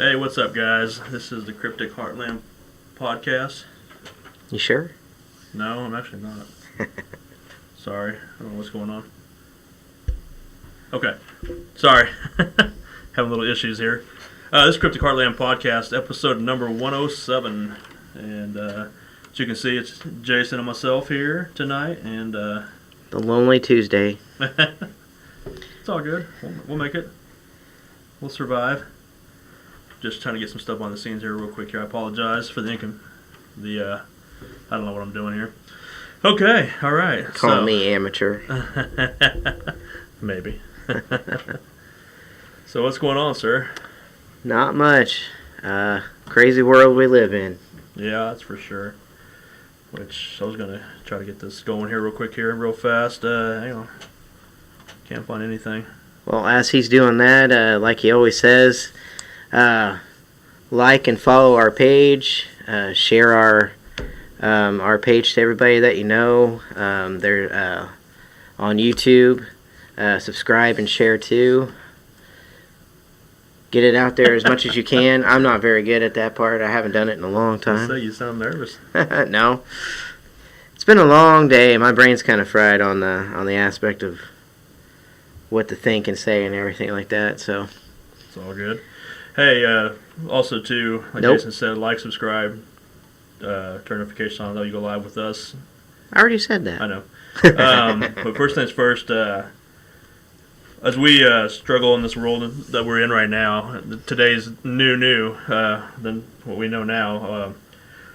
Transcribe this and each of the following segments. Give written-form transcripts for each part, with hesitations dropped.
Hey, what's up, guys? This is the Cryptic Heartland podcast. You sure? No, I'm actually not. Sorry, I don't know what's going on. Okay, sorry. Having little issues here. This is Cryptic Heartland podcast, episode number 107. And as you can see, it's Jason and myself here tonight. And The Lonely Tuesday. it's all good. We'll make it. We'll survive. Just trying to get some stuff on the scenes here real quick here. I apologize for the I don't know what I'm doing here. Okay, all right. Call me amateur. Maybe. So what's going on, sir? Not much. Crazy world we live in. Yeah, that's for sure. Which I was gonna try to get this going here real quick here, real fast. Hang on. Can't find anything. Well, as he's doing that, like he always says, like and follow our page. Share our page to everybody that you know. They're on YouTube. Subscribe and share too. Get it out there as much as you can. I'm not very good at that part. I haven't done it in a long time. So you sound nervous. No. It's been a long day. My brain's kind of fried on the aspect of what to think and say and everything like that. So It's all good. Hey, also too, like Nope. Jason said, like, subscribe, turn notifications on. I know you go live with us. I already said that. I know. But first things first, as we struggle in this world that we're in right now, today's new than what we know now.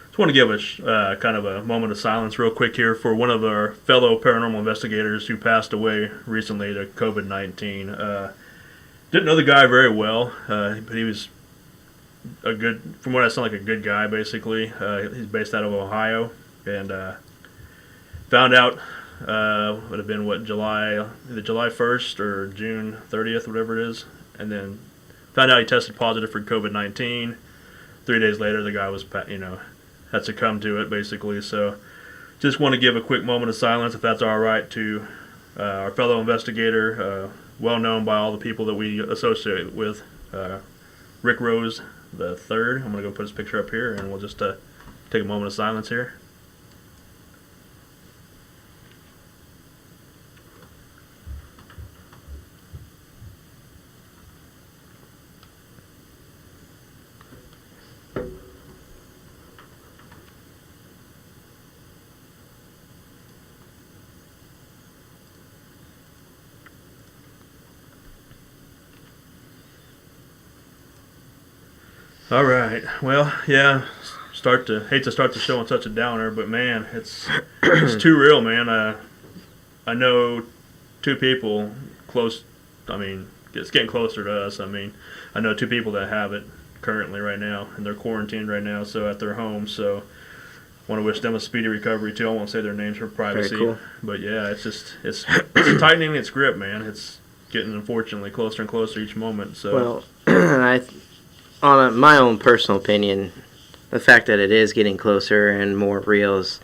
Just want to give a kind of a moment of silence real quick here for one of our fellow paranormal investigators who passed away recently to COVID-19. Didn't know the guy very well, but he was a good, from what I sound like, a good guy basically. He's based out of Ohio, and found out would have been either July 1st or June 30th, whatever it is, and then found out he tested positive for COVID-19. 3 days later, the guy was, had succumbed to it basically. So, just want to give a quick moment of silence, if that's all right, to our fellow investigator, well known by all the people that we associate with, Rick Rose the Third. I'm gonna go put his picture up here, and we'll just take a moment of silence here. All right. Well, yeah. Hate to start the show on such a downer, but man, it's too real, man. I know two people close. I mean, it's getting closer to us. I mean, I know two people that have it currently right now, and they're quarantined right now, so at their home. So, want to wish them a speedy recovery too. I won't say their names for privacy, Very cool. but yeah, it's tightening its grip, man. It's getting unfortunately closer and closer each moment. So, well, my own personal opinion, the fact that it is getting closer and more real is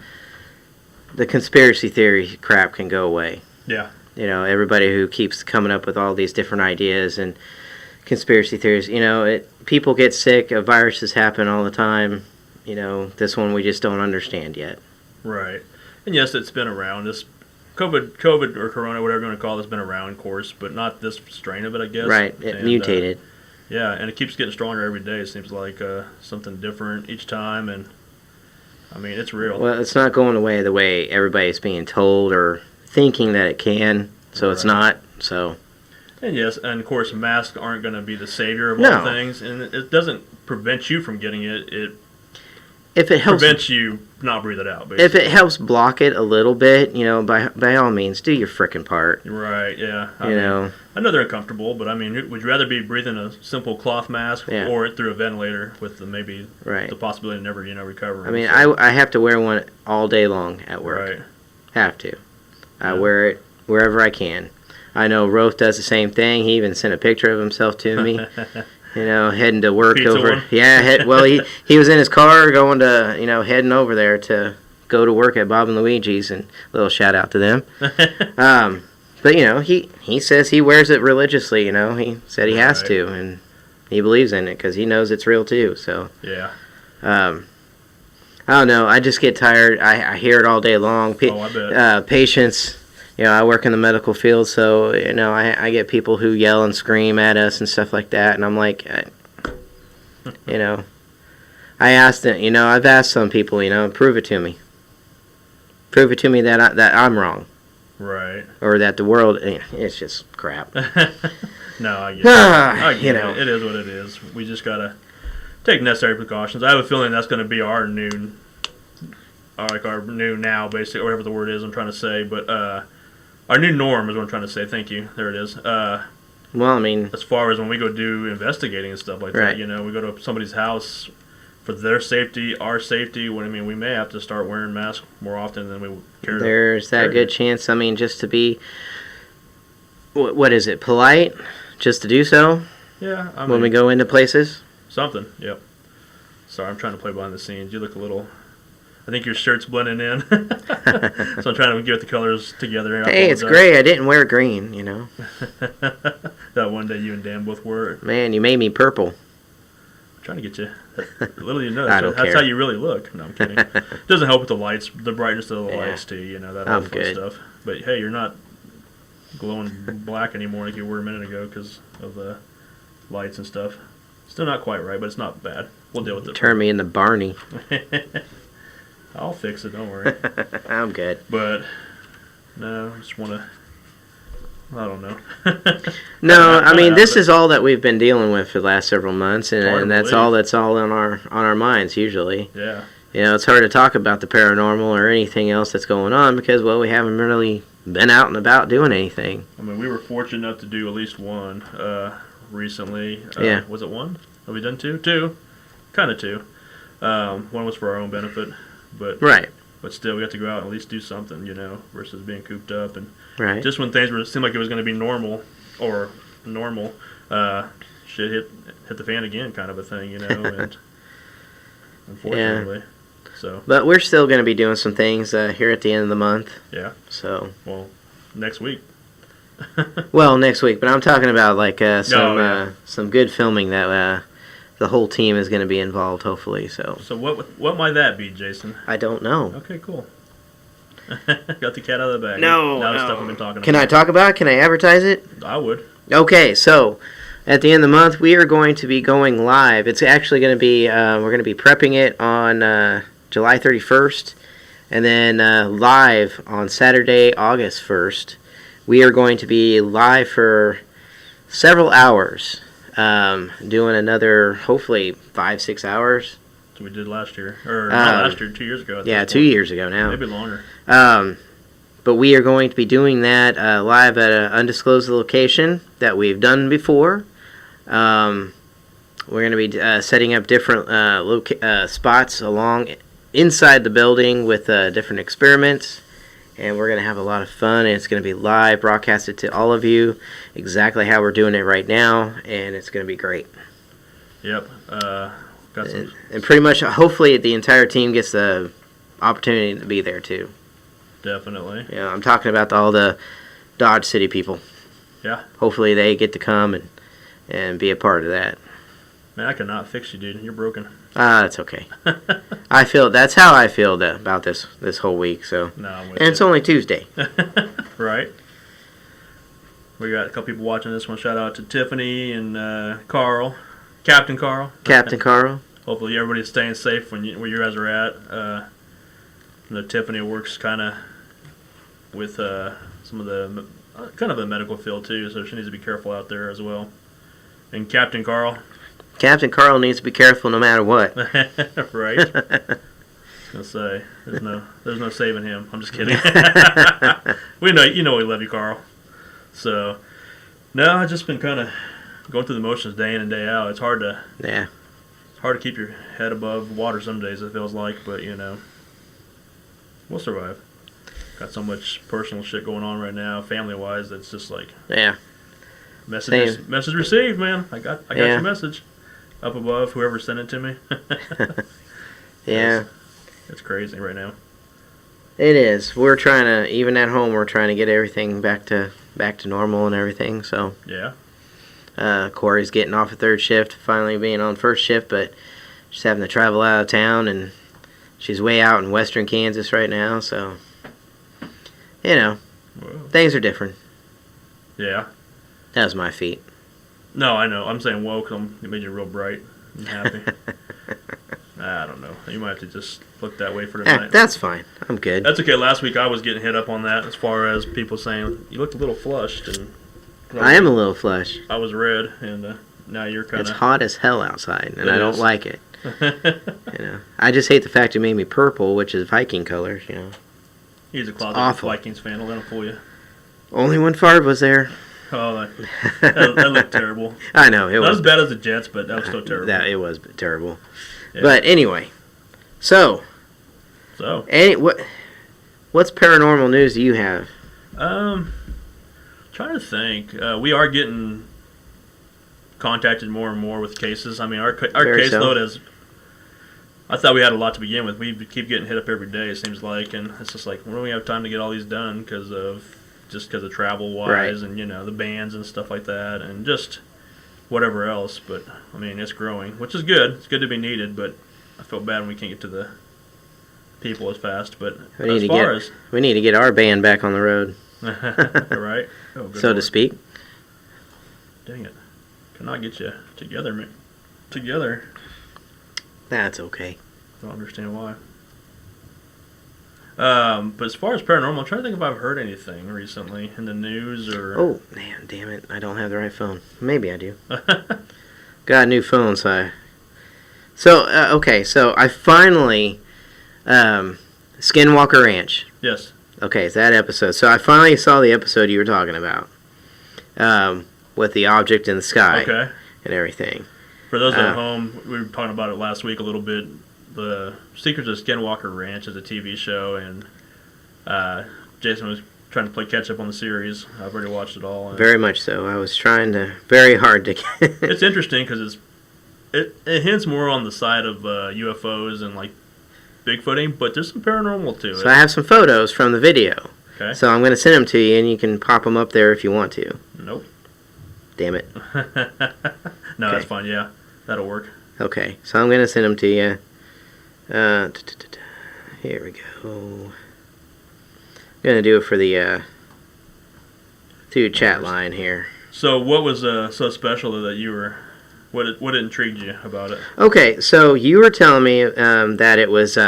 the conspiracy theory crap can go away. yeah. You know, everybody who keeps coming up with all these different ideas and conspiracy theories, people get sick, viruses happen all the time. This one we just don't understand yet. Right. And yes, it's been around. This COVID or Corona, whatever you want to call it, has been around, of course, but not this strain of it, I guess. Right, it mutated. Yeah, and it keeps getting stronger every day. It seems like something different each time, and I mean, it's real. Well, it's not going away the way everybody's being told or thinking that it can, so it's not, so... And yes, and of course, masks aren't going to be the savior of No. all things, and it doesn't prevent you from getting it. It if it helps, prevents you not breathe it out, basically. if it helps block it a little bit, by all means, do your frickin' part. Right, yeah. I I know they're uncomfortable, but I mean, would you rather be breathing a simple cloth mask Yeah. or through a ventilator with maybe Right. the possibility of never, recovering? I mean, I have to wear one all day long at work. Right. Have to. I Yeah. wear it wherever I can. I know Roth does the same thing. He even sent a picture of himself to me. Heading to work Pizza over. one? Yeah, he was in his car going to, heading over there to go to work at Bob and Luigi's, and a little shout out to them. But he says he wears it religiously. He said he has Right. to, and He believes in it because he knows it's real too. So Yeah. I don't know. I just get tired. I hear it all day long. I bet. Patients. I work in the medical field, so I get people who yell and scream at us and stuff like that, and I'm like, I asked it. I've asked some people, prove it to me. Prove it to me that I'm wrong. Right. Or that the world, it's just crap. No, I get it. I get it. It is what it is. We just gotta take necessary precautions. I have a feeling that's going to be our new now, basically, or whatever the word is I'm trying to say. But our new norm is what I'm trying to say. Thank you. There it is. Well, I mean, as far as when we go do investigating and stuff like right. that, we go to somebody's house for their safety, our safety. We may have to start wearing masks more often than we care. There's that good chance. I mean, just to be, what is it, polite, just to do so. Yeah. When we go into places. Something. Yep. Sorry, I'm trying to play behind the scenes. You look a little. I think your shirt's blending in, so I'm trying to get the colors together. Hey, it's gray. I didn't wear green, That one day you and Dan both wore it. Man, you made me purple. I'm trying to get you. Little you know, that's how you really look. No, I'm kidding. It doesn't help with the lights, the brightness of the lights too. That all fun stuff. But hey, you're not glowing black anymore like you were a minute ago because of the lights and stuff. Still not quite right, but it's not bad. We'll deal with it. Turn me into Barney. I'll fix it, don't worry. I'm good. But, no, I just want to, I don't know. No, I mean, this is all that we've been dealing with for the last several months, and that's all on our minds, usually. Yeah. It's hard to talk about the paranormal or anything else that's going on because, well, we haven't really been out and about doing anything. I mean, we were fortunate enough to do at least one recently. Yeah. Was it one? Have we done two? Two. Kind of two. One was for our own benefit. But right. But still, we have to go out and at least do something, versus being cooped up. And right. Just when things seemed like it was going to be normal, shit hit the fan again, kind of a thing, and unfortunately. Yeah. So. But we're still going to be doing some things here at the end of the month. Yeah. So. Well, next week. Well, next week, but I'm talking about like some good filming that. The whole team is going to be involved, hopefully. So what might that be, Jason? I don't know. Okay, cool. Got the cat out of the bag. No, now the stuff we've been talking about. Can I talk about it? Can I advertise it? I would. Okay, so at the end of the month, we are going to be going live. It's actually going to be, we're going to be prepping it on July 31st, and then live on Saturday, August 1st. We are going to be live for several hours. Doing another, hopefully, 5-6 hours. So we did last year. Or not last year, 2 years ago. Yeah, 2 years ago now. Maybe longer. But we are going to be doing that live at an undisclosed location that we've done before. We're going to be setting up different spots inside the building with different experiments. And we're going to have a lot of fun, and it's going to be live, broadcasted to all of you, exactly how we're doing it right now, and it's going to be great. Yep. And pretty much, hopefully, the entire team gets the opportunity to be there, too. Definitely. Yeah, I'm talking about all the Dodge City people. Yeah. Hopefully, they get to come and be a part of that. Man, I cannot fix you, dude. You're broken. That's okay. That's how I feel about this whole week. So, no, I'm with and it's only Tuesday. Right. We got a couple people watching this one. Shout out to Tiffany and Carl, Captain Carl. Captain Carl. Hopefully everybody's staying safe where you guys are at. Tiffany works kind of with some of the kind of the medical field too, so she needs to be careful out there as well. And Captain Carl. Captain Carl needs to be careful no matter what. Right. I was gonna say there's no saving him. I'm just kidding. We love you, Carl. So no, I've just been kind of going through the motions day in and day out. It's hard to keep your head above water some days. It feels like, but we'll survive. Got so much personal shit going on right now, family wise. That's just like message received, man. I got your message. Up above, whoever sent it to me. Yeah. It's crazy right now. It is. We're trying to, even at home, we're trying to get everything back to normal and everything. So. Yeah. Corey's getting off a third shift, finally being on first shift, but she's having to travel out of town, and she's way out in western Kansas right now, so, Whoa. things are different. Yeah. That was my feet. No, I know. I'm saying whoa because it made you real bright and happy. I don't know. You might have to just look that way for tonight. That's fine. I'm good. That's okay. Last week I was getting hit up on that as far as people saying, you looked a little flushed. And I am a little flushed. I was red, and now you're kind of... It's hot as hell outside, and I don't like it. it. I just hate the fact it made me purple, which is Viking colors, He's a closet awful. Vikings fan. I'll let him fool you. Only when Favre was there. Oh, that looked terrible. I know. It Not was as bad as the Jets, but that was still terrible. It was terrible. Yeah. But anyway, so So, what's paranormal news do you have? trying to think. We are getting contacted more and more with cases. I mean, our Very caseload so. is... I thought we had a lot to begin with. We keep getting hit up every day, it seems like, and it's just like, when do we have time to get all these done because of travel-wise Right. and, the bands and stuff like that and just whatever else. But, I mean, it's growing, which is good. It's good to be needed, but I feel bad when we can't get to the people as fast. But We need as to get our band back on the road, right? Oh, good so to Lord. speak. Dang it. Cannot get you together, man. Together. That's okay. Don't understand why. But as far as paranormal, I'm trying to think if I've heard anything recently in the news or... Oh, man, damn it. I don't have the right phone. Maybe I do. Got a new phone, okay, so I finally... Skinwalker Ranch. Yes. Okay, it's that episode. So I finally saw the episode you were talking about. With the object in the sky Okay. and everything. For those at home, we were talking about it last week a little bit. The Secrets of Skinwalker Ranch is a TV show, and Jason was trying to play catch up on the series. I've already watched it all. And Very much so. I was trying very hard to... it's interesting because it hints more on the side of UFOs and like Bigfooting, but there's some paranormal to it. So I have some photos from the video. Okay. So I'm going to send them to you, and you can pop them up there if you want to. Nope. Damn it. No, Okay. that's fine. Yeah, that'll work. Okay, so I'm going to send them to you. Here we go. I'm going to do it for the through chat line here. So, what was so special that you were? What intrigued you about it? Okay, so you were telling me that it was...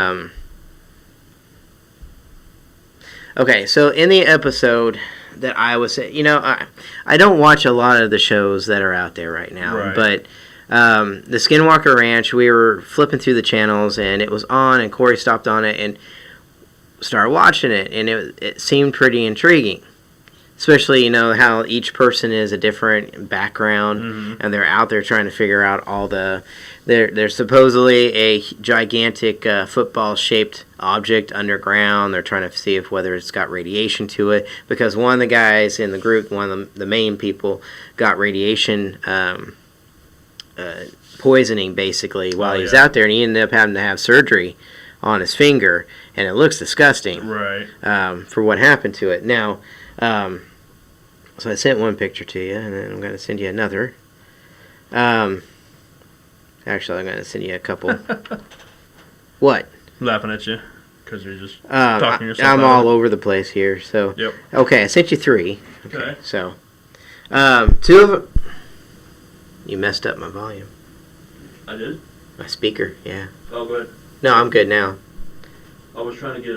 Okay, so in the episode that I was... I don't watch a lot of the shows that are out there right now, Right. but the Skinwalker Ranch, we were flipping through the channels, and it was on, and Corey stopped on it and started watching it, and it seemed pretty intriguing. Especially, how each person is a different background, and they're out there trying to figure out all the... There's supposedly a gigantic football-shaped object underground. They're trying to see whether it's got radiation to it, because one of the guys in the group, one of the main people, got radiation poisoning, basically, while he was out there, and he ended up having to have surgery on his finger, and it looks disgusting. Right. For what happened to it. Now... so I sent one picture to you, and then I'm going to send you another. Actually, I'm going to send you a couple. What? I'm laughing at you because you're just talking yourself I'm out all of it. over the place here. So, Yep. Okay, I sent you 3. Okay. So, 2 of them. You messed up my volume. I did? My speaker, yeah. Oh, good. No, I'm good now. I was trying to get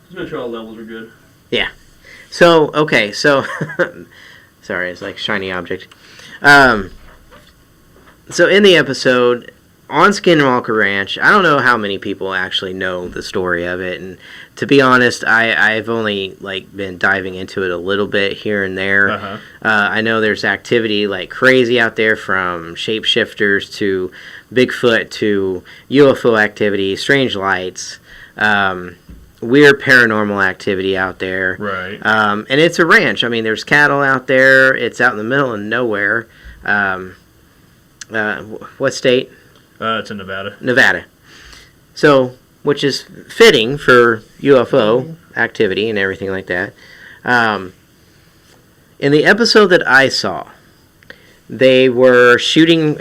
just make sure all levels are good. Yeah. So, okay, so... sorry, it's like shiny object. So in the episode, on Skinwalker Ranch, I don't know how many people actually know the story of it, and to be honest, I've only been diving into it a little bit here and there. Uh-huh. I know there's activity like crazy out there, from shapeshifters to Bigfoot to UFO activity, strange lights, weird paranormal activity out there. Right. And it's a ranch. I mean, there's cattle out there. It's out in the middle of nowhere. What state? It's in Nevada. Nevada. So, which is fitting for UFO activity and everything like that. In the episode that I saw, they were shooting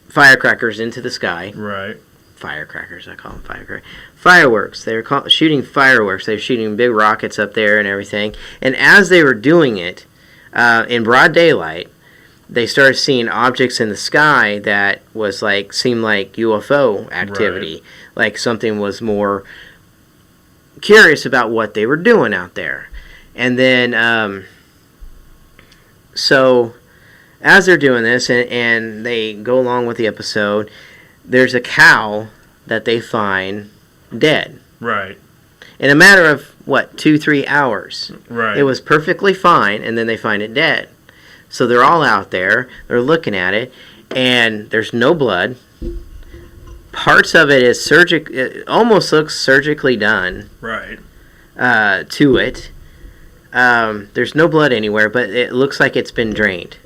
firecrackers into the sky. Right. Firecrackers, I call them firecrackers. Fireworks. They were shooting fireworks. They were shooting big rockets up there and everything. And as they were doing it, in broad daylight, they started seeing objects in the sky that was like seemed like UFO activity. Right. Like something was more curious about what they were doing out there. And then, so as they're doing this and they go along with the episode, there's a cow that they find dead. Right. In a matter of, 2-3 hours. Right. It was perfectly fine, and then they find it dead. So they're all out there, they're looking at it, and there's no blood. Parts of it is it almost looks surgically done. Right. To it. There's no blood anywhere, but it looks like it's been drained.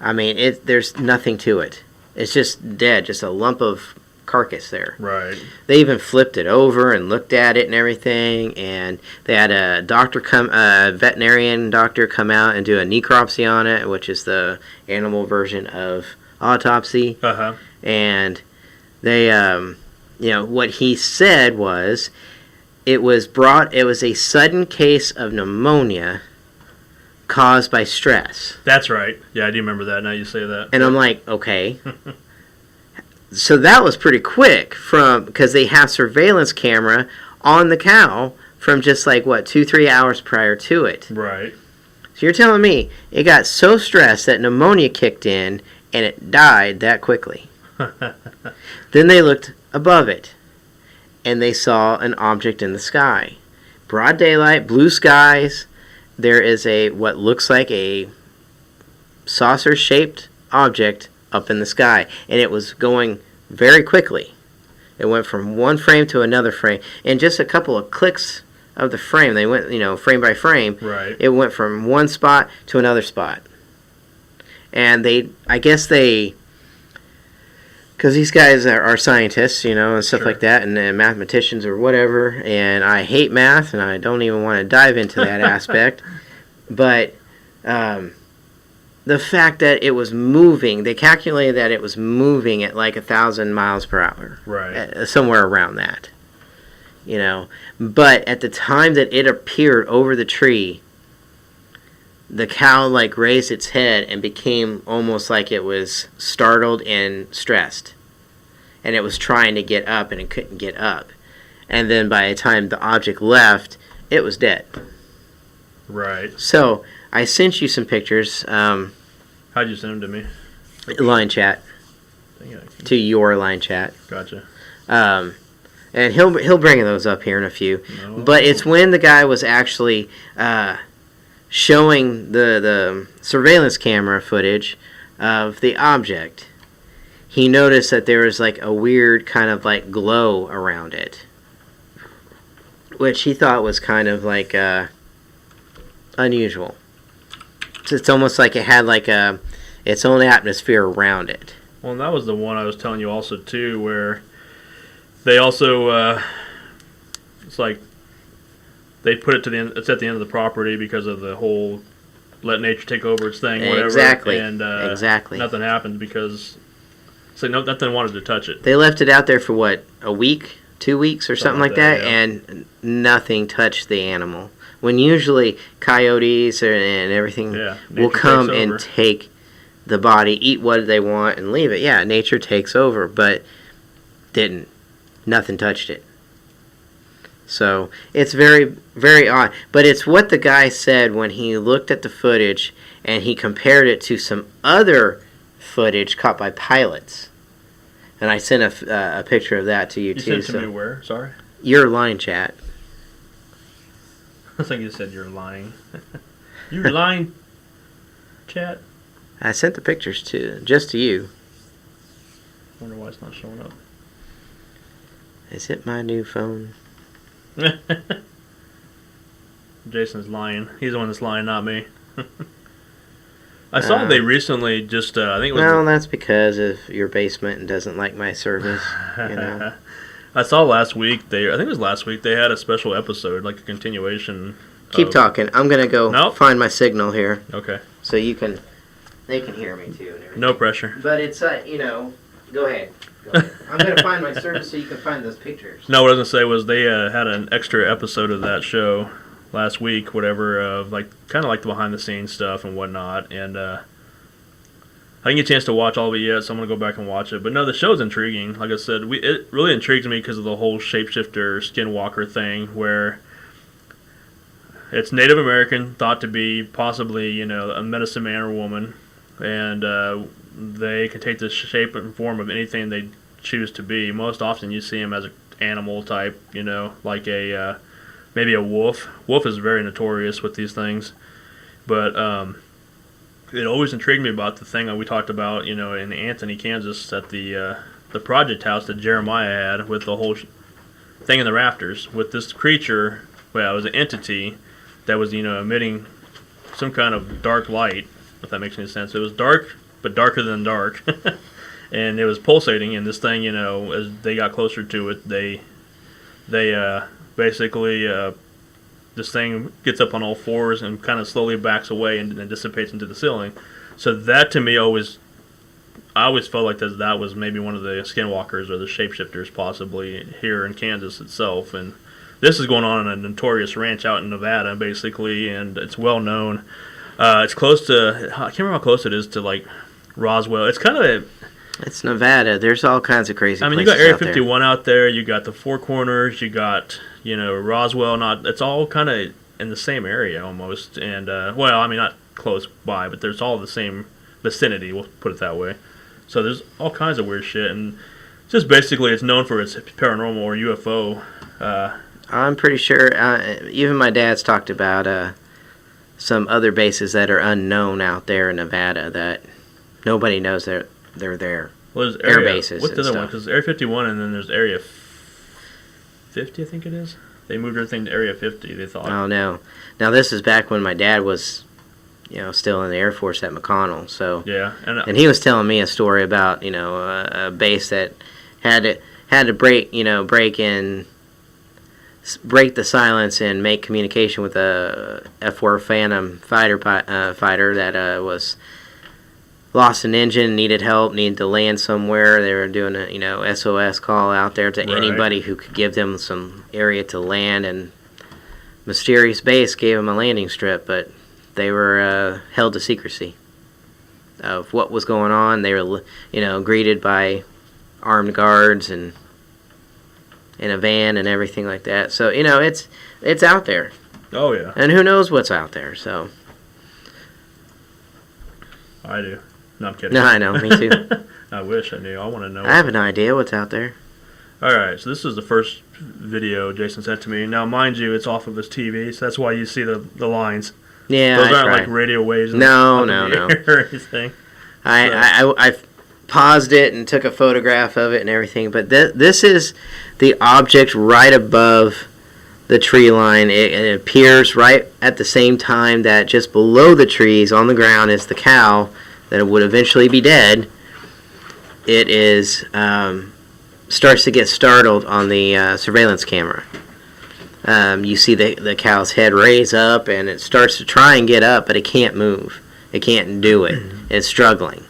I mean, there's nothing to it. It's just dead, just a lump of carcass there. Right. They even flipped it over and looked at it and everything, and they had a veterinarian doctor come out and do a necropsy on it, which is the animal version of autopsy. Uh-huh. And they, what he said was, it was a sudden case of pneumonia caused by stress. That's right. Yeah, I do remember that. Now you say that. And I'm like, okay. So that was pretty quick because they have surveillance camera on the cow from just 2-3 hours prior to it. Right. So you're telling me it got so stressed that pneumonia kicked in and it died that quickly. Then they looked above it and they saw an object in the sky. Broad daylight, blue skies. There is what looks like a saucer-shaped object up in the sky, and it was going very quickly. It went from one frame to another frame, in just a couple of clicks of the frame. They went, frame by frame. Right. It went from one spot to another spot. And because these guys are scientists, and stuff like that, and mathematicians or whatever, and I hate math, and I don't even want to dive into that aspect, but the fact that it was moving, they calculated that it was moving at 1,000 miles per hour. Right. Somewhere around that. But at the time that it appeared over the tree, the cow raised its head and became almost like it was startled and stressed. And it was trying to get up and it couldn't get up. And then by the time the object left, it was dead. Right. So I sent you some pictures. How'd you send them to me? Line chat. To your line chat. Gotcha. And he'll bring those up here in a few. No. But it's when the guy was actually showing the surveillance camera footage of the object. He noticed that there was a weird kind of glow around it, which he thought was kind of unusual. It's almost like it had its own atmosphere around it. Well, and that was the one I was telling you also too, where they also it's they put it to the end. It's at the end of the property because of the whole let nature take over its thing, whatever. Exactly. And exactly. Nothing happened because nothing wanted to touch it. They left it out there for a week, 2 weeks, or something like that, yeah. And nothing touched the animal. When usually coyotes and everything will come and take the body, eat what they want, and leave it. Yeah, nature takes over, but didn't. Nothing touched it. So it's very, very odd. But it's what the guy said when he looked at the footage and he compared it to some other footage caught by pilots. And I sent a picture of that to you too. You sent it to me where? Sorry? Your line chat. I think you said you're lying. You're lying, chat? I sent the pictures just to you. Wonder why it's not showing up. Is it my new phone? Jason's lying. He's the one that's lying, not me. I saw they recently just, I think it was... Well, that's because of your basement and doesn't like my service, I saw last week, I think it was last week, they had a special episode, a continuation. Keep talking. I'm going to go Nope. find my signal here. Okay. So you can They can hear me too. And everything. No pressure. But it's go ahead. Go ahead. I'm gonna find my service so you can find those pictures. No, what I was gonna say was they had an extra episode of that show last week, whatever, of kind of like the behind the scenes stuff and whatnot, and I didn't get a chance to watch all of it yet, so I'm gonna go back and watch it. But no, the show's intriguing. Like I said, it really intrigues me because of the whole shapeshifter skinwalker thing, where it's Native American, thought to be possibly a medicine man or woman, and they can take the shape and form of anything they choose to be. Most often, you see them as an animal type, like maybe a wolf. Wolf is very notorious with these things, but it always intrigued me about the thing that we talked about, in Anthony, Kansas, at the project house that Jeremiah had with the whole thing in the rafters with this creature. Well, it was an entity that was, emitting some kind of dark light, if that makes any sense. It was dark, but darker than dark, and it was pulsating. And this thing, as they got closer to it, they basically this thing gets up on all fours and kind of slowly backs away and then dissipates into the ceiling. So that to me I always felt like that was maybe one of the skinwalkers or the shapeshifters possibly here in Kansas itself. And this is going on in a notorious ranch out in Nevada basically, and it's well known. It's close to, I can't remember how close it is to like Roswell. It's kind of It's Nevada. There's all kinds of crazy places. you got Area out there. 51 out there. You got the Four Corners. You got Roswell. It's all kind of in the same area almost. And not close by, but there's all the same vicinity. We'll put it that way. So there's all kinds of weird shit, and just basically it's known for its paranormal or UFO. I'm pretty sure. Even my dad's talked about some other bases that are unknown out there in Nevada that nobody knows they're there. Well, there's air bases. What's the and other one? stuff. Because Area 51, and then there's Area 50, I think it is. They moved everything to Area 50. They thought. Oh no! Now this is back when my dad was, still in the Air Force at McConnell. So Yeah, and he was telling me a story about a base that had to break the silence and make communication with a F-4 Phantom fighter that was lost an engine, needed help, needed to land somewhere. They were doing a SOS call out there to Right. anybody who could give them some area to land, and Mysterious Base gave them a landing strip, but they were held to secrecy of what was going on. They were greeted by armed guards and in a van and everything like that. So it's out there, Oh yeah, and who knows what's out there. So I do. No, I'm kidding. no, I know, me too. I wish I knew. I want to know. I have an idea what's out there. All right, so this is the first video Jason sent to me. Now, mind you, it's off of his TV, so that's why you see the lines. Yeah, Those I aren't tried. like radio waves. No, up in no, the air or anything. I paused it and took a photograph of it and everything, but this is the object right above the tree line. It appears right at the same time that just below the trees on the ground is the cow that would eventually be dead. It is starts to get startled on the surveillance camera. You see the cow's head raise up, and it starts to try and get up, but it can't move. It can't do it. It's struggling.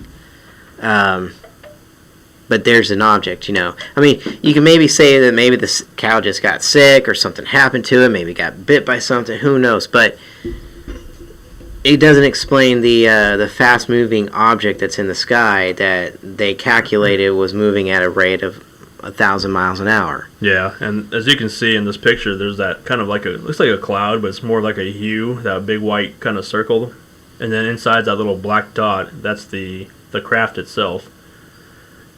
But there's an object, I mean, you can maybe say that maybe the cow just got sick or something happened to it. Maybe it got bit by something. Who knows? But it doesn't explain the fast-moving object that's in the sky that they calculated was moving at a rate of 1,000 miles an hour. Yeah, and as you can see in this picture, there's that kind of looks like a cloud, but it's more like a hue, that big white kind of circle. And then inside that little black dot, that's the craft itself.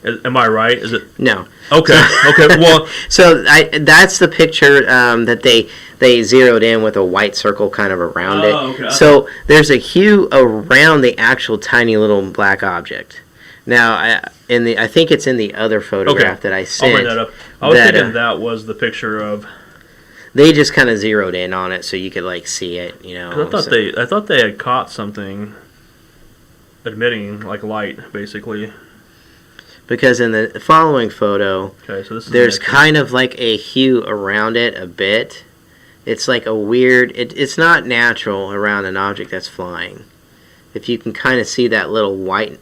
Am I right? Is it? No. Okay. Okay. Well. So that's the picture that they zeroed in with a white circle kind of around it. Okay. So there's a hue around the actual tiny little black object. Now, I think it's in the other photograph that I sent. I'll bring that up. I was thinking that was the picture of. They just kind of zeroed in on it so you could see it, 'Cause I thought they had caught something emitting light, basically. Because in the following photo, Okay, so this is there's kind of a hue around it a bit. It's like a weird. It's not natural around an object that's flying. if you can kind of see that little white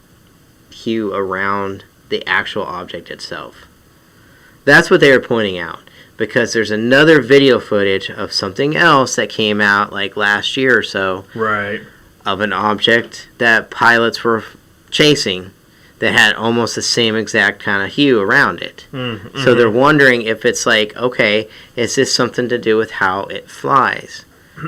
hue around the actual object itself. That's what they were pointing out, because there's another video footage of something else that came out like last year or so, Right. of an object that pilots were chasing that had almost the same exact kind of hue around it. Mm-hmm. So they're wondering if it's like, okay, is this something to do with how it flies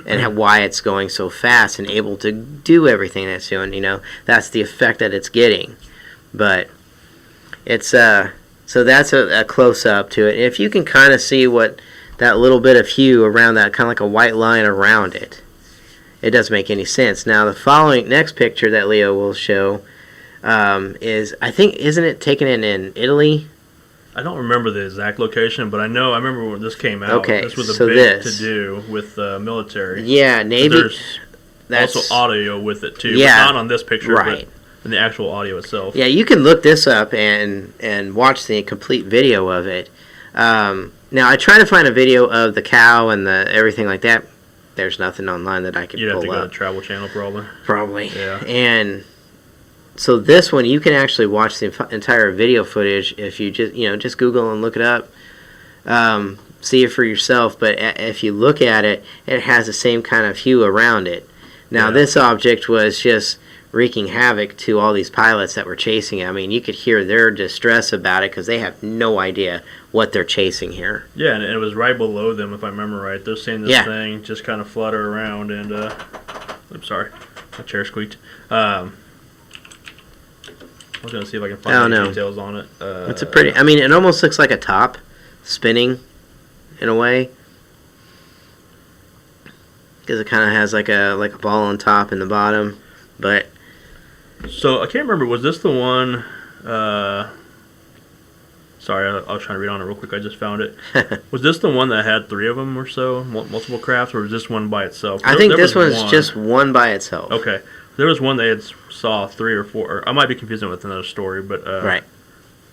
and why it's going so fast and able to do everything that it's doing? You know, that's the effect that it's getting. But it's so that's a close up to it. If you can kind of see what that little bit of hue around that, kind of like a white line around it, it doesn't make any sense. Now the following next picture that Leo will show is, I think, isn't it taken in Italy? I don't remember the exact location, but I remember when this came out. Okay, This was a so big to do with military. Yeah, Navy. There's also audio with it too. Yeah, but not on this picture, right. But in the actual audio itself. Yeah, you can look this up and watch the complete video of it. Now I try to find a video of the cow and the everything like that. There's nothing online that I could You'd have pull to go up. to the Travel Channel probably. Probably. Yeah. And so this one, you can actually watch the entire video footage if you just Google and look it up, see it for yourself. But if you look at it, it has the same kind of hue around it. Now this object was just wreaking havoc to all these pilots that were chasing it. I mean, you could hear their distress about it because they have no idea what they're chasing here. Yeah, and it was right below them, if I remember right. They're seeing this thing just kind of flutter around, and I'm sorry, my chair squeaked. I was gonna see if I can find any details on it. It's a pretty. I mean, it almost looks like a top spinning, in a way, because it kind of has like a ball on top and the bottom, but. So I can't remember. Was this the one? Sorry, I was trying to read on it real quick. I just found it. Was this the one that had 3 of them or so, multiple crafts, or was this one by itself? I think this one's just one by itself. Okay, there was one they had saw 3 or 4. Or I might be confusing it with another story, but right.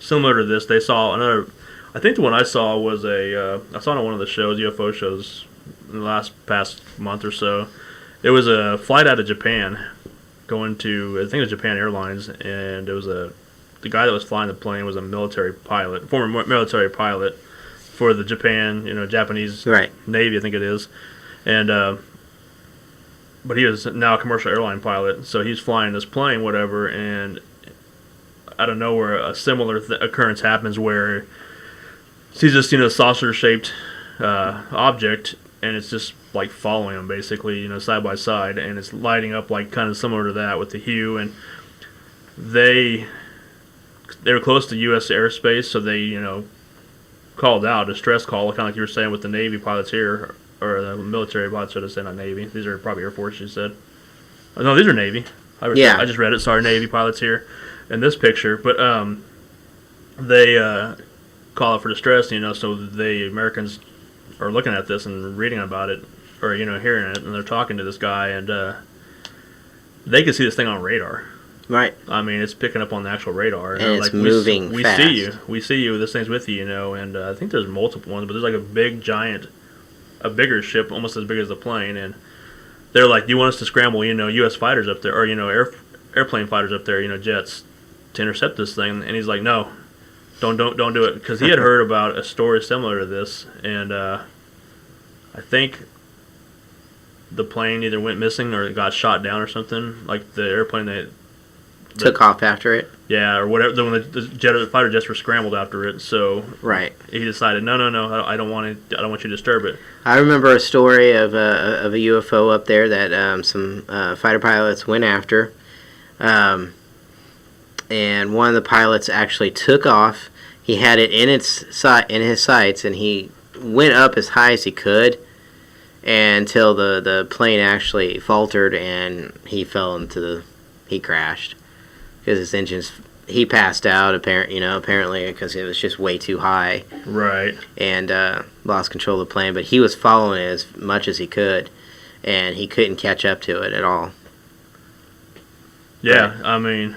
Similar to this, they saw another. I think the one I saw was I saw it on one of the shows, UFO shows, in the past month or so. It was a flight out of Japan, going to, I think it was Japan Airlines, and it was the guy that was flying the plane was a military pilot, former military pilot for the Japanese Navy, I think it is, and but he was now a commercial airline pilot, so he's flying this plane, whatever, and out of nowhere a similar occurrence happens where he's just saucer-shaped object, and it's just like following him basically, side by side, and it's lighting up like kind of similar to that with the hue, and they were close to U.S. airspace, so they called out a distress call, kind of like you were saying with the Navy pilots here, or the military pilots, should have said, not Navy. These are probably Air Force, you said. Oh, no, these are Navy. I just read it. Sorry, Navy pilots here in this picture, but they call out for distress, so the Americans are looking at this and reading about it, or hearing it, and they're talking to this guy, and they can see this thing on radar. Right. I mean, it's picking up on the actual radar, and it's like, moving we fast. We see you. This thing's with you, and I think there's multiple ones, but there's like a big giant, a bigger ship, almost as big as the plane, and they're like, "Do you want us to scramble, U.S. fighters up there, or airplane fighters up there, jets, to intercept this thing?" And he's like, "No, don't do it," because he had heard about a story similar to this, and I think the plane either went missing or it got shot down or something, like the airplane that took off after it. Yeah, or whatever. When the fighter jets were scrambled after it, so he decided, no, I don't want it. I don't want you to disturb it. I remember a story of a UFO up there that some fighter pilots went after, and one of the pilots actually took off. He had it in his sights, and he went up as high as he could until the plane actually faltered and he he crashed. Because his engines, he passed out apparently because it was just way too high. Right. And lost control of the plane, but he was following it as much as he could, and he couldn't catch up to it at all. Yeah, but, I mean,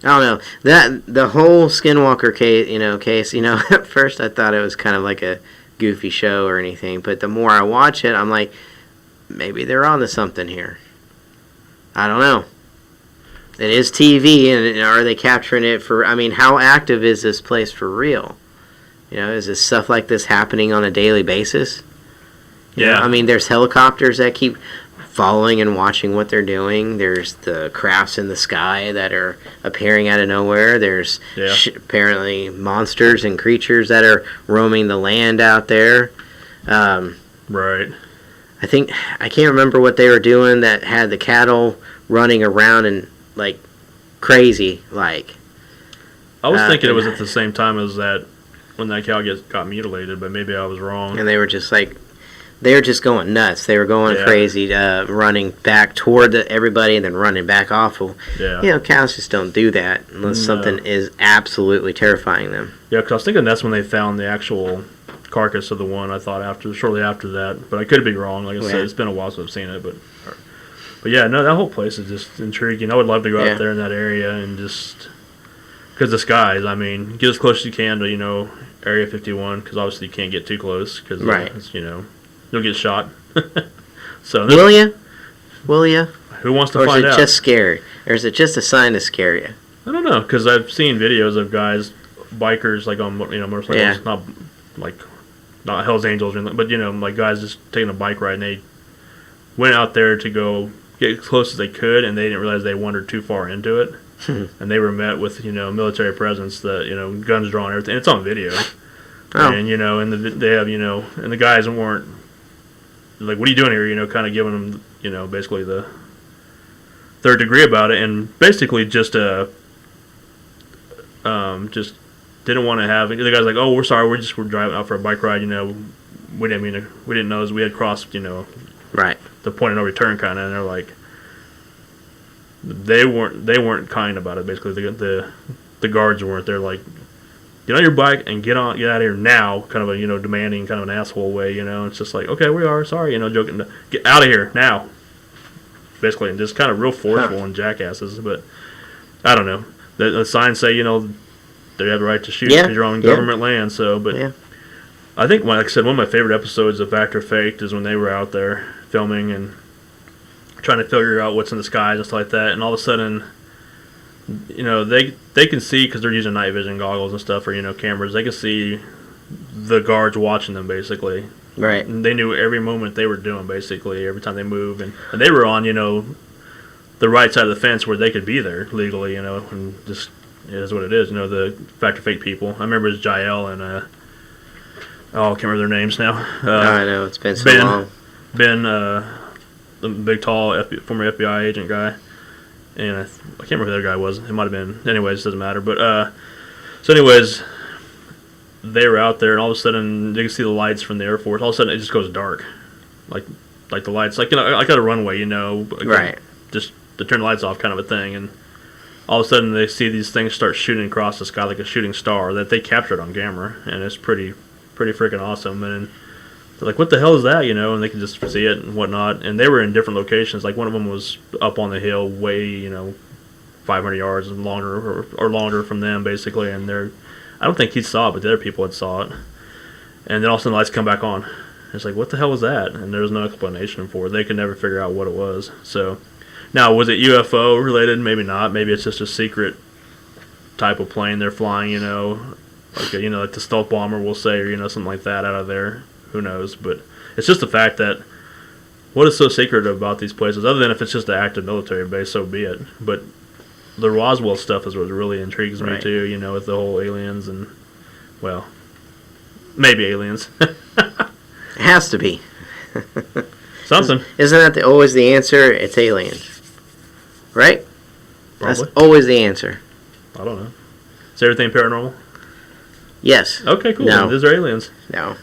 I don't know, that the whole Skinwalker case. At first I thought it was kind of like a goofy show or anything, but the more I watch it, I'm like, maybe they're onto something here. I don't know. It is TV, and are they capturing it for? I mean, how active is this place for real? You know, is this stuff like this happening on a daily basis? You know, I mean, there's helicopters that keep following and watching what they're doing. There's the crafts in the sky that are appearing out of nowhere. There's apparently monsters and creatures that are roaming the land out there. Right. I can't remember what they were doing that had the cattle running around and like crazy. Like I was thinking it was at the same time as that when that cow got mutilated, but maybe I was wrong. And they were just like. They were just going nuts. They were going crazy, running back toward everybody and then running back off. Yeah. You know, cows just don't do that unless something is absolutely terrifying them. Yeah, because I was thinking that's when they found the actual carcass of the one. I thought shortly after that, but I could be wrong. Like I said, it's been a while since I've seen it, but yeah, no, that whole place is just intriguing. I would love to go out there in that area and just because the skies. I mean, get as close as you can to Area 51 because obviously you can't get too close because it's, you'll get shot. So will you? Will you? Who wants to find out? Or is it just scary? Or is it just a sign to scare you? I don't know, because I've seen videos of guys, bikers, like on motorcycles, not Hell's Angels, or anything, but like guys just taking a bike ride, and they went out there to go get as close as they could, and they didn't realize they wandered too far into it, and they were met with military presence, that guns drawn, and everything. It's on video, and and they have and the guys weren't. Like, what are you doing here? Kind of giving them, basically the third degree about it, and basically just didn't want to have. The guy's like, "Oh, we're sorry, we're driving out for a bike ride. We didn't know we had crossed, right, the point of no return, kind of." And they're like, they weren't kind about it. Basically, the guards weren't. They're like, get on your bike and get out of here now, kind of a, demanding, kind of an asshole way, It's just like, okay, we are sorry, joking. Get out of here now. Basically, and just kind of real forceful and jackasses. But I don't know. The signs say, they have the right to shoot because you're on government land. So, but I think, like I said, one of my favorite episodes of Fact or Faked is when they were out there filming and trying to figure out what's in the skies and stuff like that. And all of a sudden, they can see, because they're using night vision goggles and stuff, or cameras. They can see the guards watching them, basically. Right. And they knew every moment they were doing, basically, every time they moved, and they were on the right side of the fence where they could be there legally, and just it is what it is. The Fact or Fake people. I remember it was Jael and I can't remember their names now. I know, it's been so long. Ben, the big tall former FBI agent guy. And I can't remember who the other guy was. It might have been. Anyways, it doesn't matter. But they were out there, and all of a sudden they can see the lights from the Air Force. All of a sudden, it just goes dark, like the lights, like like at a runway, right? Just to turn the lights off, kind of a thing. And all of a sudden, they see these things start shooting across the sky like a shooting star that they captured on camera, and it's pretty freaking awesome. And they're like, what the hell is that, and they can just see it and whatnot. And they were in different locations. Like, one of them was up on the hill way, 500 yards and longer or longer from them, basically. And I don't think he saw it, but the other people had saw it. And then all of a sudden the lights come back on. It's like, what the hell was that? And there was no explanation for it. They could never figure out what it was. So, now, was it UFO related? Maybe not. Maybe it's just a secret type of plane they're flying, like like the stealth bomber, we'll say, or something like that out of there. Who knows? But it's just the fact that what is so secret about these places, other than if it's just an active military base, so be it. But the Roswell stuff is what really intrigues me too, with the whole aliens and, well, maybe aliens. It has to be. Something. Isn't that always the answer? It's aliens. Right? Probably. That's always the answer. I don't know. Is everything paranormal? Yes. Okay, cool. No. Is there aliens? No.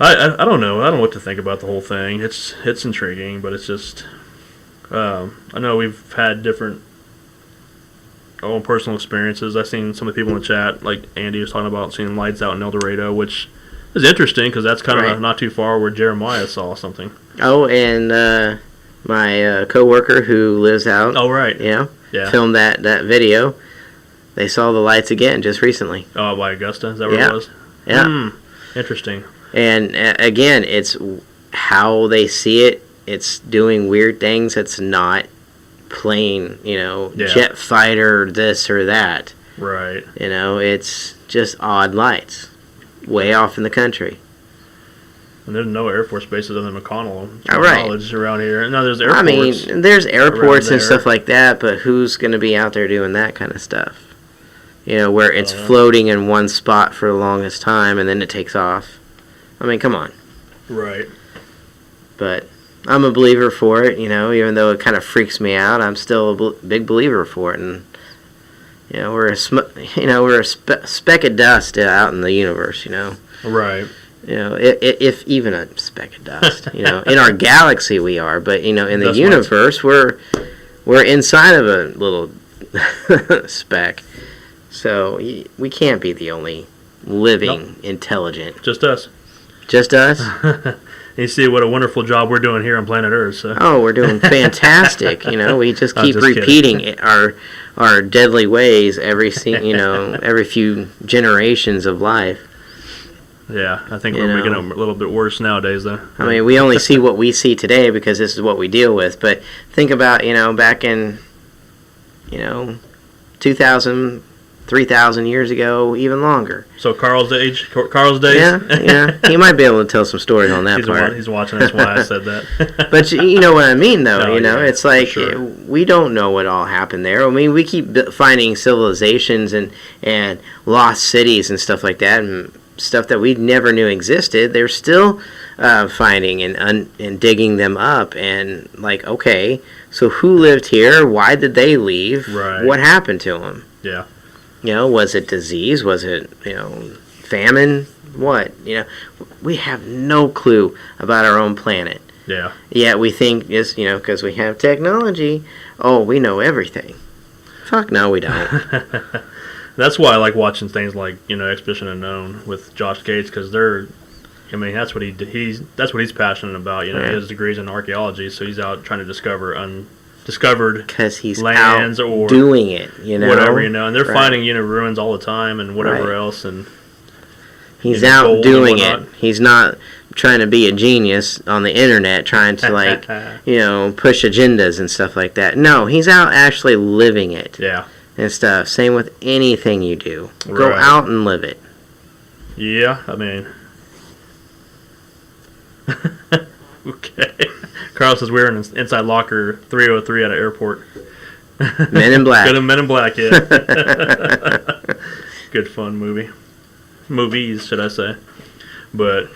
I don't know. I don't know what to think about the whole thing. It's intriguing, but it's just I know we've had different own personal experiences. I've seen some of the people in the chat, like Andy was talking about seeing lights out in El Dorado, which is interesting because that's kind of not too far where Jeremiah saw something. Oh, and my coworker who lives out. Oh, right. Yeah. Filmed that video. They saw the lights again just recently. Oh, by Augusta? Is that where it was? Yeah. Interesting. And again, it's how they see it it's doing weird things that's not plain, jet fighter, this or that. Right. It's just odd lights way off in the country. And there's no Air Force bases other than McConnell. Right. Knowledge around here. No, there's airports. I mean, there's airports and stuff like that, but who's going to be out there doing that kind of stuff? Where it's floating in one spot for the longest time and then it takes off. I mean, come on. Right. But I'm a believer for it, even though it kind of freaks me out. I'm still a big believer for it, and we're a speck of dust out in the universe, Right. If even a speck of dust, in our galaxy we are, but in the That's universe we're inside of a little speck, so we can't be the only living intelligent. Just us. Just us. You see what a wonderful job we're doing here on planet Earth. So. Oh, we're doing fantastic. We just keep just repeating our deadly ways every few generations of life. Yeah, I think we're making it a little bit worse nowadays, though. I mean, we only see what we see today because this is what we deal with. But think about, back in, 2,000, 3,000 years ago, even longer. So Carl's days? Yeah. He might be able to tell some stories on that part. He's watching, that's why I said that. But you know what I mean, though. It's like sure. We don't know what all happened there. I mean, we keep finding civilizations and lost cities and stuff like that, and stuff that we never knew existed. They're still finding and digging them up, and like, okay, so who lived here? Why did they leave? Right. What happened to them? Yeah. Was it disease? Was it famine? What? We have no clue about our own planet. Yeah. Yet we think just because we have technology, we know everything. Fuck no, we don't. That's why I like watching things like Expedition Unknown with Josh Gates, because that's what that's what he's passionate about. He has degrees in archaeology, so he's out trying to discover undiscovered because he's lands out or doing it, whatever, and they're finding ruins all the time and whatever else, and he's out doing it. He's not trying to be a genius on the internet, trying to push agendas and stuff like that. No, he's out actually living it. Yeah. And stuff. Same with anything you do. Go out and live it. Yeah, I mean. Okay. Carl says we're in inside locker 303 at an airport. Men in Black. Good Men in Black, yeah. Good fun movie. Movies, should I say. But,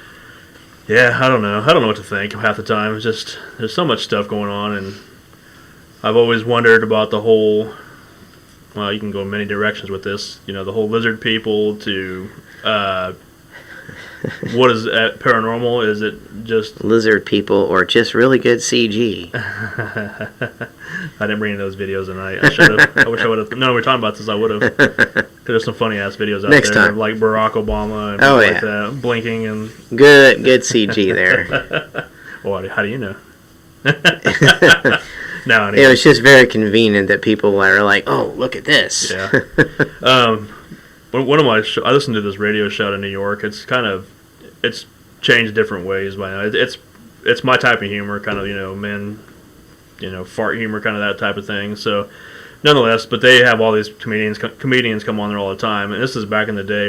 yeah, I don't know. I don't know what to think half the time. It's just, there's so much stuff going on, and I've always wondered about the whole... Well, you can go in many directions with this. The whole lizard people to what is paranormal? Is it just lizard people or just really good CG? I didn't bring in those videos tonight. I should have. I wish I would have. No, we're talking about this. I would have. Because there's some funny ass videos out Next there, time. like Barack Obama and people like that, blinking and good CG there. Well, how do you know? No, it was just very convenient that people are like, "Oh, look at this." Yeah. One of my I listened to this radio show in New York. It's changed different ways by now. It's my type of humor, kind of men, fart humor, kind of that type of thing. So, nonetheless, but they have all these comedians come on there all the time, and this is back in the day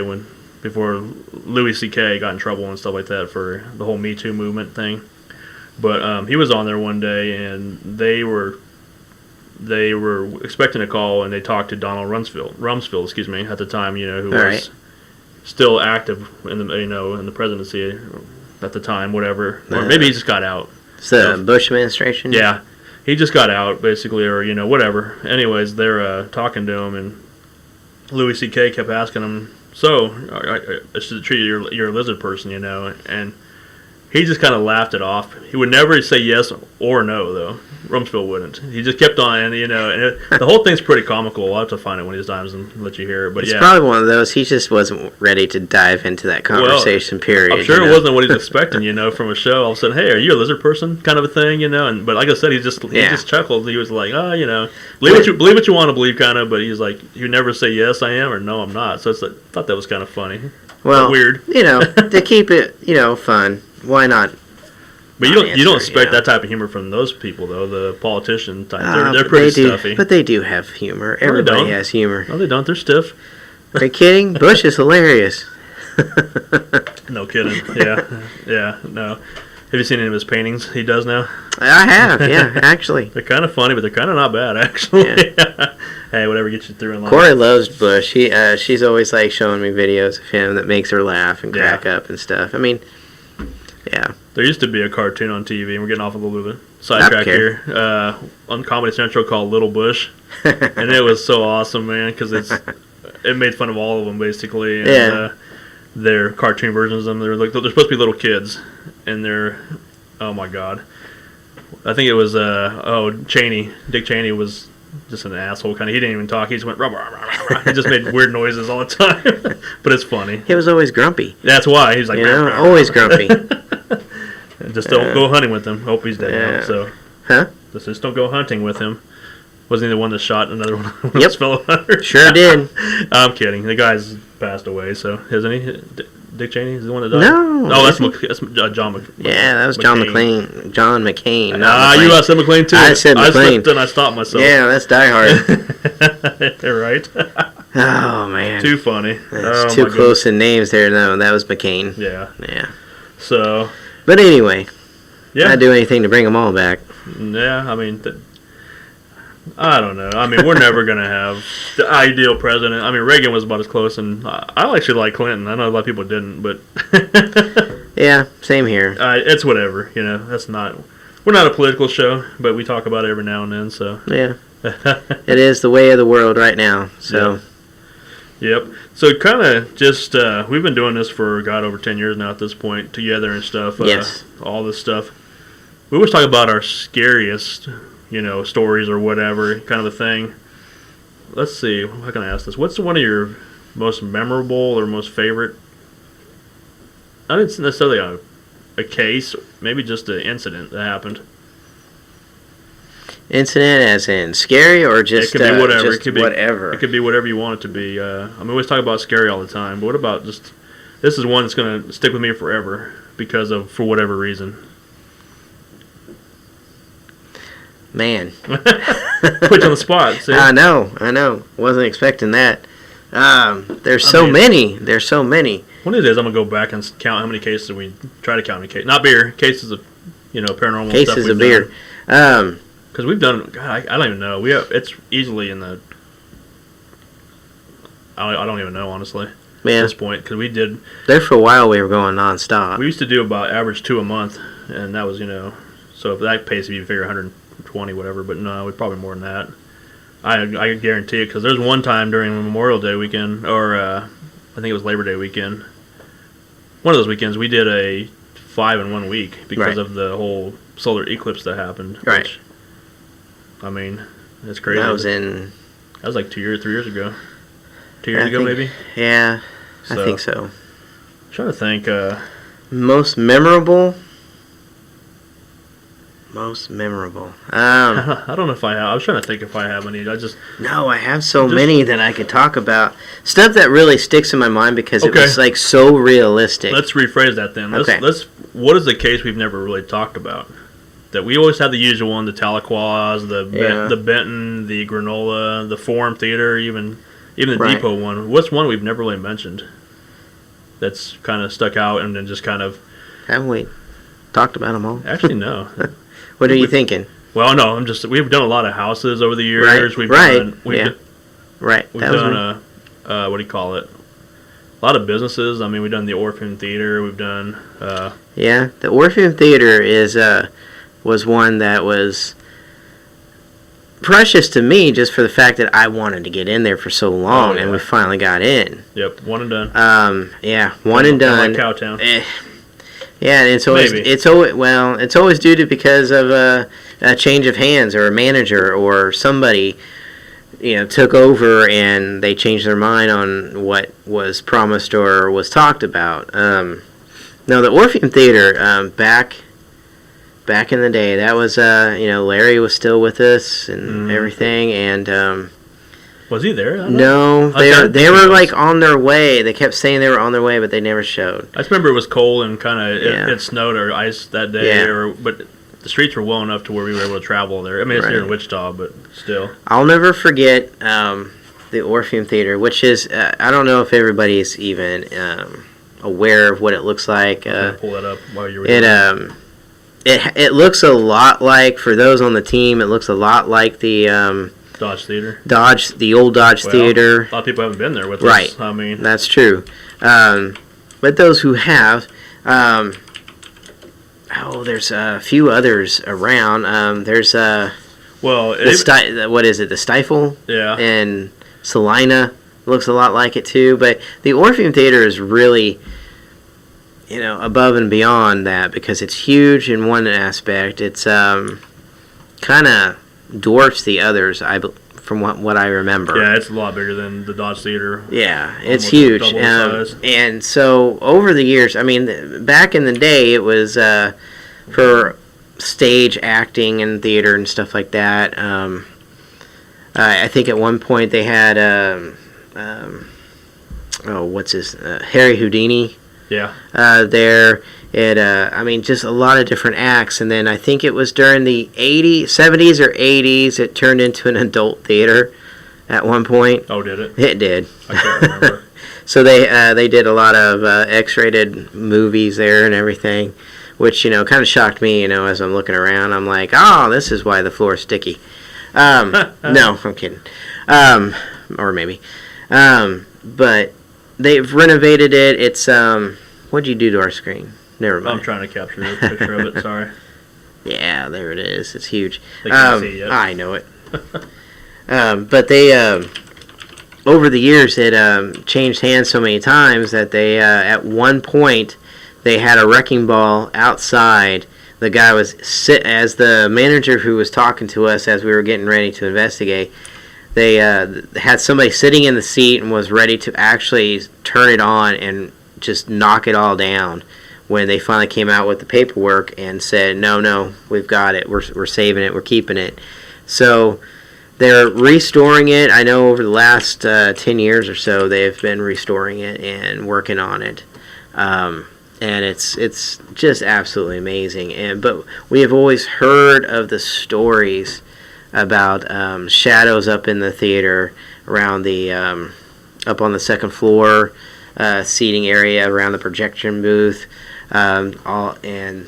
before Louis C.K. got in trouble and stuff like that for the whole Me Too movement thing. But he was on there one day, and they were expecting a call, and they talked to Donald Rumsfeld, at the time, who was still active in the in the presidency at the time, whatever, or maybe he just got out. So Bush administration. Yeah, he just got out basically, or whatever. Anyways, they're talking to him, and Louis C.K. kept asking him, "So, I should treat you, you're a lizard person, and." He just kind of laughed it off. He would never say yes or no, though. Rumsfeld wouldn't. He just kept on, and the whole thing's pretty comical. I'll have to find it one of these times and let you hear it. But it's probably one of those. He just wasn't ready to dive into that conversation. Period. I'm sure it wasn't what he was expecting. From a show. All of a sudden, hey, are you a lizard person? Kind of a thing, But like I said, he just chuckled. He was like, believe what you want to believe, kind of. But he's like, you never say yes, I am, or no, I'm not. So I thought that was kind of funny. Well, weird. To keep it, fun. Why not? But you don't answer, expect know. that type of humor from those people though. The politician type. They're But pretty they do, stuffy. but they do have humor. they Everybody don't. has humor. No, they don't. They're stiff. Are you kidding? Bush is hilarious. No kidding. Yeah. No. Have you seen any of his paintings? He does now. I have, yeah, actually. They're kind of funny, but they're kind of not bad, actually. Yeah. Hey, whatever gets you through in life. Corey loves Bush. She's always like showing me videos of him that makes her laugh and crack up and stuff. I mean, yeah. There used to be a cartoon on TV, and we're getting off a little bit of a sidetrack here, on Comedy Central called Little Bush, and it was so awesome, man, because it made fun of all of them basically, and Yeah. they're cartoon versions of them. They're supposed to be little kids, and they're, oh my god, I think it was Dick Cheney was just an asshole kind of. He didn't even talk. He just went rah, rah, rah, rah, rah. He just made weird noises all the time, but it's funny. He was always grumpy. That's why he's like, You know, rah, rah, rah, always rah. grumpy. Just don't go hunting with him. Hope he's dead Yeah. now. So, Huh? just don't go hunting with him. Wasn't he the one that shot another one of Yep. his fellow hunters? Sure did. I'm kidding. The guy's passed away. So, isn't he? Dick Cheney is the one that died. No, No, that's, isn't John McCain. Yeah, that was John McClane. John McCain. Ah, you said McClane too. I said I McClane. slipped and I stopped myself. Yeah, that's Die Hard. You're right. Oh, man. Too funny. That's Oh, too my close in names there. No, that was McCain. goodness. Yeah. Yeah. So, But anyway, yeah. I'd do anything to bring them all back. Yeah, I mean, I don't know. I mean, we're never going to have the ideal president. I mean, Reagan was about as close, and I actually like Clinton. I know a lot of people didn't, but Yeah, same here. it's whatever. You know, we're not a political show, but we talk about it every now and then, so. Yeah. It is the way of the world right now. So, Yep. So kind of just, we've been doing this for, God, over 10 years now at this point, together and stuff. Yes. All this stuff. We always talk about our scariest, stories or whatever, kind of a thing. Let's see, how can I ask this? What's one of your most memorable or most favorite, not necessarily a case, maybe just an incident that happened? incident as in scary or just It could be whatever. just It could be whatever. It could be whatever you want it to be. I mean, we always talk about scary all the time, but what about just, this is one that's going to stick with me forever for whatever reason. Man. Put you on the spot. See? I know. Wasn't expecting that. There's so mean- many. There's so many. One of these days, I'm gonna go back and count how many cases we try to count. How many cases, not beer, cases of paranormal stuff. Cases of beer. Because we've done. God, I don't even know. It's easily in the. I don't even know honestly at Yeah, this point because we did. there for a while we were going nonstop. We used to do about average 2 a month, and that was So if that pace, if you figure 120 whatever, but no, we probably more than that. I guarantee it because there's one time during Memorial Day weekend, or I think it was Labor Day weekend. One of those weekends we did a 5 in 1 week because Right. of the whole solar eclipse that happened. Right. Which, I mean, it's crazy. That was in. That was like 3 years ago. 2 I years ago, think- maybe. Yeah, I So- think so. Trying to think. Most memorable. Most memorable. I don't know if I have. I was trying to think if I have any. No, I have so Just- many that I could talk about. Stuff that really sticks in my mind because it Okay. was like so realistic. Let's rephrase that then. Okay. What is the case we've never really talked about? That we always have the usual one: the Tahlequahs, Yeah. the Benton, the Granola, the Forum Theater, even the Right. Depot one. What's one we've never really mentioned? That's kind of stuck out and then just kind of. Haven't we talked about them all? Actually, no. What are you thinking? Well, no. We've done a lot of houses over the years. Right, We've right, done. We've yeah. done, Right. We've That was done what do you call it? A lot of businesses. I mean, we've done the Orpheum Theater. We've done. Yeah, the Orpheum Theater was one that was precious to me just for the fact that I wanted to get in there for so long, Oh, and yeah. we finally got in. Yep, one and done. Yeah, one and done. Like Cowtown. Yeah, and it's always Maybe. it's always due to because of a change of hands or a manager or somebody took over and they changed their mind on what was promised or was talked about. No, the Orpheum Theater back in the day, that was Larry was still with us and everything, and Well, Was he there? I don't No, know. they were like on their way. They kept saying they were on their way, but they never showed. I just remember it was cold and kind of Yeah. it snowed or ice that day, Yeah. but the streets were well enough to where we were able to travel there. I mean, it's here in Right. Wichita, but still. I'll never forget the Orpheum Theater, which is I don't know if everybody's even aware of what it looks like. I'm gonna pull that up while you're It looks a lot like, for those on the team, it looks a lot like the Dodge Theater. the old Dodge Well, Theater. A lot of people haven't been there with Right. us. I mean, That's true. But those who have, there's a few others around. There's well, what is it? The Stifle yeah. and Salina looks a lot like it too. But the Orpheum Theater is really, above and beyond that, because it's huge in one aspect. It's kind of dwarfs the others. From what I remember. Yeah, it's a lot bigger than the Dodge Theater. Yeah, it's Almost huge. double the size. And so over the years, I mean, back in the day, it was for stage acting and theater and stuff like that. I think at one point they had, Harry Houdini Yeah. there. Just a lot of different acts. And then I think it was during the 70s or 80s, it turned into an adult theater at one point. Oh, did it? It did. I can't remember. So they did a lot of X-rated movies there and everything, which, kind of shocked me, as I'm looking around. I'm like, oh, this is why the floor is sticky. No, I'm kidding. Or maybe. But they've renovated it. It's, what'd you do to our screen? Never mind. I'm trying to capture the picture of it. Sorry. Yeah, there it is. It's huge. They can't see it yet. I know it. But they, over the years, it changed hands so many times that they, at one point, they had a wrecking ball outside. The guy was as the manager who was talking to us as we were getting ready to investigate. They had somebody sitting in the seat and was ready to actually turn it on and just knock it all down. When they finally came out with the paperwork and said, no, we've got it. We're saving it. We're keeping it. So they're restoring it. I know over the last 10 years or so, they've been restoring it and working on it. And it's just absolutely amazing. But we have always heard of the stories about shadows up in the theater around the up on the second floor seating area around the projection booth. And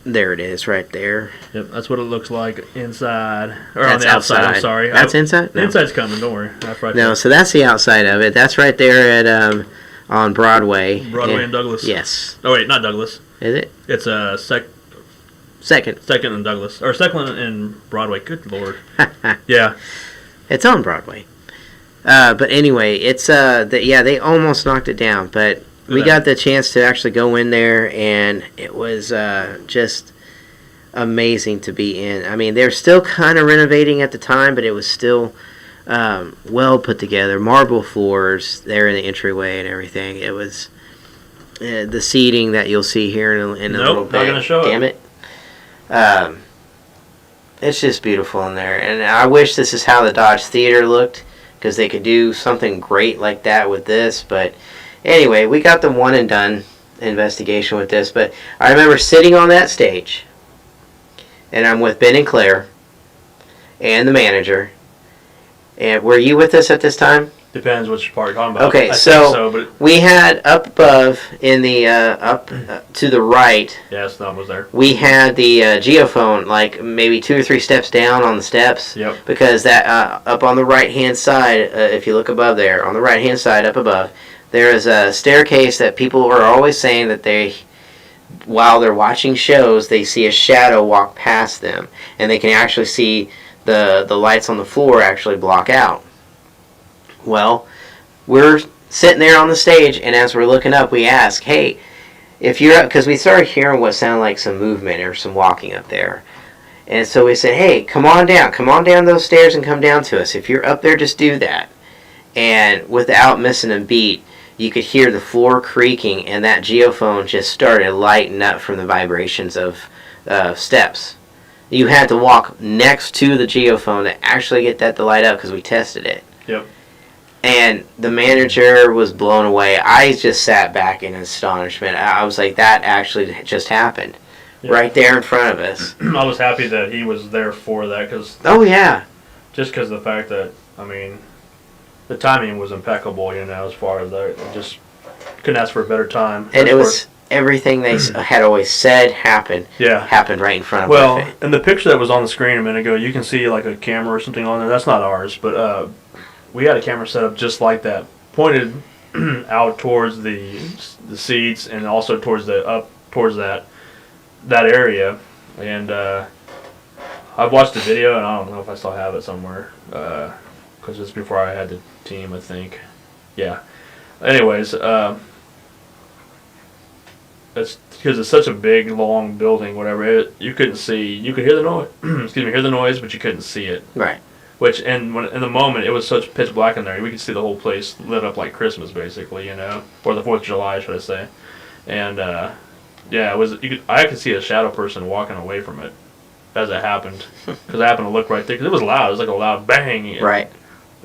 there it is, right there. Yep, that's what it looks like inside, or That's on the outside. outside. I'm sorry. That's inside? The No. inside's coming. Don't worry. That's right. No, so that's the outside of it. That's right there at on Broadway. Broadway and Douglas. Yes. Oh wait, not Douglas. Is it? It's Second. second and Douglas, or second and Broadway. Good lord. Yeah. It's on Broadway. But anyway, it's they almost knocked it down, but we got the chance to actually go in there, and it was just amazing to be in. I mean, they're still kind of renovating at the time, but it was still well put together. Marble floors there in the entryway and everything. It was the seating that you'll see here in a little bit. Not gonna show it. Damn it. It's just beautiful in there, and I wish this is how the Dodge Theater looked, because they could do something great like that with this. But anyway, we got the one and done investigation with this. But I remember sitting on that stage, and I'm with Ben and Claire and the manager. And were you with us at this time? Depends which part you're talking about. Okay, I so, think so, but we had up above in the up to the right, yeah, Snob was there. we had the geophone like maybe 2 or 3 steps down on the steps. Yep. Because that up on the right hand side, if you look above there, on the right hand side up above, there is a staircase that people are always saying that while they're watching shows, they see a shadow walk past them, and they can actually see the lights on the floor actually block out. Well, we're sitting there on the stage, and as we're looking up, we ask, hey, if you're up, because we started hearing what sounded like some movement or some walking up there. And so we said, hey, come on down those stairs and come down to us. If you're up there, just do that. And without missing a beat, you could hear the floor creaking, and that geophone just started lighting up from the vibrations of steps. You had to walk next to the geophone to actually get that to light up, because we tested it. Yep. And the manager was blown away. I just sat back in astonishment. I was like, that actually just happened. Yeah. Right there in front of us. I was happy that he was there for that, Oh, yeah. just because the fact that, I mean, the timing was impeccable, as far as that. Just couldn't ask for a better time. And it was everything they had always said happened right in front of Well, our face. in the picture that was on the screen a minute ago, you can see like a camera or something on there. That's not ours, but we had a camera set up just like that, pointed out towards the seats and also towards that area. And I've watched the video, and I don't know if I still have it somewhere because it's before I had the team, I think. Yeah. Anyways, it's because it's such a big, long building. Whatever, you couldn't see. You could hear the noise. Hear the noise, but you couldn't see it. Right. Which, and when in the moment, it was such pitch black in there, we could see the whole place lit up like Christmas, basically, or the 4th of July, should I say? And yeah, it was. I could see a shadow person walking away from it as it happened, because I happened to look right there. Because it was loud. It was like a loud bang. Right.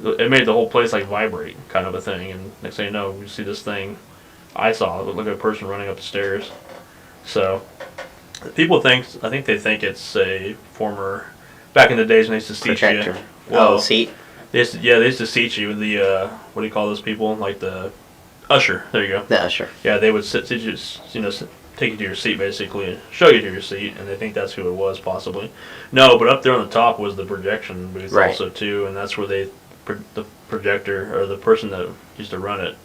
It made the whole place like vibrate, kind of a thing. And next thing you know, you see this thing. I saw it looked like a person running up the stairs. So people I think they think it's a former. Back in the days when they used to seat Projector. you. Well, seat. They used to seat you. The what do you call those people? Like the usher. There you go. The usher. Yeah, they would take you to your seat basically, and show you to your seat, and they think that's who it was possibly. No, but up there on the top was the projection booth also too, and that's where the projector or the person that used to run it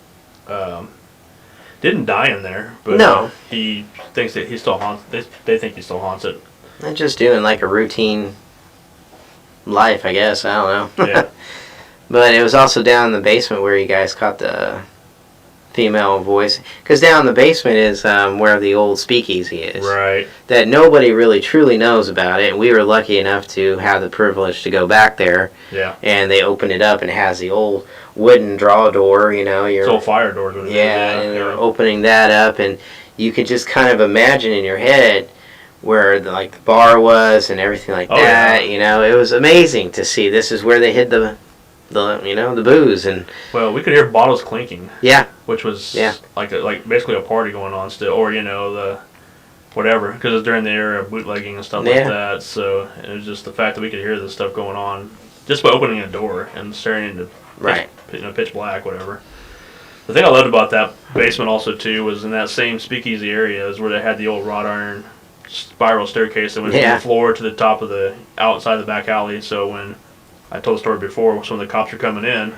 didn't die in there, but no. He thinks that he still haunts. They think he still haunts it. I'm just doing like a routine life, I guess. I don't know. Yeah. But it was also down in the basement where you guys caught the female voice. Because down in the basement is where the old speakeasy is. Right. That nobody really truly knows about it. And we were lucky enough to have the privilege to go back there. Yeah. And they opened it up and it has the old wooden draw door, It's old fire doors. Yeah, and they're opening that up. And you could just kind of imagine in your head where the bar was and everything like that. Yeah. It was amazing to see. This is where they hid the booze. And well, we could hear bottles clinking. Yeah. Which was like basically a party going on still, or the whatever, because it's during the era of bootlegging and stuff like that. So it was just the fact that we could hear this stuff going on just by opening a door and staring into pitch black, whatever. The thing I loved about that basement also too was in that same speakeasy area is where they had the old wrought iron spiral staircase that went from the floor to the top of the outside of the back alley. So when I told the story before, some of the cops are coming in,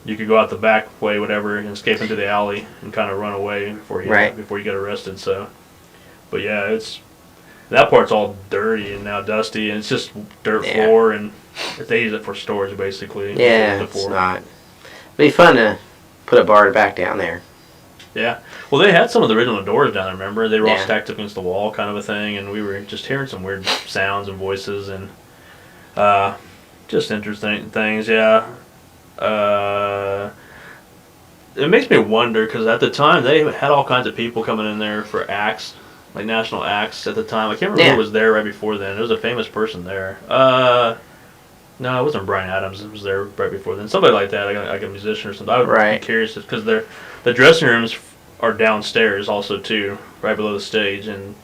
you could go out the back way, whatever, and escape into the alley and kind of run away before you get arrested. So, but yeah, that part's all dirty and now dusty, and it's just dirt floor, and they use it for storage basically. Yeah, it's not. It'd be fun to put a bar back down there. Yeah. Well, they had some of the original doors down there, remember? They were all stacked up against the wall kind of a thing, and we were just hearing some weird sounds and voices and just interesting things, yeah. It makes me wonder, because at the time, they had all kinds of people coming in there for acts, like national acts at the time. I can't remember who was there right before then. There was a famous person there. No, it wasn't Bryan Adams. It was there right before then. Somebody like that, like a musician or something. I would be curious, because the dressing rooms are downstairs also too, right below the stage, and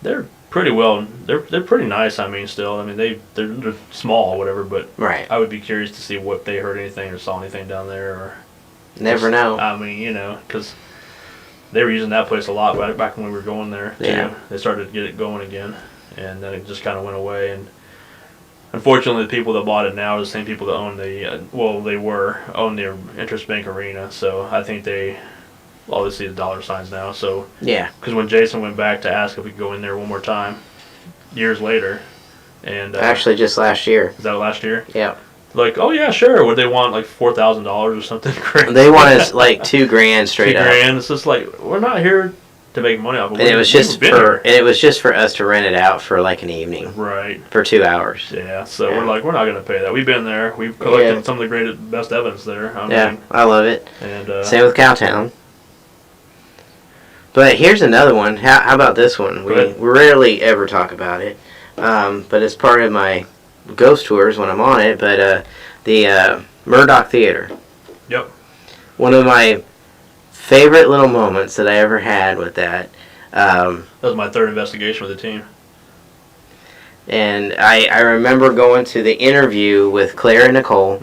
they're pretty well. They're pretty nice. I mean, still, I mean they're small, whatever. But I would be curious to see what they heard anything or saw anything down there. Or never know. I mean, because they were using that place a lot back when we were going there too. Yeah. They started to get it going again, and then it just kind of went away. And unfortunately, the people that bought it now are the same people that own the own the Interest Bank Arena. So I think they obviously the dollar signs now. So because when Jason went back to ask if we could go in there one more time, years later, and actually just last year. Is that last year? Yeah. Like, oh yeah, sure. Would they want like $4,000 or something? They wanted like $2,000 straight up. $2,000. It's just like we're not here to make money off of it. And it was just for us to rent it out for like an evening. Right. For 2 hours. Yeah. So we're like, we're not going to pay that. We've been there. We've collected some of the best evidence there. I mean, I love it. And same with Cowtown. But here's another one. How about this one? We rarely ever talk about it, but it's part of my ghost tours when I'm on it. But the Murdoch Theater. Yep. One of my favorite little moments that I ever had with that. That was my third investigation with the team. And I remember going to the interview with Claire and Nicole,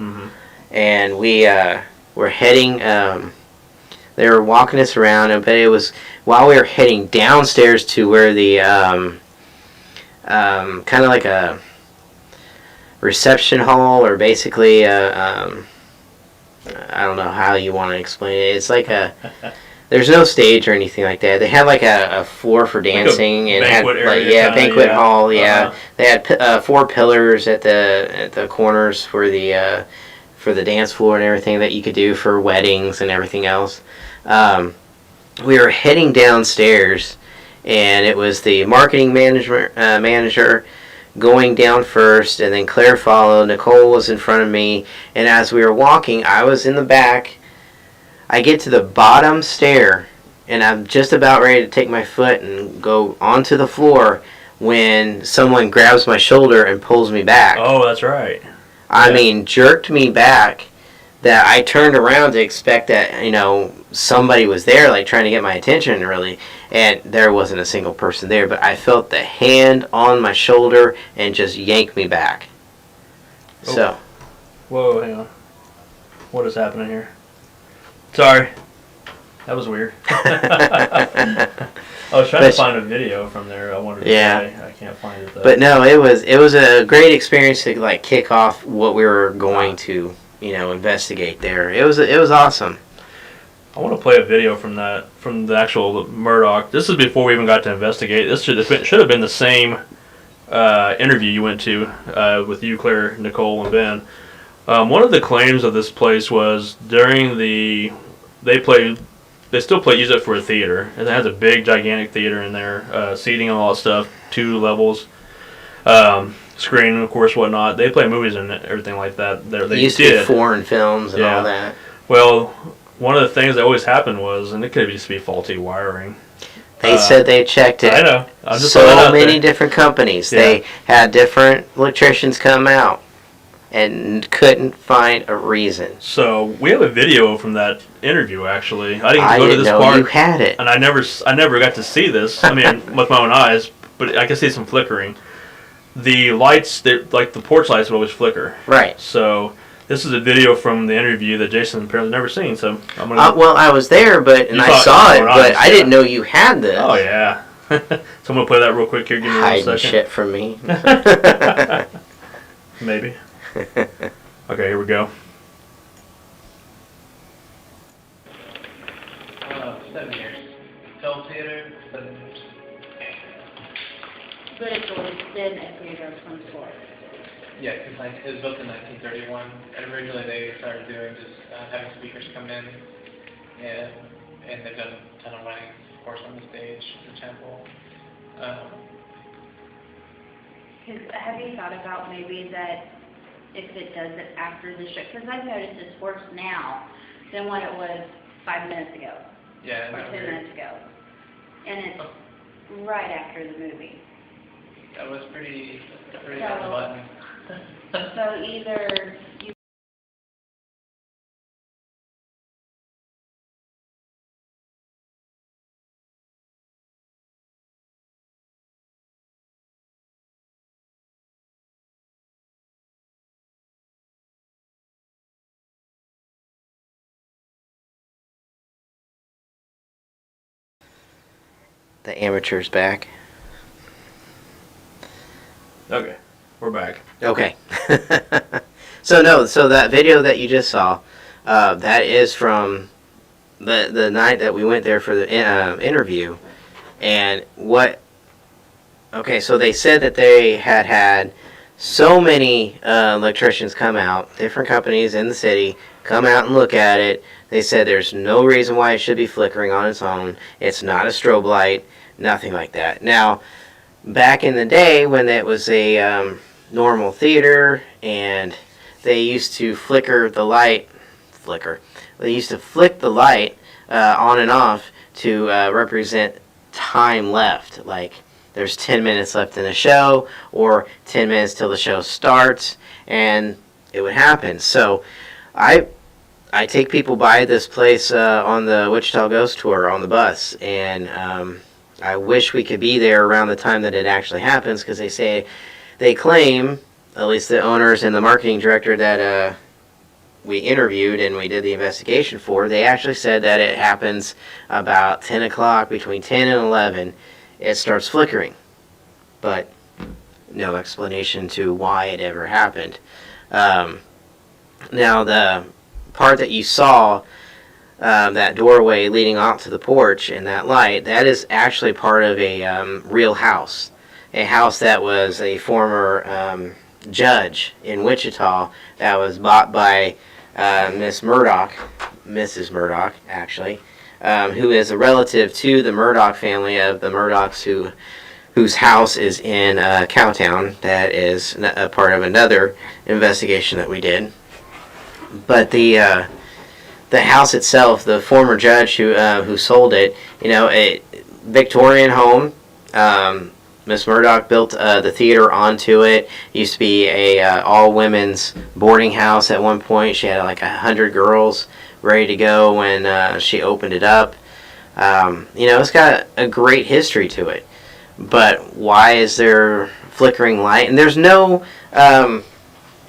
and we were heading. They were walking us around, but it was while we were heading downstairs to where the kind of like a reception hall, or basically I don't know how you want to explain it. It's like there's no stage or anything like that. They had like a floor for dancing, like and banquet had area, banquet hall. Yeah, Uh-huh. they had 4 pillars at the corners for the dance floor and everything that you could do for weddings and everything else. We were heading downstairs, and it was the marketing manager going down first, and then Claire followed. Nicole was in front of me, and as we were walking, I was in the back. I get to the bottom stair, and I'm just about ready to take my foot and go onto the floor when someone grabs my shoulder and pulls me back. Oh, that's right. I mean, jerked me back, that I turned around to expect that, somebody was there, like, trying to get my attention, really, and there wasn't a single person there, but I felt the hand on my shoulder and just yanked me back. Oh. So. Whoa, hang on. What is happening here? Sorry. That was weird. I was trying to find a video from there. I wanted to play. I can't find it though. But no, it was a great experience to like kick off what we were going to, investigate there. It was awesome. I want to play a video from the actual Murdoch. This is before we even got to investigate. This should have been the same interview you went to with you, Claire, Nicole, and Ben. One of the claims of this place was during they still use it for a theater, and it has a big, gigantic theater in there, seating and all that stuff, 2 levels, screen, of course, whatnot. They play movies and everything like that. They used to do foreign films and all that. Well, one of the things that always happened was, and it could just be faulty wiring. They said they checked it. I know. I'm just so many different companies. Yeah. They had different electricians come out and couldn't find a reason. So we have a video from that interview. Actually, I didn't go to this know part. You had it, and I never got to see this. I mean, with my own eyes, but I can see some flickering. The lights, like the porch lights, would always flicker. Right. So this is a video from the interview that Jason apparently never seen. So I'm gonna. Well, I was there, I saw it, but I didn't know you had this. Oh yeah. So I'm gonna play that real quick here. Give me a second. Hiding shit from me. Maybe. Okay, here we go. Oh, 7 years. Film theater, 7 years. But it's always been a theater of some sort. Yeah, because it was built in 1931, and originally they started doing just having speakers come in, and they've done a ton of weddings, of course, on the stage, the temple. Have you thought about maybe that if it does it after the show? Because I've noticed it's worse now than what it was 5 minutes ago. Yeah, or 10 minutes ago. And it's right after the movie. that was pretty on the So- button. So either you The amateur's back. Okay, we're back. Okay. So that video that you just saw, that is from the night that we went there for the interview, and okay, so they said that they had so many electricians come out, different companies in the city, come out and look at it. They said there's no reason why it should be flickering on its own. It's not a strobe light, nothing like that. Now, back in the day when it was a normal theater and they used to they used to flick the light on and off to represent time left. Like there's 10 minutes left in the show or 10 minutes till the show starts, and it would happen. So I take people by this place on the Wichita Ghost Tour on the bus, and I wish we could be there around the time that it actually happens, because they claim, at least the owners and the marketing director that we interviewed and we did the investigation for, they actually said that it happens about 10 o'clock, between 10 and 11, it starts flickering. But no explanation to why it ever happened. Now, the part that you saw, that doorway leading out to the porch and that light, that is actually part of a real house. A house that was a former judge in Wichita that was bought by Mrs. Murdoch, actually, who is a relative to the Murdoch family of the Murdochs whose house is in Cowtown. That is a part of another investigation that we did. But the house itself, the former judge who sold it, a Victorian home. Miss Murdoch built the theater onto it. It used to be a all women's boarding house at one point. She had like 100 girls ready to go when she opened it up. It's got a great history to it. But why is there flickering light? And there's no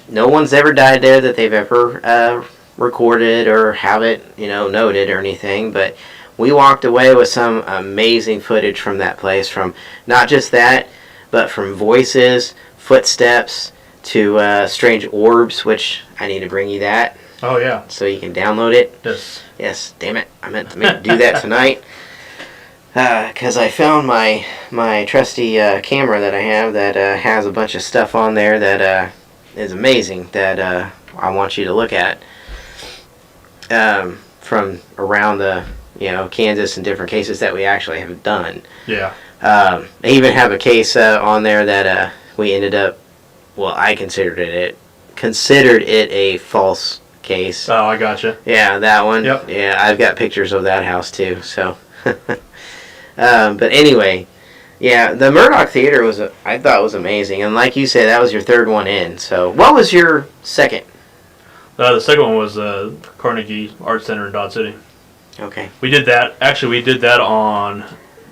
one's ever died there that they've ever recorded or have it, noted or anything. But we walked away with some amazing footage from that place, from not just that, but from voices, footsteps, to strange orbs, which I need to bring you that. Oh, yeah. So you can download it. Yes. Yes, damn it. I meant to do that tonight. Because I found my trusty camera that I have that has a bunch of stuff on there that is amazing, that I want you to look at. From around the Kansas and different cases that we actually have done. Yeah. I even have a case on there that we ended up. Well, I considered it a false case. Oh, I gotcha. Yeah, that one. Yep. Yeah, I've got pictures of that house too. So, but anyway, yeah, the Murdoch Theater I thought was amazing, and like you said, that was your third one in. So, what was your second? The second one was Carnegie Art Center in Dodge City. Okay. We did that. Actually, we did that on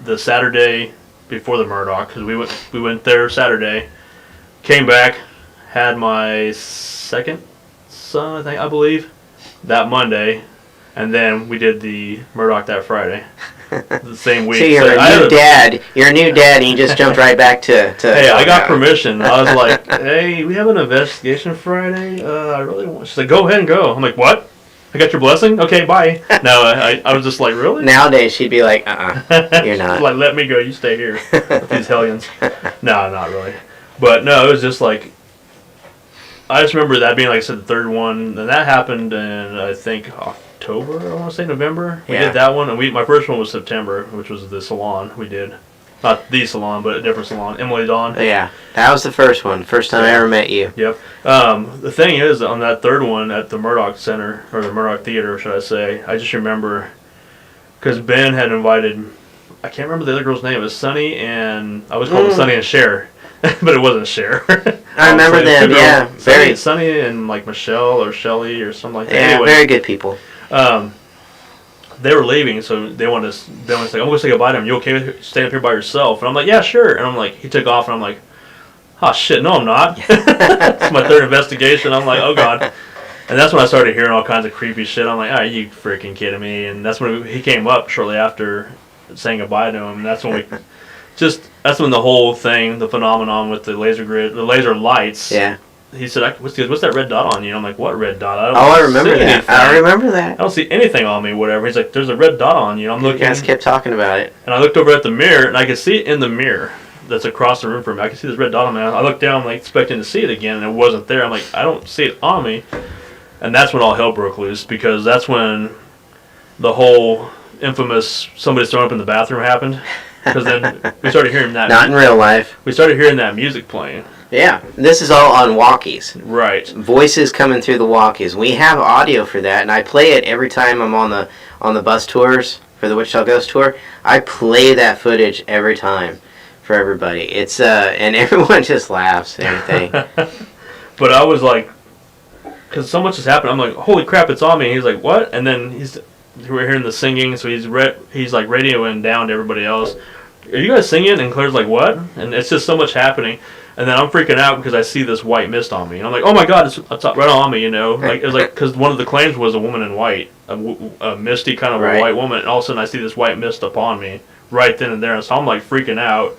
the Saturday before the Murdoch, because we went there Saturday, came back, had my second son, I believe, that Monday, and then we did the Murdoch that Friday, the same week. So you're a new dad. You're a new dad, and you just jumped right back to. Hey, I got permission. I was like, hey, we have an investigation Friday. I really want. She's like, go ahead and go. I'm like, what? I got your blessing? Okay, bye. No, I was just like, really? Nowadays, she'd be like, you're not. Like, let me go. You stay here with these hellions. No, not really. But no, it was just like, I just remember that being, like I said, the third one. And that happened in, I think, October, I want to say November. We did that one. And my first one was September, which was the salon we did. Not the salon, but a different salon. Emily Dawn. Yeah, that was the first one. First time I ever met you. Yep. The thing is, on that third one at the Murdoch Center, or the Murdoch Theater, should I say, I just remember, because Ben had invited, I can't remember the other girl's name. It was Sunny and, I was calling Sunny and Cher, but it wasn't Cher. I remember them, yeah. Sunny and like Michelle or Shelly or something like that. Yeah, anyway, very good people. They were leaving, so Ben was like, I'm going to say goodbye to him. You okay with staying up here by yourself? And I'm like, yeah, sure. And I'm like, he took off, and I'm like, oh, shit, no, I'm not. It's my third investigation. I'm like, oh, God. And that's when I started hearing all kinds of creepy shit. I'm like, are you freaking kidding me? And that's when he came up shortly after saying goodbye to him. And that's when that's when the whole thing, the phenomenon with the laser lights. Yeah. He said, what's that red dot on you? And I'm like, what red dot? I remember that. I remember that. I don't see anything on me, whatever. He's like, there's a red dot on you. I'm looking. You guys kept talking about it. And I looked over at the mirror, and I could see it in the mirror that's across the room from me. I could see this red dot on me. I looked down, like, expecting to see it again, and it wasn't there. I'm like, I don't see it on me. And that's when all hell broke loose, because that's when the whole infamous somebody's thrown up in the bathroom happened. Because then we started hearing that. Not in real life. We started hearing that music playing. Yeah, this is all on walkies. Right. Voices coming through the walkies. We have audio for that, and I play it every time I'm on the bus tours for the Wichita Ghost Tour. I play that footage every time for everybody. It's and everyone just laughs and everything. But I was like, because so much has happened. I'm like, holy crap, it's on me. And he's like, what? And then we're hearing the singing, so he's like radioing down to everybody else. Are you guys singing? And Claire's like, what? And it's just so much happening. And then I'm freaking out because I see this white mist on me. And I'm like, oh my god, it's right on me, you know? Like, it was like, because one of the claims was a woman in white, a misty kind of Right. a white woman. And all of a sudden I see this white mist upon me right then and there. And so I'm like freaking out.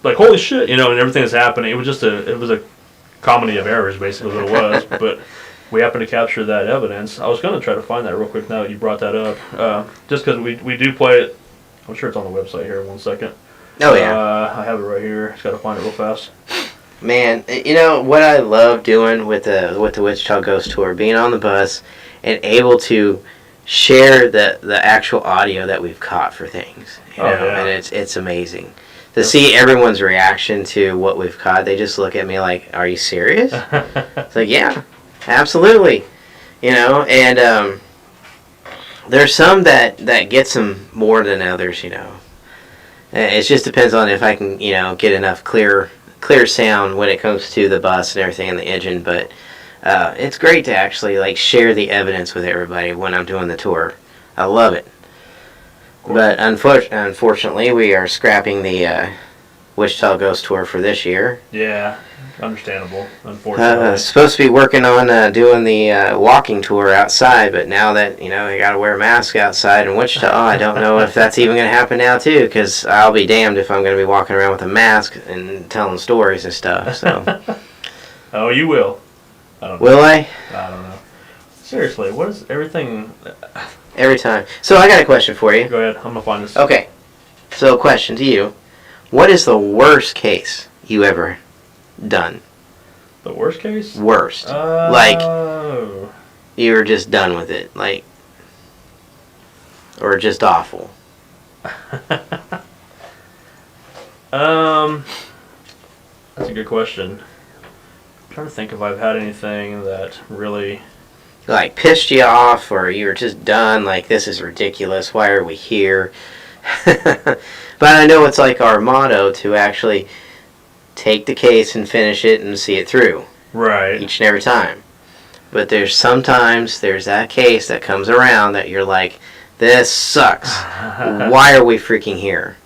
Like, holy shit, you know, and everything that's happening. It was a comedy of errors, basically, what it was. But we happened to capture that evidence. I was going to try to find that real quick now that you brought that up. Just because we do play it. I'm sure it's on the website here. 1 second. Oh, yeah. I have it right here. Just got to find it real fast. Man, you know what I love doing with the Wichita Ghost Tour, being on the bus and able to share the actual audio that we've caught for things. You know? Yeah. And it's amazing to see everyone's reaction to what we've caught. They just look at me like, "Are you serious?" It's like, yeah, absolutely. You know, and there's some that gets them more than others. You know, it just depends on if I can, you know, get enough clear sound when it comes to the bus and everything and the engine. But it's great to actually like share the evidence with everybody when I'm doing the tour. I love it. But unfortunately, we are scrapping the Wichita Ghost Tour for this year. Yeah, understandable. Unfortunately. Supposed to be working on doing the walking tour outside, but now that, you know, I got to wear a mask outside in Wichita, I don't know if that's even going to happen now too, because I'll be damned if I'm going to be walking around with a mask and telling stories and stuff. So. Oh, you will. I don't know. Will I? I don't know. Seriously, what is everything? Every time. So I got a question for you. Go ahead. I'm gonna find this. Okay. So question to you. What is the worst case you ever done? The worst case? Worst. Like, you were just done with it. Like, or just awful. That's a good question. I'm trying to think if I've had anything that really. Like, pissed you off, or you were just done, like, this is ridiculous, why are we here? But I know it's like our motto to actually take the case and finish it and see it through. Right. Each and every time. But there's that case that comes around that you're like, this sucks. Why are we freaking here?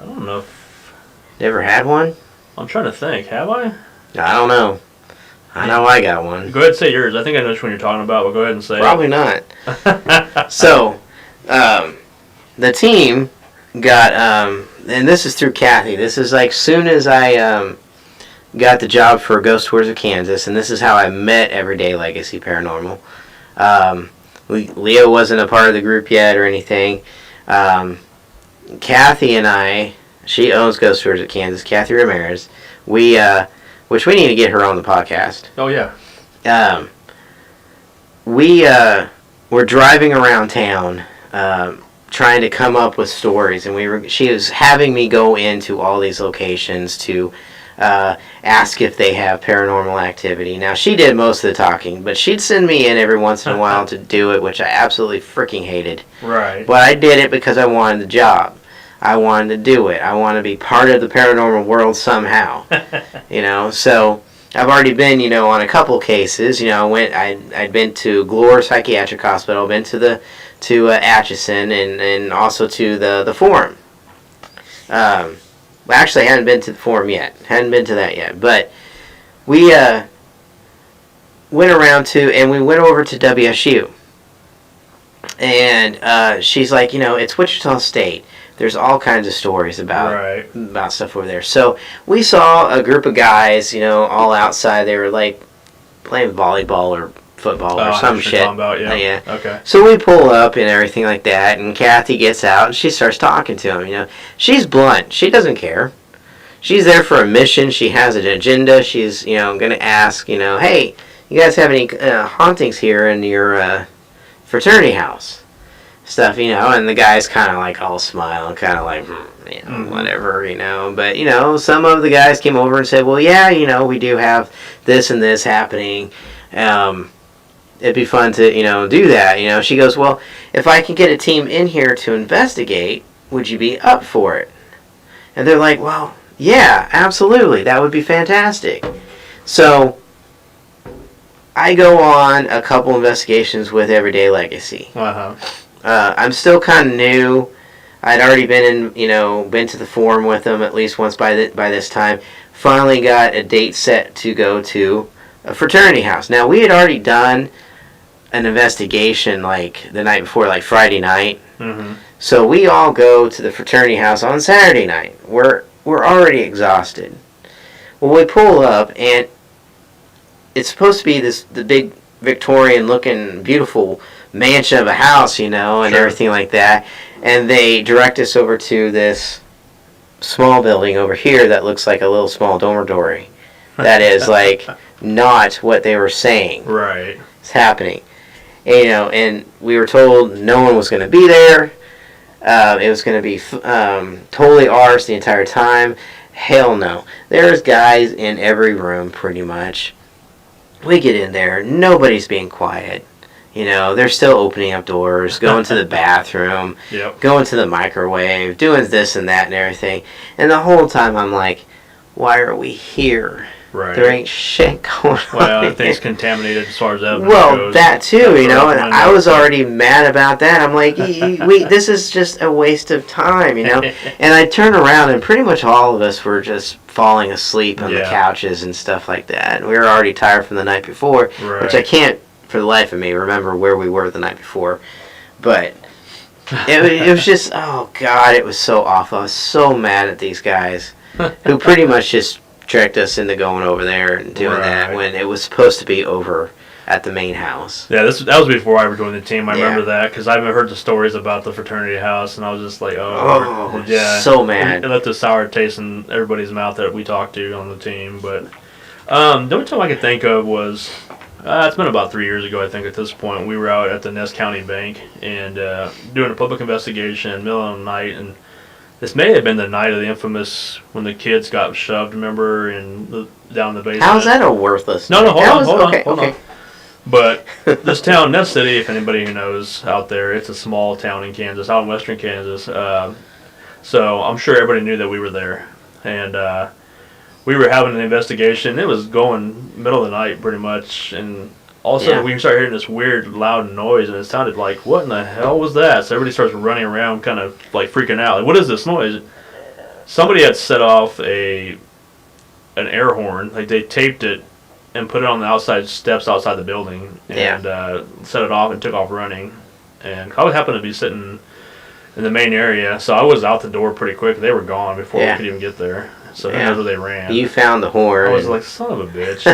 I don't know. If, Never had one? I'm trying to think. Have I? I don't know. I know I got one. Go ahead and say yours. I think I know which one you're talking about, but go ahead and say Probably not. it. So, the team got, and this is through Kathy. This is like soon as I got the job for Ghost Tours of Kansas, and this is how I met Everyday Legacy Paranormal. Leo wasn't a part of the group yet or anything. Kathy and I, she owns Ghost Tours of Kansas, Kathy Ramirez. Which we need to get her on the podcast. Oh, yeah. We were driving around town trying to come up with stories, and she was having me go into all these locations to ask if they have paranormal activity. Now, she did most of the talking, but she'd send me in every once in a while to do it, which I absolutely freaking hated. Right. But I did it because I wanted the job. I wanted to do it. I want to be part of the paranormal world somehow. You know, so I've already been, you know, on a couple cases. You know, I'd been to Glore Psychiatric Hospital, been to Atchison, and also to the Forum. Actually, I hadn't been to the Forum yet. Hadn't been to that yet. But we went around and we went over to WSU. And she's like, you know, it's Wichita State. There's all kinds of stories about stuff over there. So we saw a group of guys, you know, all outside. They were like playing volleyball or football or some shit. Yeah. Okay. So we pull up and everything like that, and Kathy gets out and she starts talking to him. You know, she's blunt. She doesn't care. She's there for a mission. She has an agenda. She's, you know, going to ask, you know, hey, you guys have any hauntings here in your fraternity house? Stuff, you know, and the guy's kind of like all smile and kind of like, you know, whatever, you know. But, you know, some of the guys came over and said, well, yeah, you know, we do have this and this happening. It'd be fun to, you know, do that. You know, she goes, well, if I can get a team in here to investigate, would you be up for it? And they're like, well, yeah, absolutely. That would be fantastic. So I go on a couple investigations with Everyday Legacy. Uh-huh. I'm still kind of new. I'd already been been to the forum with them at least once by this time. Finally got a date set to go to a fraternity house. Now, we had already done an investigation like the night before, like Friday night. Mm-hmm. So we all go to the fraternity house on Saturday night. We're already exhausted. Well, we pull up, and it's supposed to be the big Victorian-looking, beautiful mansion of a house, and Sure. everything like that. And they direct us over to this small building over here that looks like a little small dormitory. That is like not what they were saying Right. is happening. And we were told no one was going to be there. It was going to be totally ours the entire time. Hell no. There's guys in every room pretty much. We get in there. Nobody's being quiet. They're still opening up doors, going to the bathroom, Yep. going to the microwave, doing this and that and everything. And the whole time I'm like, why are we here? Right. There ain't shit going on. Well, here. thing's contaminated as far as evidence Well, goes. that too, That's and right. I was already mad about that. I'm like, this is just a waste of time, And I turn around, and pretty much all of us were just falling asleep on the Yeah. couches and stuff like that. And we were already tired from the night before, Right. which I can't, for the life of me, remember where we were the night before. But it was just, oh God, it was so awful. I was so mad at these guys who pretty much just tricked us into going over there and doing that Right. when it was supposed to be over at the main house. Yeah, that was before I ever joined the team. I Yeah. remember that because I've heard the stories about the fraternity house, and I was just like, Oh, yeah, so mad. It left a sour taste in everybody's mouth that we talked to on the team. But the only time I could think of was it's been about 3 years ago, I think. At this point, we were out at the Ness County Bank and doing a public investigation in the middle of the night, and this may have been the night of the infamous when the kids got shoved. Remember, down in the basement. How's that a worthless? No, hold That on, was- hold okay, on. okay. But this town, Ness City, if anybody who knows out there, it's a small town in Kansas, out in western Kansas. So I'm sure everybody knew that we were there. And we were having an investigation. It was going middle of the night pretty much. And all of a sudden Yeah. we started hearing this weird loud noise. And it sounded like, what in the hell was that? So everybody starts running around kind of like freaking out. Like, what is this noise? Somebody had set off an air horn. Like they taped it and put it on the outside steps outside the building and set it off and took off running. And I would happen to be sitting in the main area, so I was out the door pretty quick. They were gone before we could even get there. So who knows where they ran. You found the horn. I was like, son of a bitch.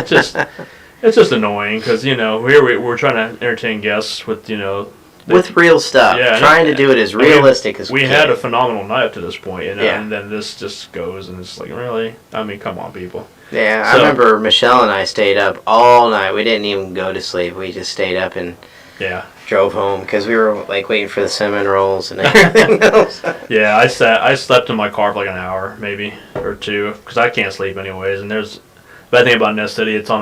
It's just annoying because, here we're trying to entertain guests with, with real stuff. Yeah, trying to do it as realistic as we can. had a phenomenal night up to this point, Yeah. and then this just goes and it's like, really? I mean, come on, people. Yeah, I So- remember Michelle and I stayed up all night. We didn't even go to sleep. We just stayed up and Yeah. drove home because we were like waiting for the cinnamon rolls and everything else. Yeah, I slept in my car for like an hour, maybe, or two, because I can't sleep anyways. And there's, bad thing about Ness City, it's on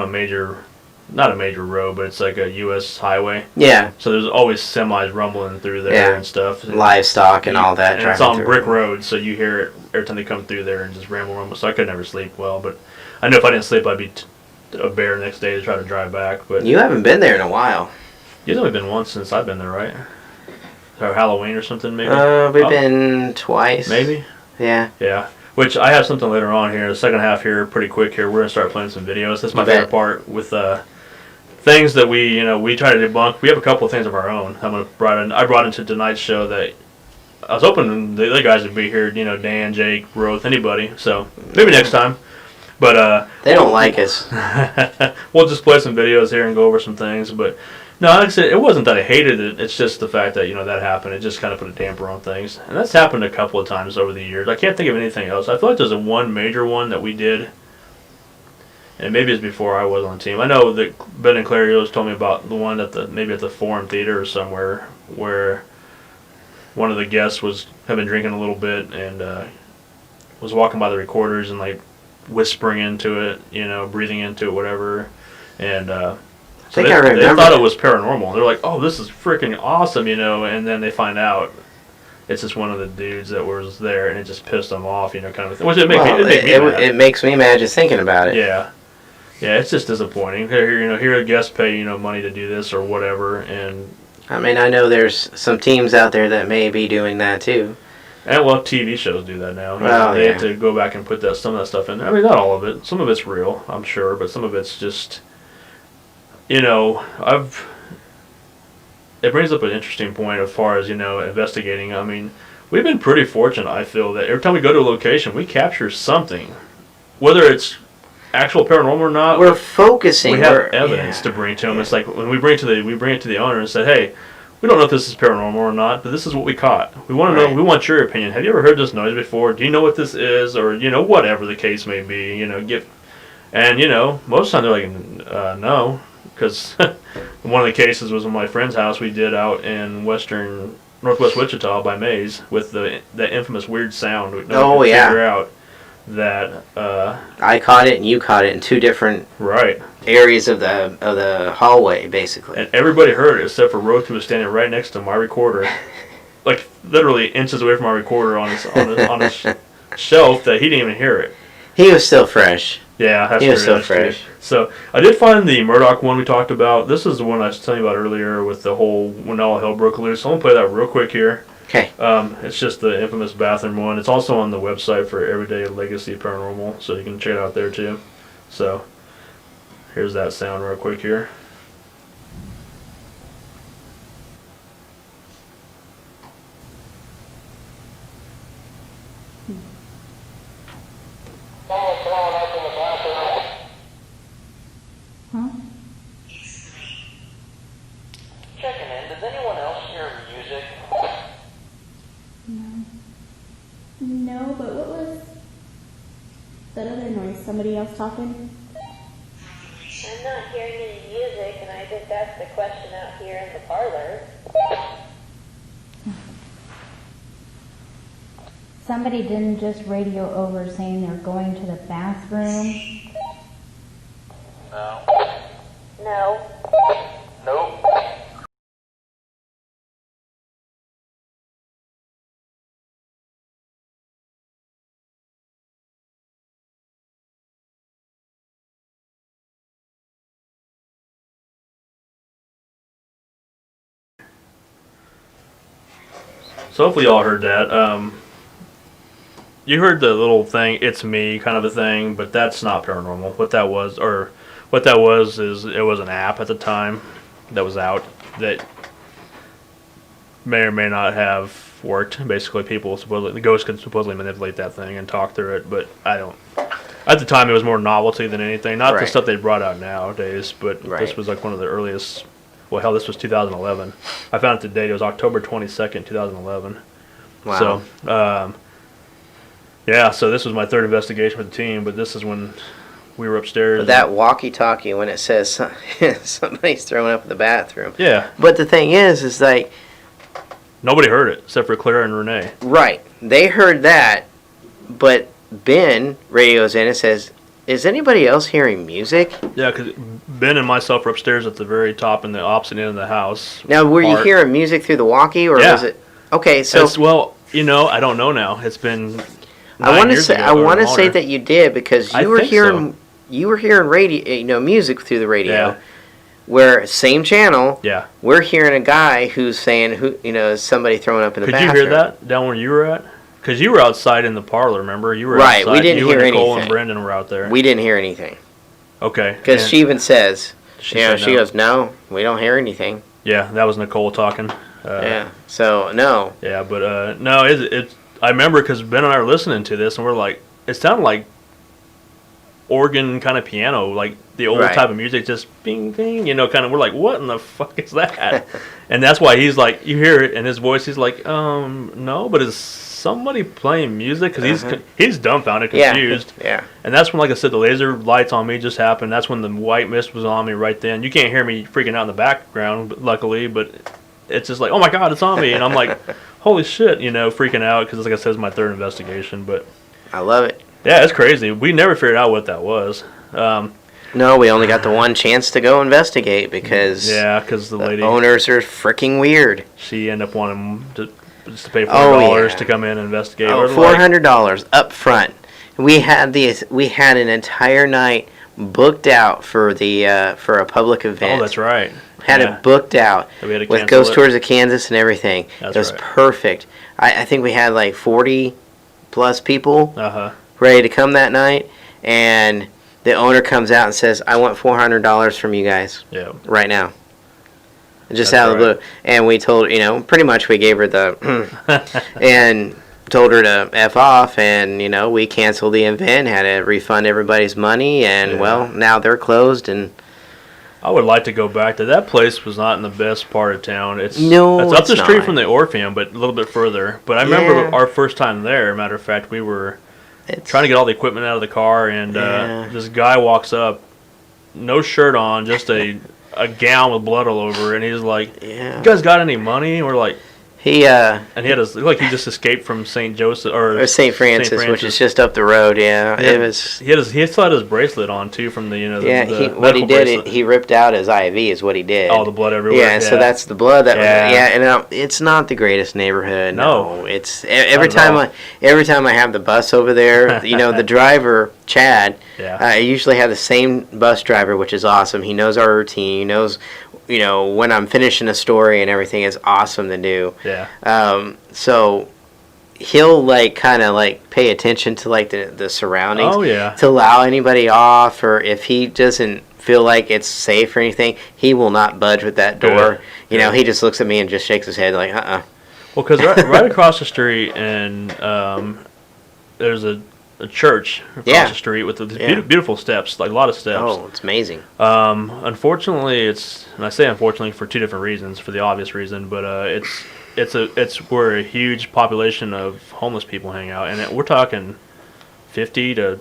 not a major road, but it's like a U.S. highway. Yeah, So there's always semis rumbling through there and stuff. livestock and all that. And it's driving on through. brick roads, so you hear it every time they come through there and just rumble. So I could never sleep well, but I know if I didn't sleep, I'd be a bear the next day to try to drive back. But You haven't been there in a while. it's only been once since I've been there, right? Or Halloween or something, maybe? We've been twice. Maybe? Yeah. Yeah. Which I have something later on here, the second half here, pretty quick here. We're going to start playing some videos. That's my You bet. favorite part with things that we try to debunk. We have a couple of things of our own. I brought into tonight's show that I was hoping the other guys would be here, Dan, Jake, Roth, anybody. So maybe next time. But They don't like us. we'll just play some videos here and go over some things. But no, like I said, it wasn't that I hated it. It's just the fact that that happened. It just kind of put a damper on things, and that's happened a couple of times over the years. I can't think of anything else. I feel like there's one major one that we did, and maybe it's before I was on the team. I know that Ben and Clarios told me about the one at the Forum Theater or somewhere where one of the guests had been drinking a little bit and was walking by the recorders and like whispering into it, breathing into it, whatever, and so think they I remember thought that. it was paranormal. They're like, "Oh, this is freaking awesome," and then they find out it's just one of the dudes that was there, and it just pissed them off, kind of thing. Which it makes me mad. It makes me mad just thinking about it. Yeah. Yeah, it's just disappointing. Here guests pay money to do this or whatever, and I mean, I know there's some teams out there that may be doing that too. well, TV shows do that now. Well, They yeah. have to go back and put some of that stuff in. I mean, not all of it. Some of it's real, I'm sure, but some of it's just, It brings up an interesting point as far as investigating. I mean, we've been pretty fortunate. I feel that every time we go to a location, we capture something, whether it's actual paranormal or not. We're focusing. We have evidence to bring to them. It's like when we bring it to the owner and said, "Hey, we don't know if this is paranormal or not, but this is what we caught. We want to know. We want your opinion. Have you ever heard this noise before? Do you know what this is, or whatever the case may be? Most of the time they're like, no, because one of the cases was in my friend's house we did out in northwest Wichita by Mays with that infamous weird sound. We could figure out that I caught it and you caught it in two different right areas of the hallway, basically. and everybody heard it except for Roth, who was standing right next to my recorder, like literally inches away from my recorder on his shelf, that he didn't even hear it. He was still fresh. Yeah, that's He was true. so fresh. So I did find the Murdoch one we talked about. This is the one I was telling you about earlier with the whole when all hell broke loose. So I'm gonna play that real quick here. Okay. It's just the infamous bathroom one. It's also on the website for Everyday Legacy Paranormal, so you can check it out there too. So here's that sound real quick here. Someone's throwing up in the bathroom. Huh? Checking in. Does anyone else hear music? No, but what was that other noise? Somebody else talking? I'm not hearing any music, and I just asked the question out here in the parlor. Somebody didn't just radio over saying they're going to the bathroom. No. No. Nope. So hopefully y'all heard that. You heard the little thing, "It's me" kind of a thing, but that's not paranormal. What that was is it was an app at the time that was out that may or may not have worked. Basically, the ghosts could supposedly manipulate that thing and talk through it, but I don't. At the time, it was more novelty than anything. Not the Right. stuff they brought out nowadays, but Right. this was like one of the earliest. Well, hell, this was 2011. I found it the date. It was October 22nd, 2011. Wow. So, yeah, so this was my third investigation with the team, but this is when we were upstairs. But that walkie-talkie, when it says somebody's throwing up in the bathroom. Yeah, But the thing is like, nobody heard it except for Clara and Renee. right, they heard that, but Ben radios in and says, "Is anybody else hearing music?" Yeah, because Ben and myself were upstairs at the very top in the opposite end of the house. Now, were you Art. hearing music through the walkie, or Yeah. was it? Okay, so I don't know now. It's been. I want to say longer. that you did, because I you were think hearing radio, music through the radio. Yeah. Where same channel, Yeah. we're hearing a guy who's saying, is somebody throwing up in the Could bathroom? you hear that down where you were at? Because you were outside in the parlor, remember? You were Right, outside. we didn't you hear and Nicole anything. and Brendan were out there. We didn't hear anything. Okay. Because and she even says, she she said no. goes, "No, we don't hear anything." Yeah, that was Nicole talking. Yeah. So no. Yeah, but no, it's. I remember because Ben and I were listening to this, and we're like, it sounded like organ kind of piano, like the old Right. type of music, just bing bing, kind of. We're like, what in the fuck is that? And that's why he's like, you hear it in his voice. He's like, no, but is somebody playing music? Because he's dumbfounded, confused. Yeah. And that's when, like I said, the laser lights on me just happened. That's when the white mist was on me right then. You can't hear me freaking out in the background, luckily, but it's just like, oh my God, it's on me. And I'm like, holy shit, freaking out because, like I said, it's my third investigation. But I love it. yeah, it's crazy. We never figured out what that was. No, we only got the one chance to go investigate because Yeah, because the lady, owners are freaking weird. she ended up wanting just to pay $4 Oh, yeah. to come in and investigate. Oh, We're like, $400 up front. We had an entire night booked out for for a public event. Oh, that's right. Had Yeah. it booked out We had to with cancel Ghost it. Tours of Kansas and everything. That's it was right. perfect. I think we had like 40 plus people Uh-huh. ready to come that night, and the owner comes out and says, "I want $400 from you guys Yeah. right now." Just That's out of the right. blue. And we told, pretty much we gave her the, and told her to F off, and, we canceled the event, had to refund everybody's money, and, Yeah. well, now they're closed, and I would like to go back to that place. Was not in the best part of town. It's No, it's up it's the street not. from the Orpheum, but a little bit further. But I remember Yeah. our first time there. Matter of fact, we were it's, trying to get all the equipment out of the car, and Yeah. this guy walks up, no shirt on, just a gown with blood all over, and he's like, yeah. "You guys got any money?" And we're like, He, and he had his like he just escaped from St. Joseph or St. Francis, which is just up the road, yeah. Yeah. It was, He still had his bracelet on too from the the what he medical did, bracelet. he ripped out his IV is what he did. Oh, the blood everywhere. Yeah, so that's the blood that Yeah. was, and it's not the greatest neighborhood. No. It's every Not at all. every time I have the bus over there, the driver Chad, Yeah. I usually have the same bus driver, which is awesome. He knows our routine. He knows, when I'm finishing a story and everything is awesome to do. Yeah. So he'll kind of pay attention to the surroundings Oh yeah. to allow anybody off, or if he doesn't feel like it's safe or anything, he will not budge with that door. Good. He just looks at me and just shakes his head like, Well, because right across the street, and there's a church across Yeah. the street with the Yeah. beautiful steps, like a lot of steps. Oh, it's amazing. Unfortunately, and I say unfortunately for two different reasons, for the obvious reason, but it's where a huge population of homeless people hang out, and we're talking 50 to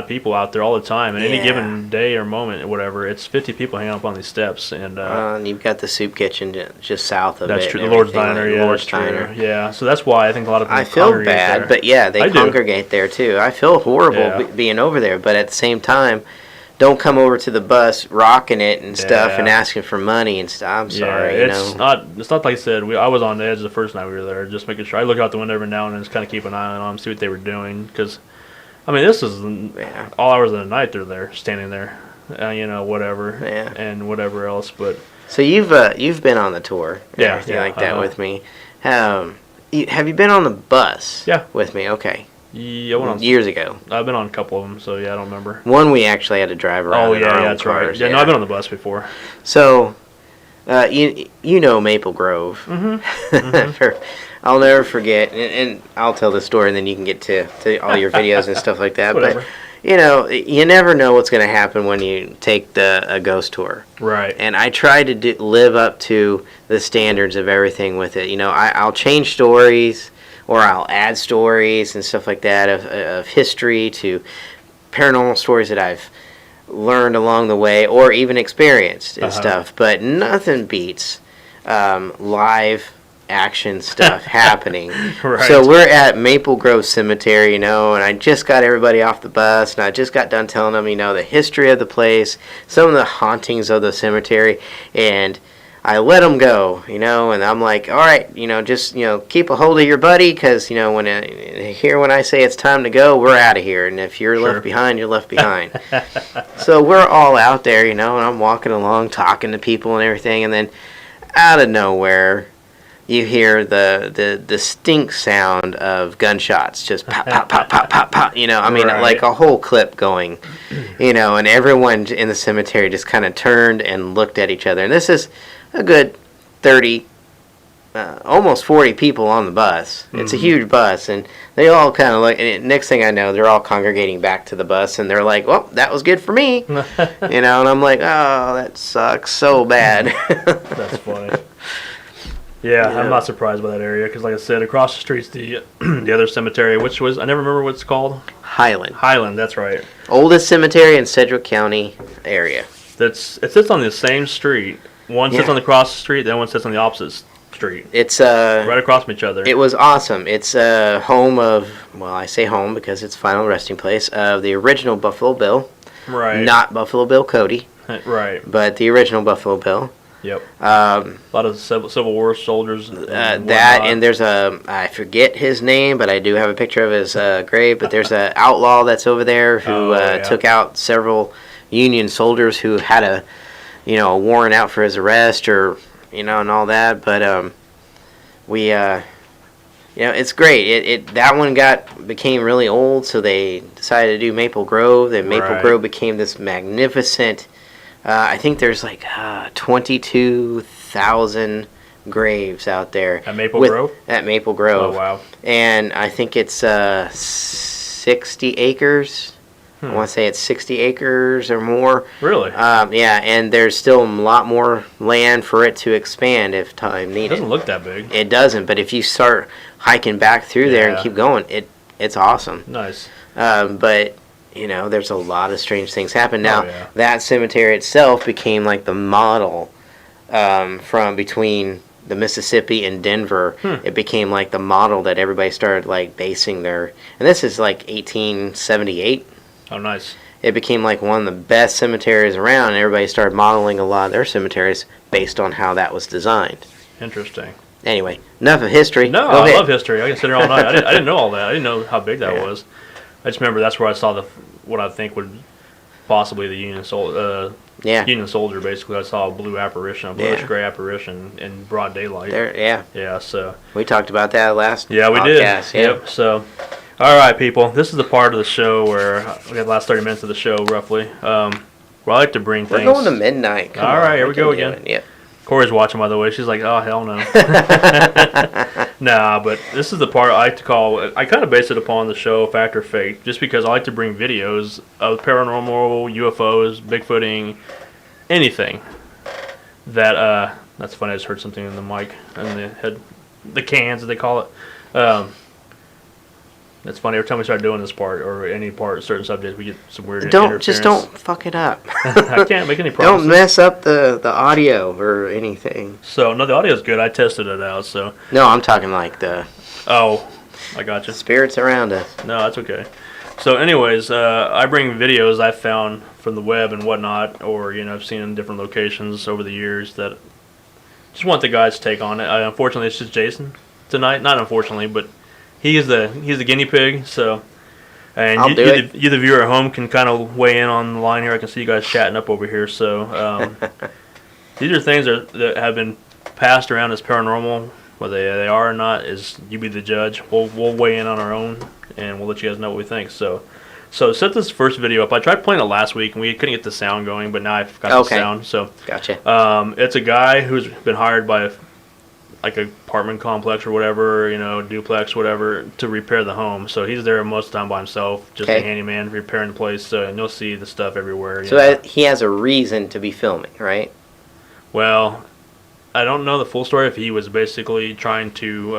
people out there all the time, and any Yeah. given day or moment, or whatever, it's 50 people hanging up on these steps, and And you've got the soup kitchen just south of that's it. true. and The Lord's everything, Diner, like yeah, Lord's that's true. Diner. Yeah, so that's why I think a lot of people I feel congregate bad, there. but yeah, they I do. congregate there too. I feel horrible Yeah. being over there, but at the same time, don't come over to the bus rocking it and stuff Yeah. and asking for money and stuff. I'm sorry, it's not like I said. I was on the edge the first night we were there, just making sure. I look out the window every now and then, just kind of keep an eye on them, see what they were doing. Because, I mean, this is Yeah. all hours of the night. They're there, standing there, whatever, Yeah. and whatever else. But So you've been on the tour, and Yeah, everything yeah, like that uh-huh. with me. Have you been on the bus? Yeah. With me, okay. yeah, I went on. Years ago. I've been on a couple of them, so yeah, I don't remember. One we actually had to drive around. Oh in our yeah, own that's right. cars, Yeah, no, I've been on the bus before. So, you know Maple Grove. Mm-hmm. I'll never forget, and I'll tell the story, and then you can get to all your videos and stuff like that. Whatever. But you never know what's going to happen when you take a ghost tour. Right. And I try to live up to the standards of everything with it. I'll change stories, or I'll add stories and stuff like that of history to paranormal stories that I've learned along the way, or even experienced and Uh-huh. stuff. But nothing beats live action stuff happening. Right. So we're at Maple Grove Cemetery, and I just got everybody off the bus, and I just got done telling them, the history of the place, some of the hauntings of the cemetery, and I let them go, and I'm like, all right, just, keep a hold of your buddy, because, when I say it's time to go, we're out of here, and if you're Sure. left behind, you're left behind. So we're all out there, and I'm walking along, talking to people and everything, and then out of nowhere, you hear the distinct sound of gunshots, just pop, pop, pop, pop, pop, pop. Right. Like a whole clip going, and everyone in the cemetery just kind of turned and looked at each other. And this is a good 30, almost 40 people on the bus. It's a huge bus, and they all kind of look. And next thing I know, they're all congregating back to the bus, and they're like, "Well, that was good for me," and I'm like, "Oh, that sucks so bad." That's funny. Yeah, Yeah. I'm not surprised by that area because, like I said, across the street's the the other cemetery, which was I never remember what it's called. Highland, Highland, that's right. oldest cemetery in Sedgwick County area. It sits on the same street. One sits Yeah. on the cross the street, the other one sits on the opposite street, It's right across from each other. It was awesome. It's home of, well, I say home because it's final resting place of the original Buffalo Bill, right. not Buffalo Bill Cody, Right. but the original Buffalo Bill. Yep. Um, A lot of Civil War soldiers. that and there's I forget his name, but I do have a picture of his grave. But there's a outlaw that's over there who took out several Union soldiers who had a warrant out for his arrest or and all that. But we it's great. That one became really old, so they decided to do Maple Grove. Then Maple Grove became this magnificent. I think there's like 22,000 graves out there At Maple Grove. At Maple Grove. Oh wow! And I think it's 60 acres. I want to say it's 60 acres or more. Really? Yeah, and there's still a lot more land for it to expand if time It needed. doesn't look that big. It doesn't, but if you start hiking back through there and Yeah. keep going, it's awesome. Nice. But there's a lot of strange things happen. Now, yeah. that cemetery itself became like the model from between the Mississippi and Denver. It became like the model that everybody started like basing their. And this is like 1878. Oh, nice. It became like one of the best cemeteries around, and everybody started modeling a lot of their cemeteries based on how that was designed. Interesting. Anyway, enough of history. No, Go I ahead. love history. I can sit here all night. I didn't know all that. I didn't know how big that Yeah. was. I just remember that's where I saw what I think would possibly the Union soldier. Yeah. Union soldier. Basically, I saw a bluish gray apparition in broad daylight. Yeah, Yeah. So. we talked about that last Yeah, we did. podcast. Yeah. Yep. So, all right, people. This is the part of the show where we got the last 30 minutes of the show, roughly. Where I like to bring We're things. going to midnight. Come All on, right, here we can go do again. it. Yep. Corey's watching, by the way. She's like, oh, hell no. Nah, but this is the part I like to call. I kind of base it upon the show Fact or Fake, just because I like to bring videos of paranormal, UFOs, Bigfooting, anything. That's funny. I just heard something in the mic and the cans, as they call it. It's funny. Every time we start doing this part or any part, certain subjects, we get some weird interference. Don't fuck it up. I can't make any promises. Don't mess up the audio or anything. So no, the audio's good. I tested it out. So No, I'm talking like the I got you. spirits around us. No, that's okay. So, anyways, I bring videos I found from the web and whatnot, or I've seen in different locations over the years that just want the guys' take on it. Unfortunately, it's just Jason tonight. Not unfortunately, but he's the guinea pig. So, and I'll do it. you, the viewer at home, can kind of weigh in on the line here. I can see you guys chatting up over here. So, these are things that have been passed around as paranormal. Whether they are or not, is you be the judge. We'll weigh in on our own, and we'll let you guys know what we think. So set this first video up. I tried playing it last week, and we couldn't get the sound going, but now I've got the sound. So Gotcha. it's a guy who's been hired by like an apartment complex or whatever, duplex, whatever, to repair the home. So he's there most of the time by himself, just a handyman repairing the place. And you'll see the stuff everywhere. So he has a reason to be filming, right? Well, I don't know the full story. If he was basically trying to,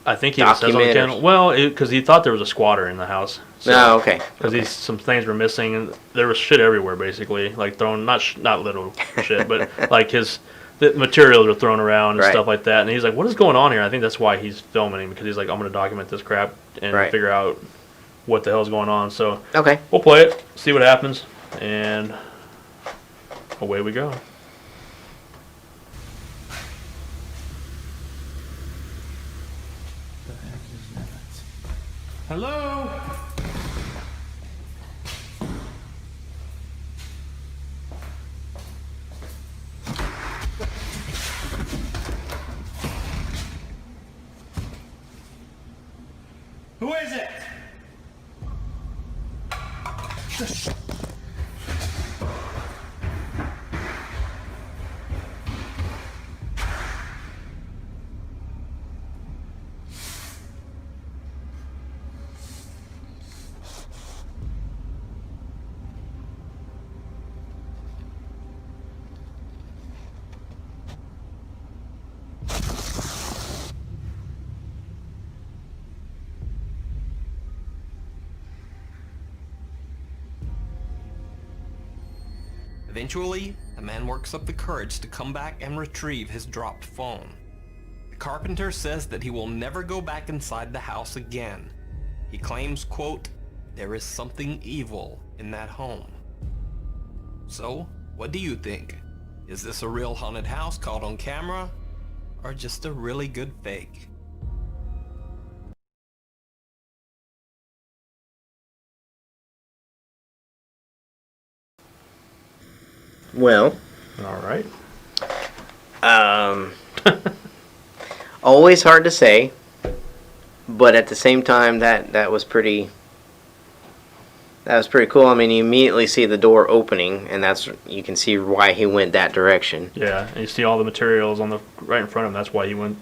I think he says on the Document channel. Well, because he thought there was a squatter in the house. No, okay. Because some things were missing, and there was shit everywhere, basically, like thrown not little shit, but like the materials were thrown around and stuff like that. And he's like, "What is going on here?" I think that's why he's filming, because he's like, "I'm going to document this crap and figure out what the hell's going on." So Okay. we'll play it, see what happens, and away we go. Hello? Who is it? Eventually, the man works up the courage to come back and retrieve his dropped phone. The carpenter says that he will never go back inside the house again. He claims, quote, "There is something evil in that home." So, what do you think? Is this a real haunted house caught on camera, or just a really good fake? Well, All right. always hard to say, but at the same time, that was pretty. That was pretty cool. I mean, you immediately see the door opening, and you can see why he went that direction. Yeah, and you see all the materials on the right in front of him. That's why he went.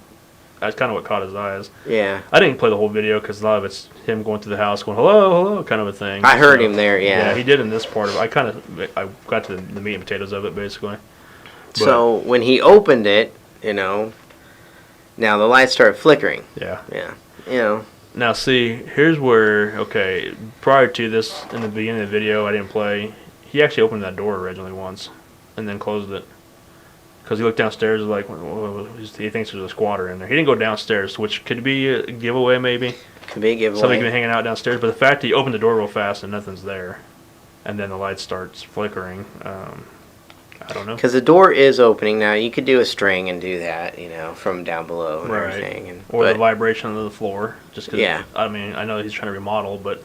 That's kind of what caught his eyes. Yeah, I didn't play the whole video because a lot of it's him going through the house, going hello, hello, kind of a thing. I heard him there. Yeah, Yeah. he did in this part of it. I got to the meat and potatoes of it basically. But, So when he opened it, now the lights started flickering. yeah. Yeah. Now see, here's where prior to this, in the beginning of the video, I didn't play. He actually opened that door originally once, and then closed it. Because he looked downstairs, like he thinks there's a squatter in there. He didn't go downstairs, which could be a giveaway maybe. Could be a giveaway. Somebody could be hanging out downstairs, but the fact that he opened the door real fast and nothing's there, and then the light starts flickering, I don't know. Because the door is opening now. You could do a string and do that, from down below and Right. everything. Or the But vibration of the floor, just because. Yeah. I mean, I know he's trying to remodel, but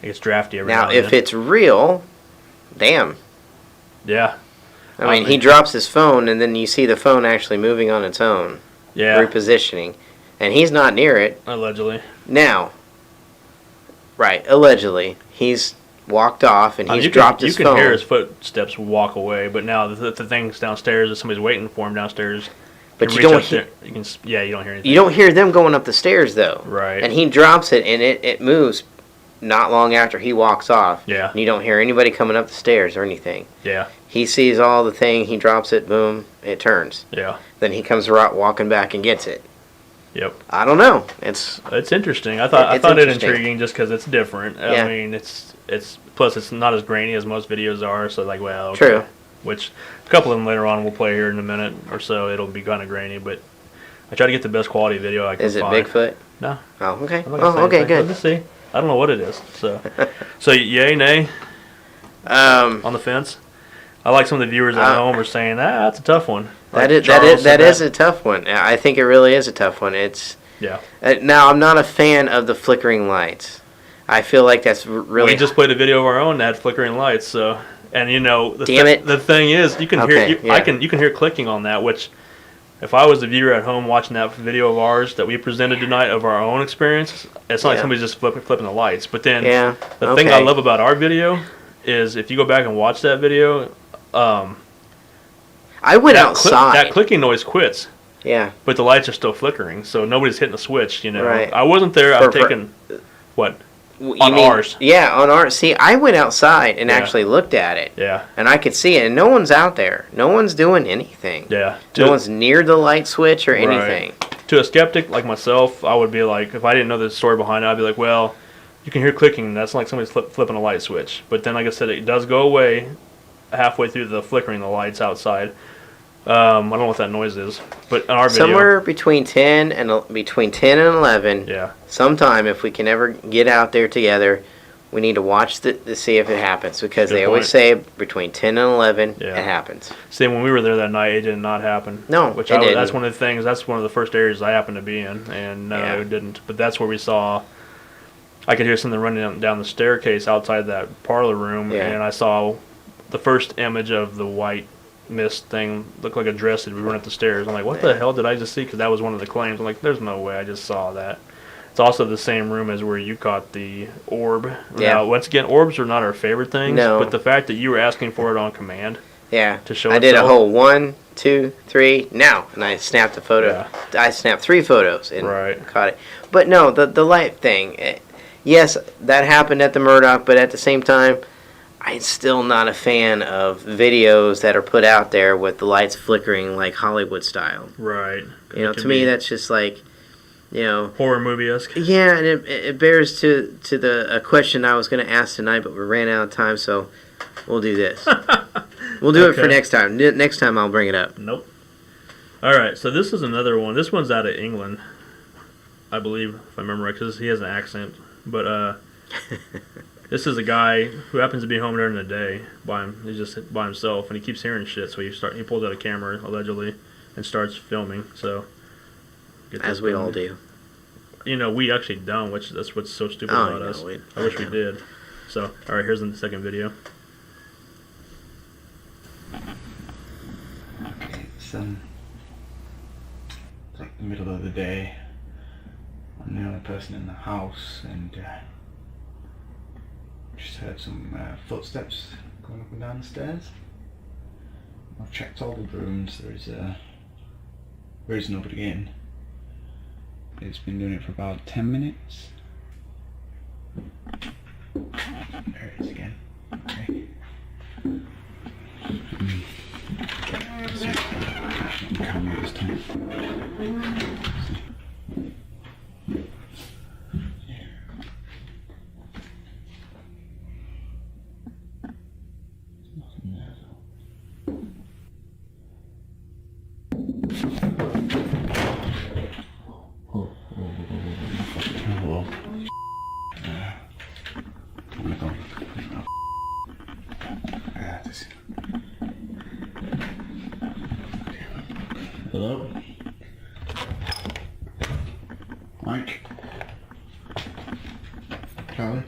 it gets drafty every now, now and if then. it's real, damn. Yeah. I mean, he drops his phone, and then you see the phone actually moving on its own, Yeah. repositioning, and he's not near it. Allegedly. Now, right, allegedly, he's walked off and he's you dropped his can phone. hear his footsteps walk away, but now the thing's downstairs. If somebody's waiting for him downstairs, But you reach don't up hear- there, you don't hear anything. You don't hear them going up the stairs, though. Right. And he drops it, and it moves not long after he walks off. Yeah. And you don't hear anybody coming up the stairs or anything. Yeah. He sees all the thing, he drops it, boom, it turns. Yeah. Then he comes walking back and gets it. Yep. I don't know. It's interesting. I thought It's it interesting. intriguing just because it's different. Yeah. I mean, it's plus it's not as grainy as most videos are. So like, well, okay. True. Which a couple of them later on we'll play here in a minute or so. It'll be kind of grainy, but I try to get the best quality video I can Is it find. Bigfoot? No. Oh, okay. I'm not gonna say Oh, okay, anything. good. Let's see. I don't know what it is. So yay, nay on the fence. I like some of the viewers at home are saying, that's a tough one. Like that Charles said is a tough one. I think it really is a tough one. It's Yeah. now I'm not a fan of the flickering lights. I feel like that's really We just played a video of our own that had flickering lights, so and Damn it. the thing is you can Okay, hear you can hear clicking on that, which if I was the viewer at home watching that video of ours that we presented tonight of our own experience, it's not like Yeah. somebody's just flipping the lights. But then Yeah, the thing I okay. love about our video is if you go back and watch that video, I went that outside. that clicking noise quits. Yeah. But the lights are still flickering, so nobody's hitting the switch. Right. I wasn't there. I'm For- taking what You on mean- ours. Yeah, on ours. See, I went outside and Yeah. actually looked at it, Yeah, and I could see it, and no one's out there. No one's doing anything. yeah. No one's near the light switch or anything. To a skeptic like myself, I would be like, if I didn't know the story behind it, I'd be like, well, you can hear clicking. That's like somebody's flipping a light switch. But then, like I said, it does go away halfway through the flickering the lights outside. I don't know what that noise is, but in our video, Somewhere between 10 and 11. yeah, Sometime, if we can ever get out there together, we need to watch to see if it happens, because Good they always point. say between 10 and 11 Yeah. it happens. see, when we were there that night, it did not happen. No, which it didn't. that's one of the things. That's one of the first areas I happened to be in, and no, Yeah. it didn't. But that's where we saw. I could hear something running down the staircase outside that parlor room, Yeah. and I saw the first image of the white mist thing looked like a dress as we run up the stairs. I'm like, what the hell did I just see? Because that was one of the claims. I'm like, there's no way I just saw that. It's also the same room as where you caught the orb. Yeah. Now, once again, orbs are not our favorite things, No. but the fact that you were asking for it on command Yeah. to show I did a itself- whole 1, 2, 3, now, and I snapped a photo. I snapped 3 photos and Right. caught it. But no, the light thing. Yes, that happened at the Murdoch, but at the same time, I'm still not a fan of videos that are put out there with the lights flickering like Hollywood style. Right. It To can me, be that's just like, horror movie-esque. yeah, and it bears to a question I was going to ask tonight, but we ran out of time, so we'll do this. We'll do it for Okay. next time. Next time I'll bring it up. Nope. All right, so this is another one. This one's out of England, I believe, if I remember right, because he has an accent. But This is a guy who happens to be home during the day he's just by himself, and he keeps hearing shit. So he pulls out a camera allegedly and starts filming. So As we all do. You know, we actually don't, that's what's so stupid Oh, about no, us. we- I wish we did. So, all right, here's the second video. Okay, it's like the middle of the day. I'm the only person in the house, and just heard some footsteps going up and down the stairs. I've checked all the rooms. There is nobody in. It's been doing it for about 10 minutes. There it is again. Okay. Let's see if I can camera this time. Nothing there though. Hello. I'm gonna go. This. Hello? Mike? Charlie?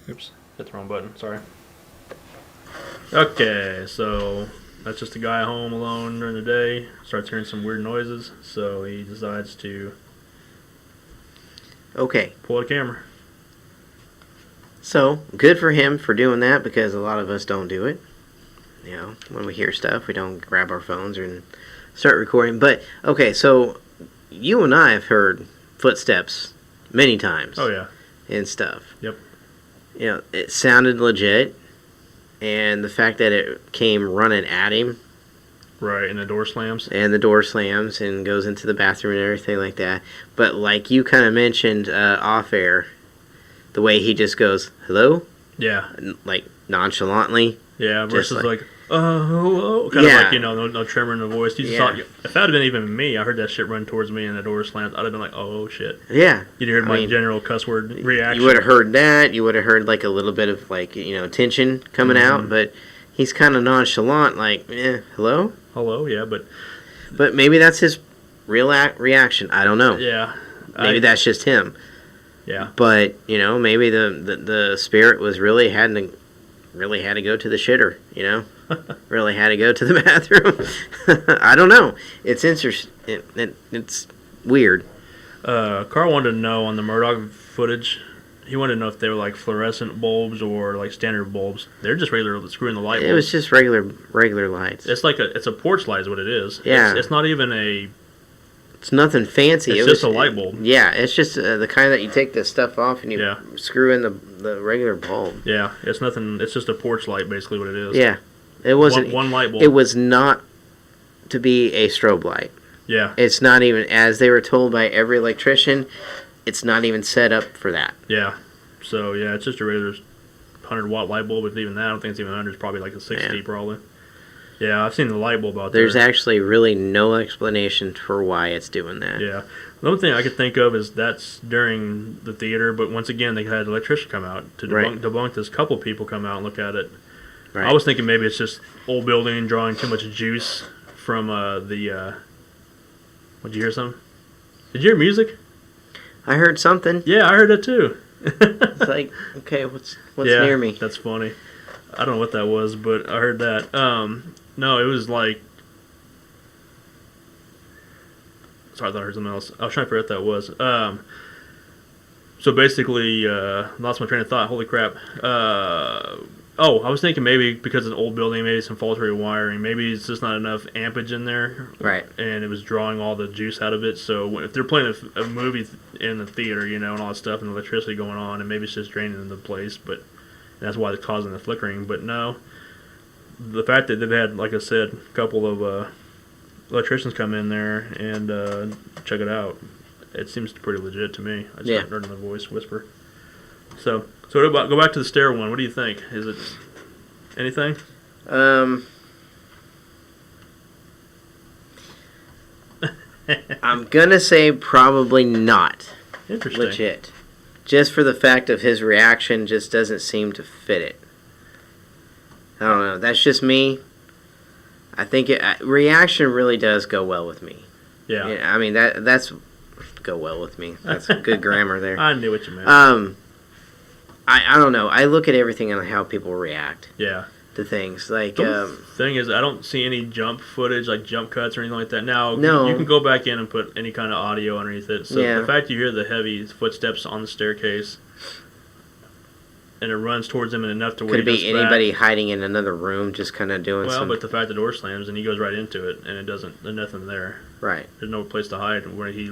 Oops, hit the wrong button. Sorry. Okay, so that's just a guy home alone during the day. Starts hearing some weird noises, so he decides to Okay. pull out a camera. So, good for him for doing that, because a lot of us don't do it. You know, when we hear stuff, we don't grab our phones and start recording. But, okay, so you and I have heard footsteps many times. Oh yeah. And stuff. Yep. You know, it sounded legit, and the fact that it came running at him, Right, and the door slams. and the door slams and goes into the bathroom and everything like that. But like you kind of mentioned off air, the way he just goes, hello? Yeah. Like nonchalantly. Yeah, Just versus like- like, hello. Kind Yeah. of like, you know, no tremor in the voice. You just Yeah. thought, if that had been even me, I heard that shit run towards me and the door slammed, I'd have been like, oh shit. Yeah. You'd heard I my mean, general cuss word reaction. You would have heard that. You would have heard like a little bit of like, you know, tension coming out. But he's kind of nonchalant, like, hello? Hello, yeah, but But maybe that's his real reaction. I don't know. yeah. Maybe that's just him. Yeah. But you know, maybe the spirit was really had to go to the shitter. You know, really had to go to the bathroom. I don't know. It's interesting. It's weird. Carl wanted to know on the Murdoch footage. He wanted to know if they were like fluorescent bulbs or like standard bulbs. They're just regular screwing the light bulbs. It was just regular lights. It's like it's a porch light is what it is. Yeah. It's not even a. It's nothing fancy. It's It just was, a light bulb. Yeah, it's just the kind that you take the stuff off and you Yeah. screw in the regular bulb. Yeah, it's nothing. It's just a porch light, basically what it is. Yeah, it wasn't. One light bulb. It was not to be a strobe light. Yeah. It's not even, as they were told by every electrician, it's not even set up for that. Yeah. So yeah, it's just a regular 100-watt light bulb. But even that, I don't think it's even 100. It's probably like a 60 probably. Yeah, I've seen the light bulb out there. There's actually really no explanation for why it's doing that. Yeah. The only thing I could think of is that's during the theater, but once again, they had an electrician come out to debunk this. Couple people come out and look at it. Right. I was thinking maybe it's just old building drawing too much juice from the. Did you hear something? Did you hear music? I heard something. Yeah, I heard that too. It's like, okay, what's yeah, near me? That's funny. I don't know what that was, but I heard that. No, it was like. Sorry, I thought I heard something else. I was trying to figure out what that was. So basically, lost my train of thought. Holy crap. I was thinking maybe because it's an old building, maybe some faulty wiring. Maybe it's just not enough ampage in there. Right. And it was drawing all the juice out of it. So if they're playing a movie in the theater, and all that stuff, and the electricity going on, and maybe it's just draining into the place, but that's why it's causing the flickering. But no, the fact that they've had, like I said, a couple of electricians come in there and check it out, it seems pretty legit to me. I just heard another voice whisper. So what about, go back to the stair one. What do you think? Is it anything? I'm gonna say probably not. Interesting. Legit. Just for the fact of his reaction just doesn't seem to fit it. I don't know. That's just me. I think reaction really does go well with me. Yeah. I mean, that's go well with me. That's good grammar there. I knew what you meant. I don't know. I look at everything on how people react. Yeah. To things like. The thing is, I don't see any jump footage, like jump cuts or anything like that. Now, no. You can go back in and put any kind of audio underneath it. So the fact you hear the heavy footsteps on the staircase, and it runs towards him enough to where could be anybody hiding in another room, just kind of doing. Well, but the fact the door slams and he goes right into it, and it doesn't. There's nothing there. Right. There's no place to hide what he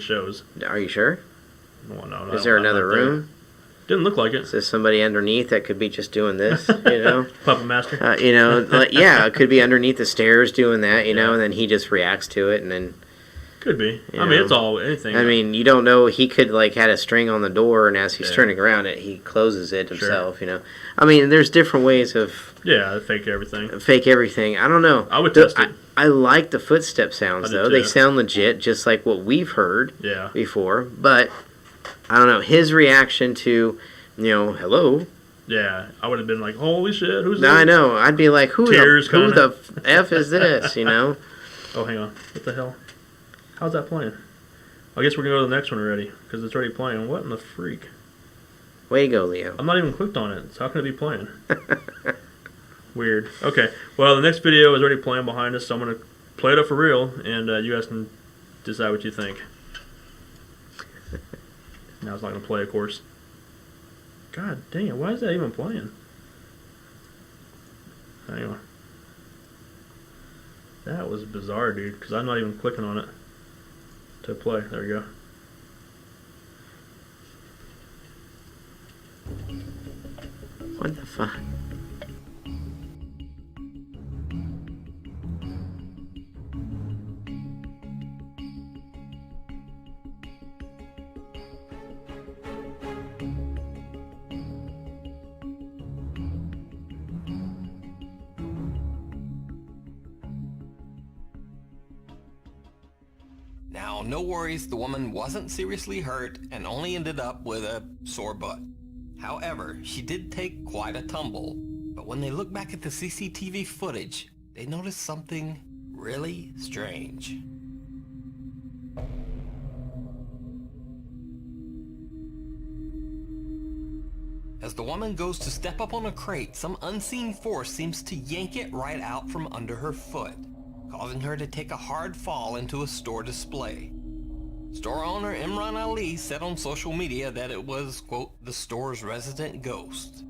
shows. Are you sure? Well, no. Is there another room? Didn't look like it. Is there somebody underneath that could be just doing this, Puppet master? It could be underneath the stairs doing that, and then he just reacts to it, and then... Could be. I mean, it's all anything. I mean, you don't know. He could, had a string on the door, and as he's turning around he closes it himself, I mean, there's different ways of... Yeah, fake everything. Fake everything. I don't know. I would test it. I like the footstep sounds, though. They sound legit, just like what we've heard before, but... I don't know, his reaction to, hello. Yeah, I would have been like, holy shit, who's this? I know. I'd be like, who the F is this, Oh, hang on. What the hell? How's that playing? I guess we're going to go to the next one already, because it's already playing. What in the freak? Way to go, Leo. I'm not even clicked on it, so how can it be playing? Weird. Okay, well, the next video is already playing behind us, so I'm going to play it up for real, and you guys can decide what you think. Now it's not going to play, of course. God dang it, why is that even playing? Anyway. That was bizarre, dude, because I'm not even clicking on it to play. There we go. What the fuck? Now, no worries, the woman wasn't seriously hurt and only ended up with a sore butt. However, she did take quite a tumble, but when they look back at the CCTV footage, they notice something really strange. As the woman goes to step up on a crate, some unseen force seems to yank it right out from under her foot, causing her to take a hard fall into a store display. Store owner Imran Ali said on social media that it was, quote, the store's resident ghost.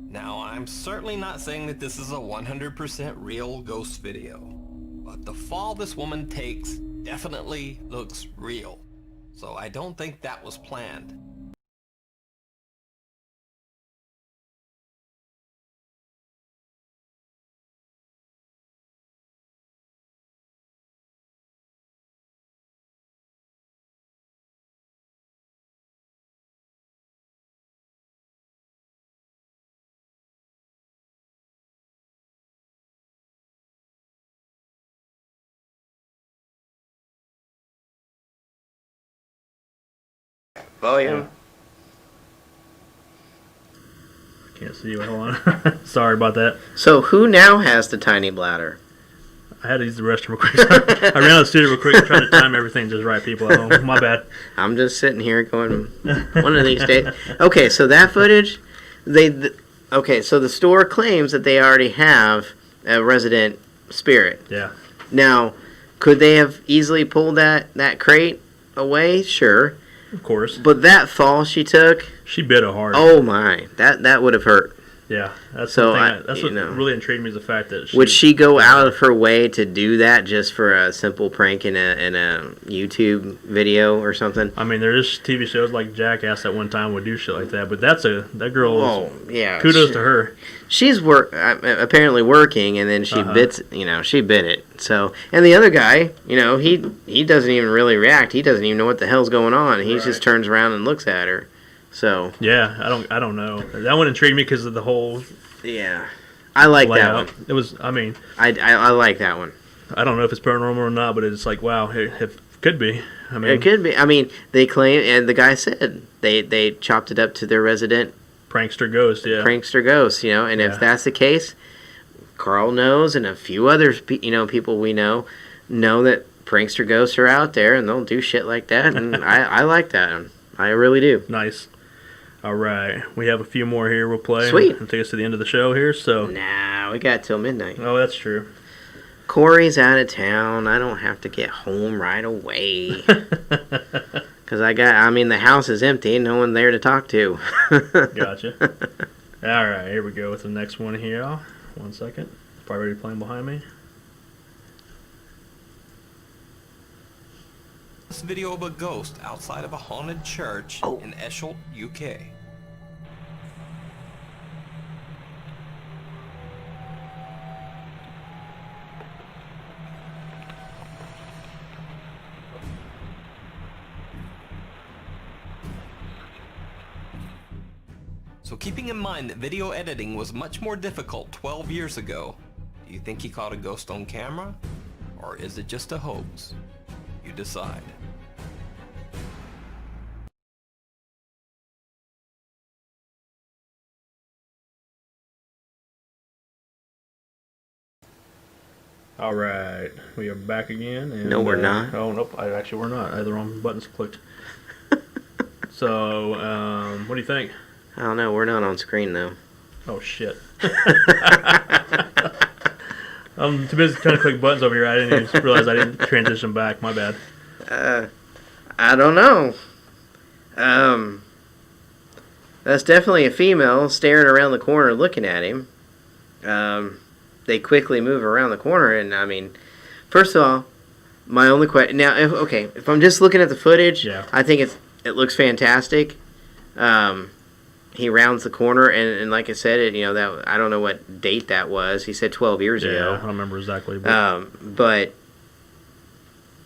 Now, I'm certainly not saying that this is a 100% real ghost video, but the fall this woman takes definitely looks real, so I don't think that was planned. Volume. Can't see you. Hold on. Sorry about that. So who now has the tiny bladder? I had to use the restroom real quick. I ran out of the studio real quick trying to time everything just right, people at home. My bad. I'm just sitting here going, one of these days. Okay, so that footage, so the store claims that they already have a resident spirit. Yeah. Now, could they have easily pulled that crate away? Sure. of course. But that fall she took, She bit it hard. oh my, that would have hurt. Yeah, that's So, that's what you know. really intrigued me is the fact that Would she go out of her way to do that just for a simple prank in a YouTube video or something? I mean, there's TV shows like Jackass that one time would do shit like that, but that girl. Oh yeah, Kudos to her. She's apparently working, and then she Uh-huh. she bit it. So, and the other guy, he doesn't even really react. He doesn't even know what the hell's going on. He just turns around and looks at her. So Yeah, I don't know. That one intrigued me because of the whole yeah, I like that layout. one. It was. I mean, I like that one. I don't know if it's paranormal or not, but it's like wow, it could be. I mean, It could be. I mean, they claim, and the guy said they chopped it up to their resident prankster ghost. Yeah. prankster ghost. And Yeah. if that's the case, Carl knows, and a few others, people we know that prankster ghosts are out there, and they'll do shit like that. And I like that one. I really do. Nice. All right, we have a few more here. We'll play. Sweet. And take us to the end of the show here. So. Nah, we got till midnight. Oh, that's true. Corey's out of town. I don't have to get home right away. Because the house is empty. No one there to talk to. Gotcha. All right, here we go with the next one here. 1 second. Probably already playing behind me. This video of a ghost outside of a haunted church in Eschel, UK. So keeping in mind that video editing was much more difficult 12 years ago, do you think he caught a ghost on camera? Or is it just a hoax? You decide. All right, we are back again. And, No, we're not. Oh, nope. We're not. I had the wrong buttons clicked. So, what do you think? I don't know. We're not on screen, though. Oh, shit. I'm too busy trying to click buttons over here. I didn't even realize I didn't transition back. My bad. I don't know. That's definitely a female staring around the corner looking at him. They quickly move around the corner, and first of all, my only question now, if I'm just looking at the footage, Yeah. I think it looks fantastic. He rounds the corner, and like I said, that I don't know what date that was. He said 12 years Yeah, I ago. don't remember exactly. But But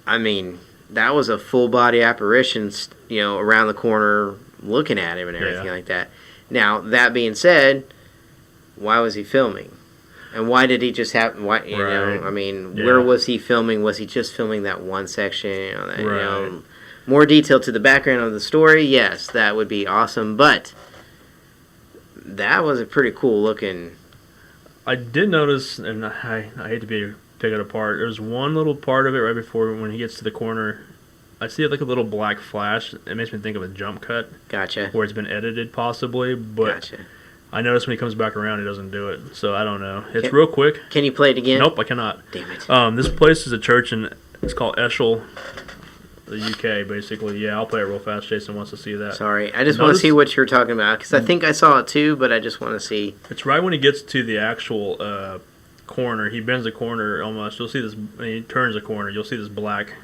that was a full body apparition, around the corner looking at him and everything Yeah. like that. Now, that being said, why was he filming? And why did he just have, Right. Yeah. where was he filming? Was he just filming that one section? Right. More detail to the background of the story, yes, that would be awesome. But that was a pretty cool looking. I did notice, and I hate to take it apart. There's one little part of it right before when he gets to the corner. I see it like a little black flash. It makes me think of a jump cut. Gotcha. Where it's been edited, possibly. But Gotcha. I noticed when he comes back around, he doesn't do it. So I don't know. It's real quick. Can you play it again? Nope, I cannot. Damn it. This place is a church, and it's called Eschel, the UK, basically. Yeah, I'll play it real fast. Jason wants to see that. Sorry, I just want to see what you're talking about, because I think I saw it too, but I just want to see. It's right when he gets to the actual corner. He bends the corner almost. You'll see this, when he turns the corner, you'll see this black,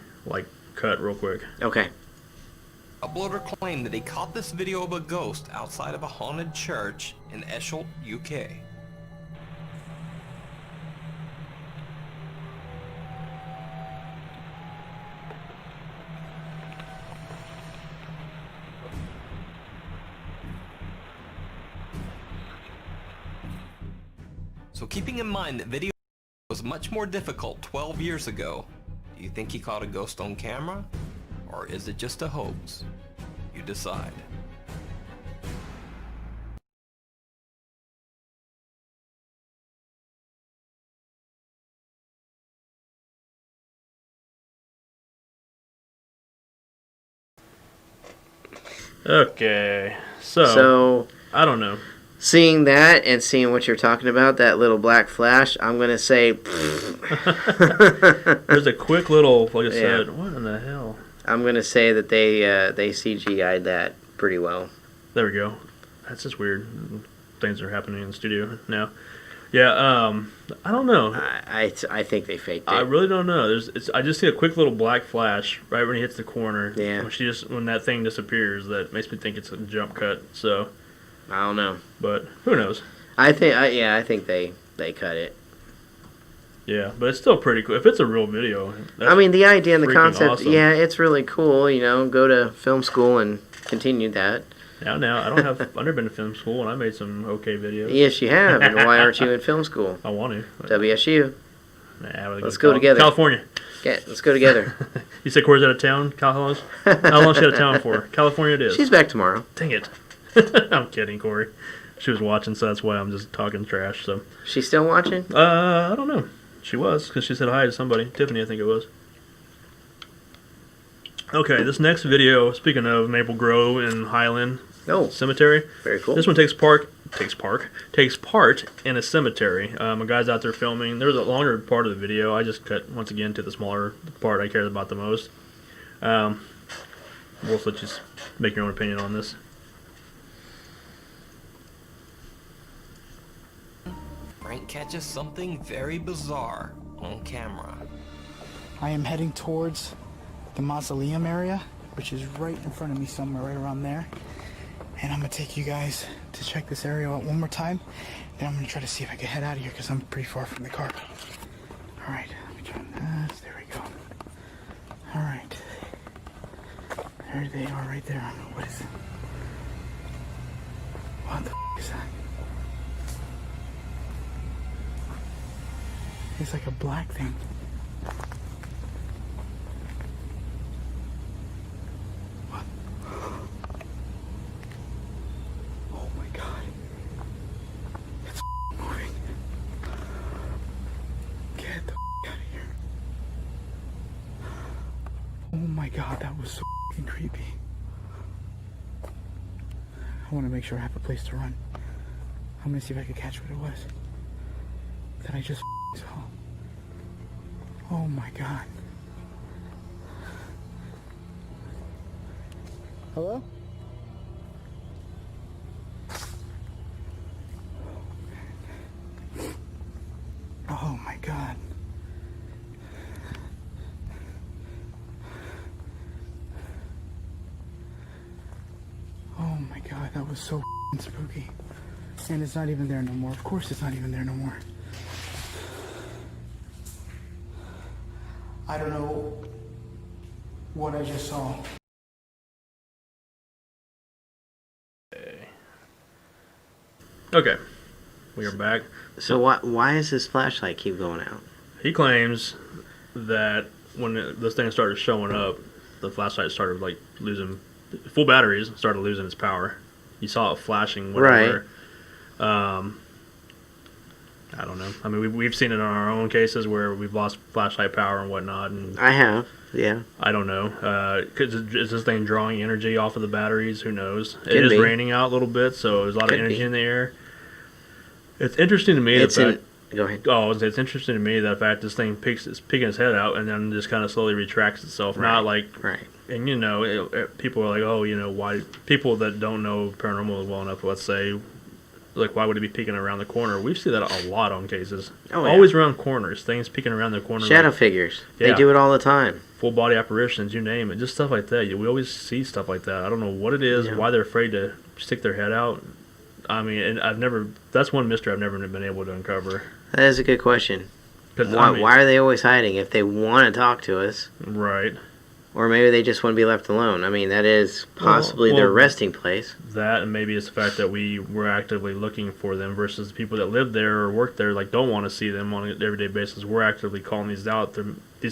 cut real quick. Okay. Uploader claimed that he caught this video of a ghost outside of a haunted church in Eschel, UK. So keeping in mind that video was much more difficult 12 years ago, do you think he caught a ghost on camera? Or is it just a hoax? You decide. Okay, So, I don't know. seeing that and seeing what you're talking about, that little black flash, I'm going to say. There's a quick little, like I Yeah. said, what in the hell? I'm gonna say that they CGI'd that pretty well. There we go. That's just weird. Things are happening in the studio now. Yeah, I don't know. I think they faked it. I really don't know. I just see a quick little black flash right when he hits the corner. Yeah. When that thing disappears, that makes me think it's a jump cut. So, I don't know. but who knows? I think they cut it. Yeah, but it's still pretty cool. If it's a real video, I mean, the idea and the freaking concept, awesome. yeah, it's really cool. You know, go to film school and continue that. Now, I've never been to film school, and I made some okay videos. Yes, you have. And why aren't you in film school? I want to. WSU. Nah, Let's go together. California. Let's go together. You said Corey's out of town? How long is she out of town for? California it is. She's back tomorrow. Dang it. I'm kidding, Corey. She was watching, so that's why I'm just talking trash. So She's still watching? I don't know. She was, because she said hi to somebody. Tiffany, I think it was. Okay, this next video, speaking of Maple Grove and Highland Cemetery. Very cool. This one takes part in a cemetery. A guy's out there filming. There's a longer part of the video. I just cut, once again, to the smaller part I cared about the most. We'll let you make your own opinion on this. Frank catches something very bizarre on camera. I am heading towards the mausoleum area, which is right in front of me somewhere, right around there. And I'm gonna take you guys to check this area out one more time. Then I'm gonna try to see if I can head out of here because I'm pretty far from the car. All right, let me try this. There we go. All right. There they are right there. What is it? What the is that? It's like a black thing. What? Oh my god. It's moving. Get the out of here. Oh my god, that was so creepy. I want to make sure I have a place to run. I'm gonna see if I can catch what it was that I just saw. Oh my god. Hello? Oh my god. Oh my god, that was so spooky. And it's not even there no more. Of course it's not even there no more. I don't know what I just saw. Okay, we are back. So why does this flashlight keep going out? He claims that when this thing started showing up, the flashlight started like losing full batteries, started losing its power. You saw it flashing, whatever. Right. I don't know. I mean, we've seen it in our own cases where we've lost flashlight power and whatnot. And I have, yeah. I don't know. Is this thing drawing energy off of the batteries? Who knows? Could it is be. Raining out a little bit, so there's a lot Could of energy be. in the air. It's interesting to me. Go ahead. Oh, it's interesting to me that fact this thing is peeking its head out and then just kind of slowly retracts itself. Right. Not like, right. And you know, people are like, oh, you know, why? People that don't know paranormal well enough, let's say, like, why would it be peeking around the corner? We've seen that a lot on cases. Oh, yeah. Always around corners, things peeking around the corner. Shadow like, figures. Yeah. They do it all the time. Full body apparitions, you name it, just stuff like that. We always see stuff like that. I don't know what it is, why they're afraid to stick their head out. I mean, and that's one mystery I've never been able to uncover. That is a good question. Why are they always hiding if they want to talk to us? Right. Or maybe they just want to be left alone. I mean, that is possibly their resting place. That, and maybe it's the fact that we're actively looking for them versus the people that live there or work there, like, don't want to see them on an everyday basis. We're actively calling these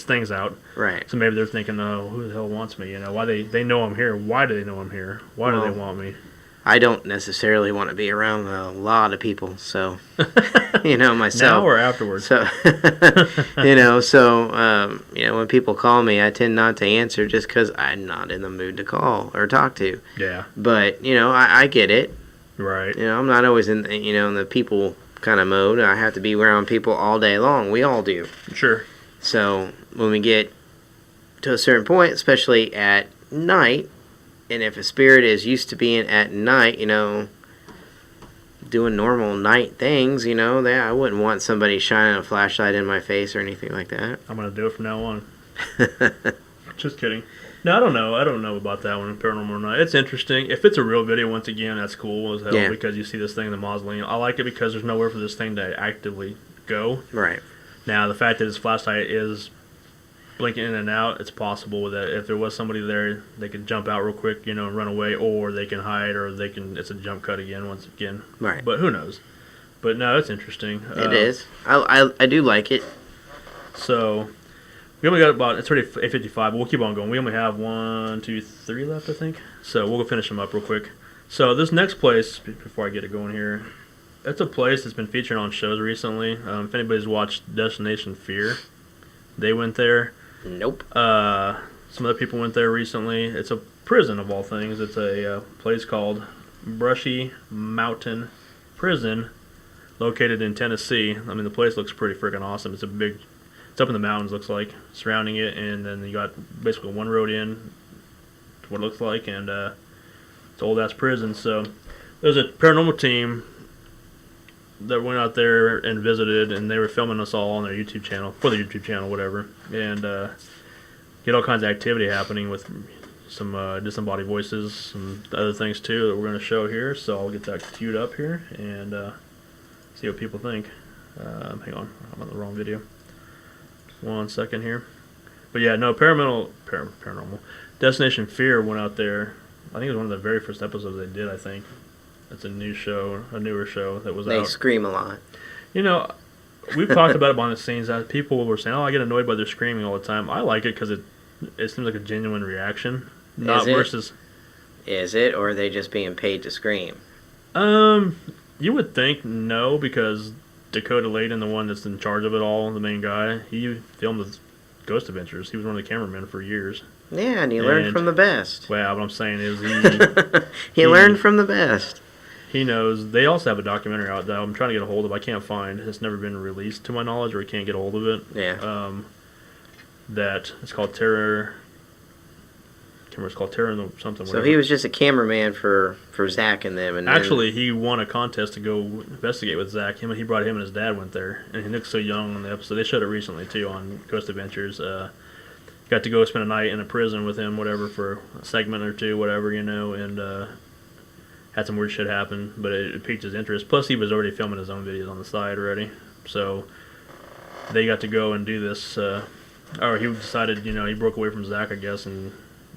things out. Right. So maybe they're thinking, oh, who the hell wants me? You know, why they know I'm here? Why do they know I'm here? Why do they want me? I don't necessarily want to be around a lot of people, so you know, myself. Now or afterwards? So when people call me, I tend not to answer just because I'm not in the mood to call or talk to. Yeah. But you know, I get it. Right. You know, I'm not always in the people kind of mode. I have to be around people all day long. We all do. Sure. So when we get to a certain point, especially at night. And if a spirit is used to being at night, you know, doing normal night things, you know, that I wouldn't want somebody shining a flashlight in my face or anything like that. I'm gonna do it from now on. Just kidding. No, I don't know. I don't know about that one, paranormal or not. It's interesting. If it's a real video, once again, that's cool as hell Yeah. because you see this thing in the mausoleum. I like it because there's nowhere for this thing to actively go. Right. Now, the fact that his flashlight is blinking in and out, it's possible that if there was somebody there, they could jump out real quick, you know, and run away, or they can hide, or they can. It's a jump cut again, once again. Right. But who knows? But no, it's interesting. It is. I do like it. So we only got about, it's already 8:55, but we'll keep on going. We only have 1, 2, 3 left, I think. So we'll go finish them up real quick. So this next place, before I get it going here, it's a place that's been featured on shows recently. If anybody's watched Destination Fear, they went there. Nope. Some other people went there recently. It's a prison of all things. It's a place called Brushy Mountain Prison, located in Tennessee. I mean, the place looks pretty freaking awesome. It's up in the mountains, looks like, surrounding it, and then you got basically one road in, what it looks like, and it's an old-ass prison. So there's a paranormal team that went out there and visited, and they were filming us all on their YouTube channel, for the YouTube channel, whatever, and get all kinds of activity happening with some disembodied voices and other things too that we're going to show here. So I'll get that queued up here and see what people think. Hang on, I'm on the wrong video. 1 second here. But yeah, no, paranormal. Destination Fear went out there. I think it was one of the very first episodes they did, I think. It's a newer show that was out. They scream a lot. You know, we've talked about it behind the scenes that people were saying, "Oh, I get annoyed by their screaming all the time." I like it because it seems like a genuine reaction, not versus. Is it, or are they just being paid to scream? You would think no, because Dakota Layden, the one that's in charge of it all, the main guy, he filmed the Ghost Adventures. He was one of the cameramen for years. Yeah, and he learned from the best. Well, what I'm saying is he learned from the best. He knows. They also have a documentary out that I'm trying to get a hold of. I can't find. It's never been released to my knowledge, or I can't get a hold of it. Yeah. That it's called Terror. I can't remember, it's called Terror and something. So he was just a cameraman for Zach and them. And actually, he won a contest to go investigate with Zach. He brought him and his dad went there, and he looked so young on the episode. They showed it recently too on Ghost Adventures. Got to go spend a night in a prison with him, whatever, for a segment or two, whatever, you know, and had some weird shit happen, but it piqued his interest. Plus, he was already filming his own videos on the side already, so they got to go and do this. Or he decided, you know, he broke away from Zach, I guess,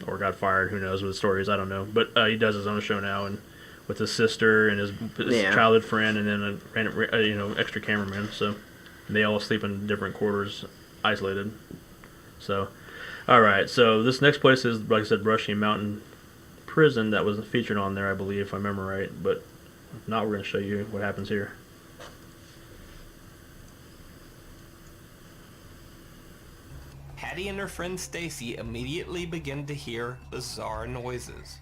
or got fired. Who knows what the story is? I don't know. But he does his own show now, and with his sister and his childhood friend, and then a random, extra cameraman. So they all sleep in different quarters, isolated. So, all right. So this next place is, like I said, Brushy Mountain Prison. That was featured on there, I believe, if I remember right. But if not, we're going to show you what happens here. Patty and her friend Stacy immediately begin to hear bizarre noises.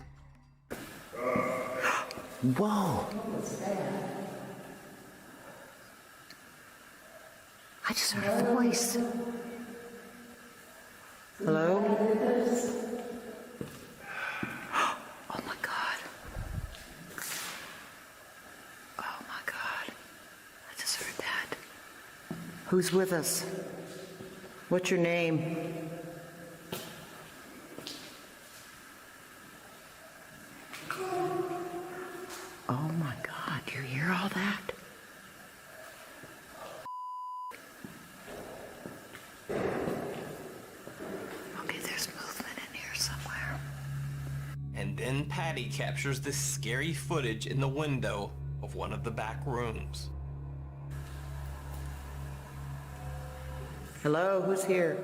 Whoa! I just heard a voice. Hello? Oh my God. Oh my God. I just heard that. Who's with us? What's your name? Oh my God, you hear all that? Okay, there's movement in here somewhere. And then Patty captures this scary footage in the window of one of the back rooms. Hello, who's here?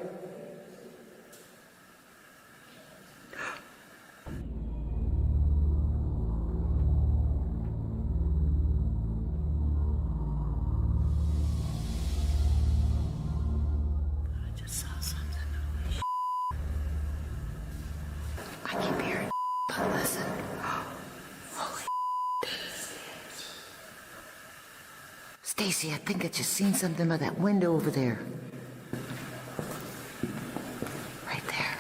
I just saw something. I keep hearing, but listen. Holy Stacy, I think I just seen something by that window over there. Right there.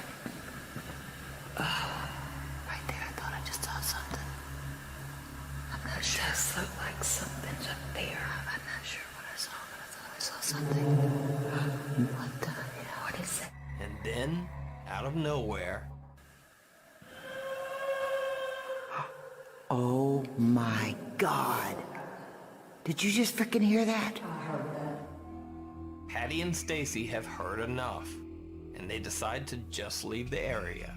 out of nowhere. Oh my God. Did you just freaking hear that? Hattie and Stacy have heard enough, and they decide to just leave the area.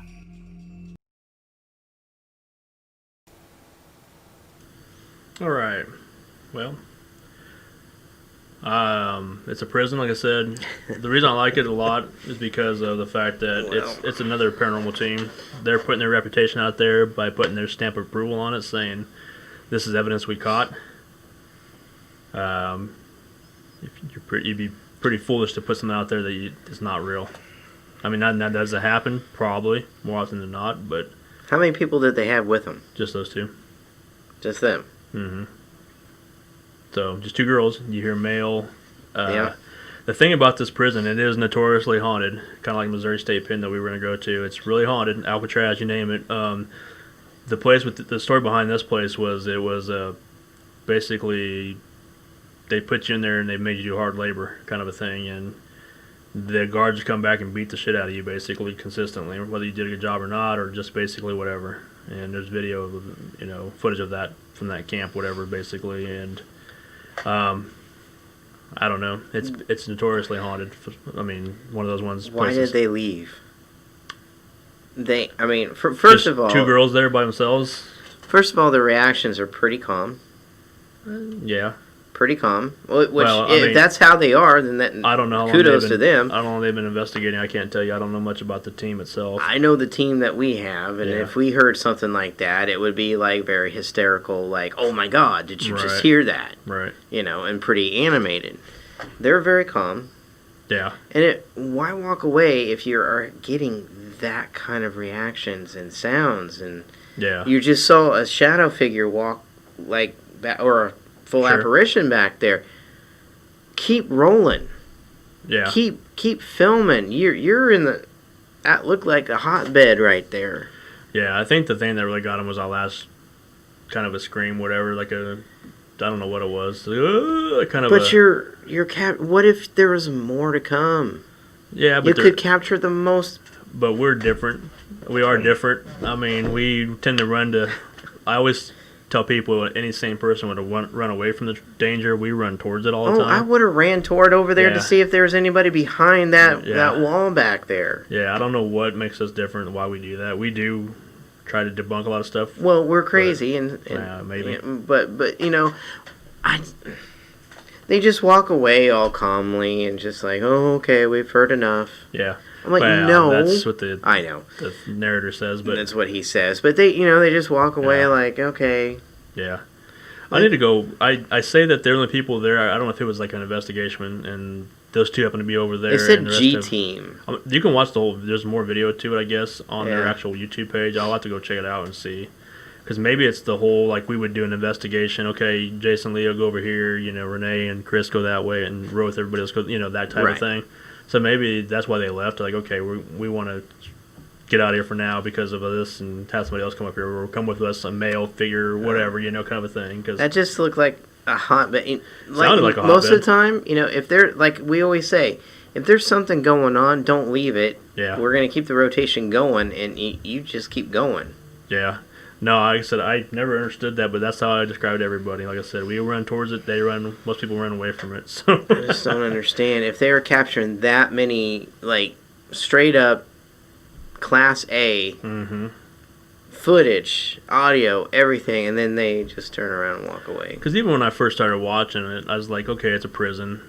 All right. Well, it's a prison, like I said. The reason I like it a lot is because of the fact that it's another paranormal team. They're putting their reputation out there by putting their stamp of approval on it, saying this is evidence we caught. You'd be pretty foolish to put something out there that is not real. I mean, that doesn't happen, probably, more often than not, but... How many people did they have with them? Just those two. Just them? Mm-hmm. So, just two girls. You hear male. Yeah. The thing about this prison, it is notoriously haunted, kind of like Missouri State Pen that we were going to go to. It's really haunted. Alcatraz, you name it. The place with the story behind this place was basically they put you in there and they made you do hard labor kind of a thing, and the guards come back and beat the shit out of you basically consistently, whether you did a good job or not, or just basically whatever. And there's video of footage of that from that camp, whatever, basically. And I don't know. It's notoriously haunted. I mean, one of those ones. Why places. did they leave? First of all, two girls there by themselves. First of all, the reactions are pretty calm. Yeah. Pretty calm. Which, well, if that's how they are, then I don't know. Kudos to them. I don't know how they've been investigating. I can't tell you. I don't know much about the team itself. I know the team that we have, and if we heard something like that, it would be like very hysterical, like, "Oh my God, did you just hear that?" Right. And pretty animated. They're very calm. Yeah. And why walk away if you're getting that kind of reactions and sounds, and you just saw a shadow figure walk like that, or a full apparition back there. Keep rolling. Yeah. Keep filming. You're in that looked like a hotbed right there. Yeah, I think the thing that really got him was our last kind of a scream, whatever, like I don't know what it was. Kind of. But what if there was more to come? Yeah, but you could capture the most. But we're different. We are different. I mean, we tend to run to. I always tell people any sane person would run away from the danger. We run towards it all the time. I would have ran toward over there to see if there was anybody behind that wall back there. Yeah, I don't know what makes us different, why we do that. We do try to debunk a lot of stuff. Well, we're crazy, maybe. But they just walk away all calmly and just like, oh, okay, we've heard enough. Yeah. I'm like, no. That's what the narrator says, but that's what he says. But they just walk away like, okay. Yeah. I need to go. I say that they're the only people there. I don't know if it was like an investigation, and those two happen to be over there. They said G Team. You can watch the whole. There's more video to it, I guess, on their actual YouTube page. I'll have to go check it out and see. Because maybe it's the whole, like, we would do an investigation. Okay, Jason, Leo, go over here. Renee and Chris go that way, and row with everybody else. Go, that type of thing. So maybe that's why they left. Like, okay, we want to get out of here for now because of this, and have somebody else come up here, or come with us, a male figure, whatever, kind of a thing. Cause that just looked like a hotbed. Sounded like a hotbed. Most of the time, if they're, like we always say, if there's something going on, don't leave it. Yeah. We're going to keep the rotation going, and you just keep going. Yeah. No, like I said, I never understood that, but that's how I described everybody. Like I said, we run towards it, most people run away from it. So I just don't understand. If they were capturing that many, like, straight up Class A footage, audio, everything, and then they just turn around and walk away. Because even when I first started watching it, I was like, okay, it's a prison.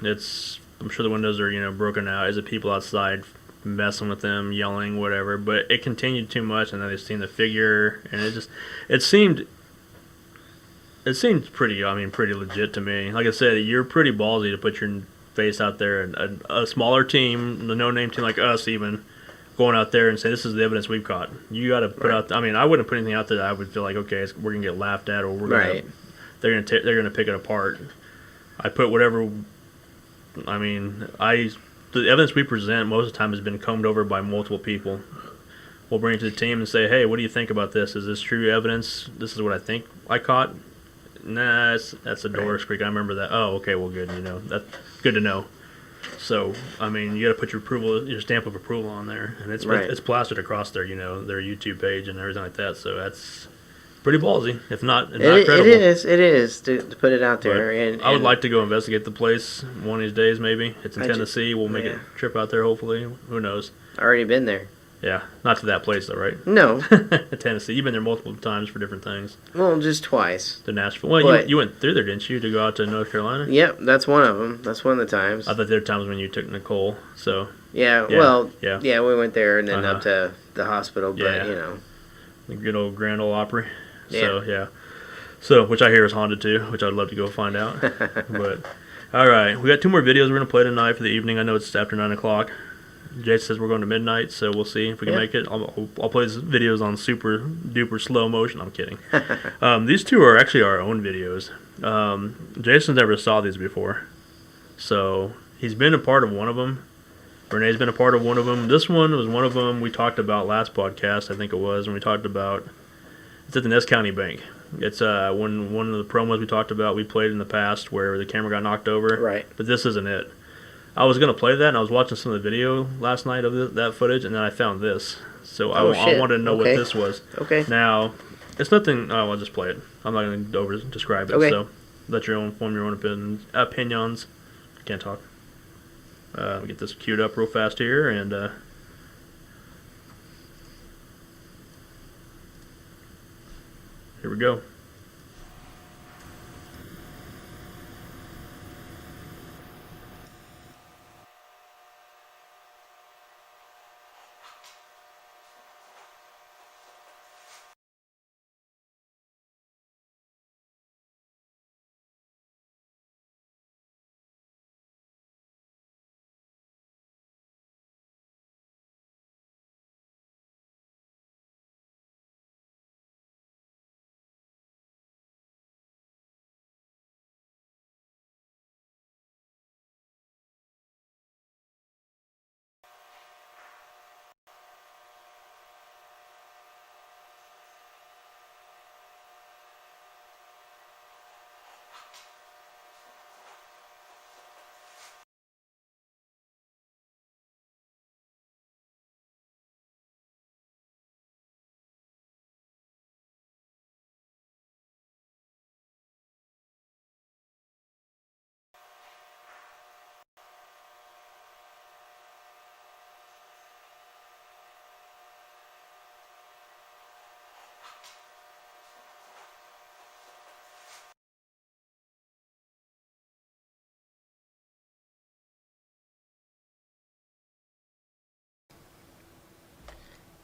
I'm sure the windows are, broken out. Is it people outside messing with them, yelling, whatever? But it continued too much, and then they seen the figure, and it seemed pretty legit to me. Like I said, you're pretty ballsy to put your face out there, and a smaller team, the no-name team like us even, going out there and say, this is the evidence we've caught. You got to put out. I mean, I wouldn't put anything out there that I would feel like, okay, we're gonna get laughed at, or they're gonna pick it apart. I put whatever. I mean, the evidence we present most of the time has been combed over by multiple people. We'll bring it to the team and say, hey, what do you think about this? Is this true evidence? This is what I think I caught. Nah, that's a Doris Creek. I remember that. Oh, okay, well, good. That's good to know. So I mean, you got to put your stamp of approval on there, and it's Right. it's plastered across their their YouTube page and everything like that. So that's pretty ballsy, if not not credible. It is to put it out But there. And I would like to go investigate the place one of these days. Maybe it's in I ju- Tennessee. We'll make yeah. a trip out there. Hopefully, who knows? already been there. Yeah, not to that place though, right? No, Tennessee. You've been there multiple times for different things. well, just twice. To Nashville. Well, But- you went through there, didn't you, to go out to North Carolina? Yep, that's one of them. That's one of the times. I thought there were times when you took Nicole. So Yeah, Yeah, well, yeah. we went there and then Uh-huh. up to the hospital, but Yeah. you know, the good old Grand Ole Opry. Yeah. So yeah. So which I hear is haunted too, which I'd love to go find out. But all right, we got 2 more videos we're gonna play tonight for the evening. I know it's after 9 o'clock. Jason says we're going to midnight, so we'll see if we can Yeah. make it. I'll play these videos on super duper slow motion. I'm kidding. These 2 are actually our own videos. Jason's never saw these before, so he's been a part of one of them. Renee's been a part of one of them. This one was one of them we talked about last podcast, I think it was, when we talked about. It's at the Ness County Bank. It's when one of the promos we talked about we played in the past where the camera got knocked over. Right. But this isn't it. I was gonna play that, and I was watching some of the video last night of that footage, and then I found this. So Oh, I shit. wanted to know Okay. what this was. Okay. Now, it's nothing. Oh, I'll just play it. I'm not gonna over describe it. Okay. So let your own form your own opinions. Can't talk. Get this queued up real fast here, and here we go.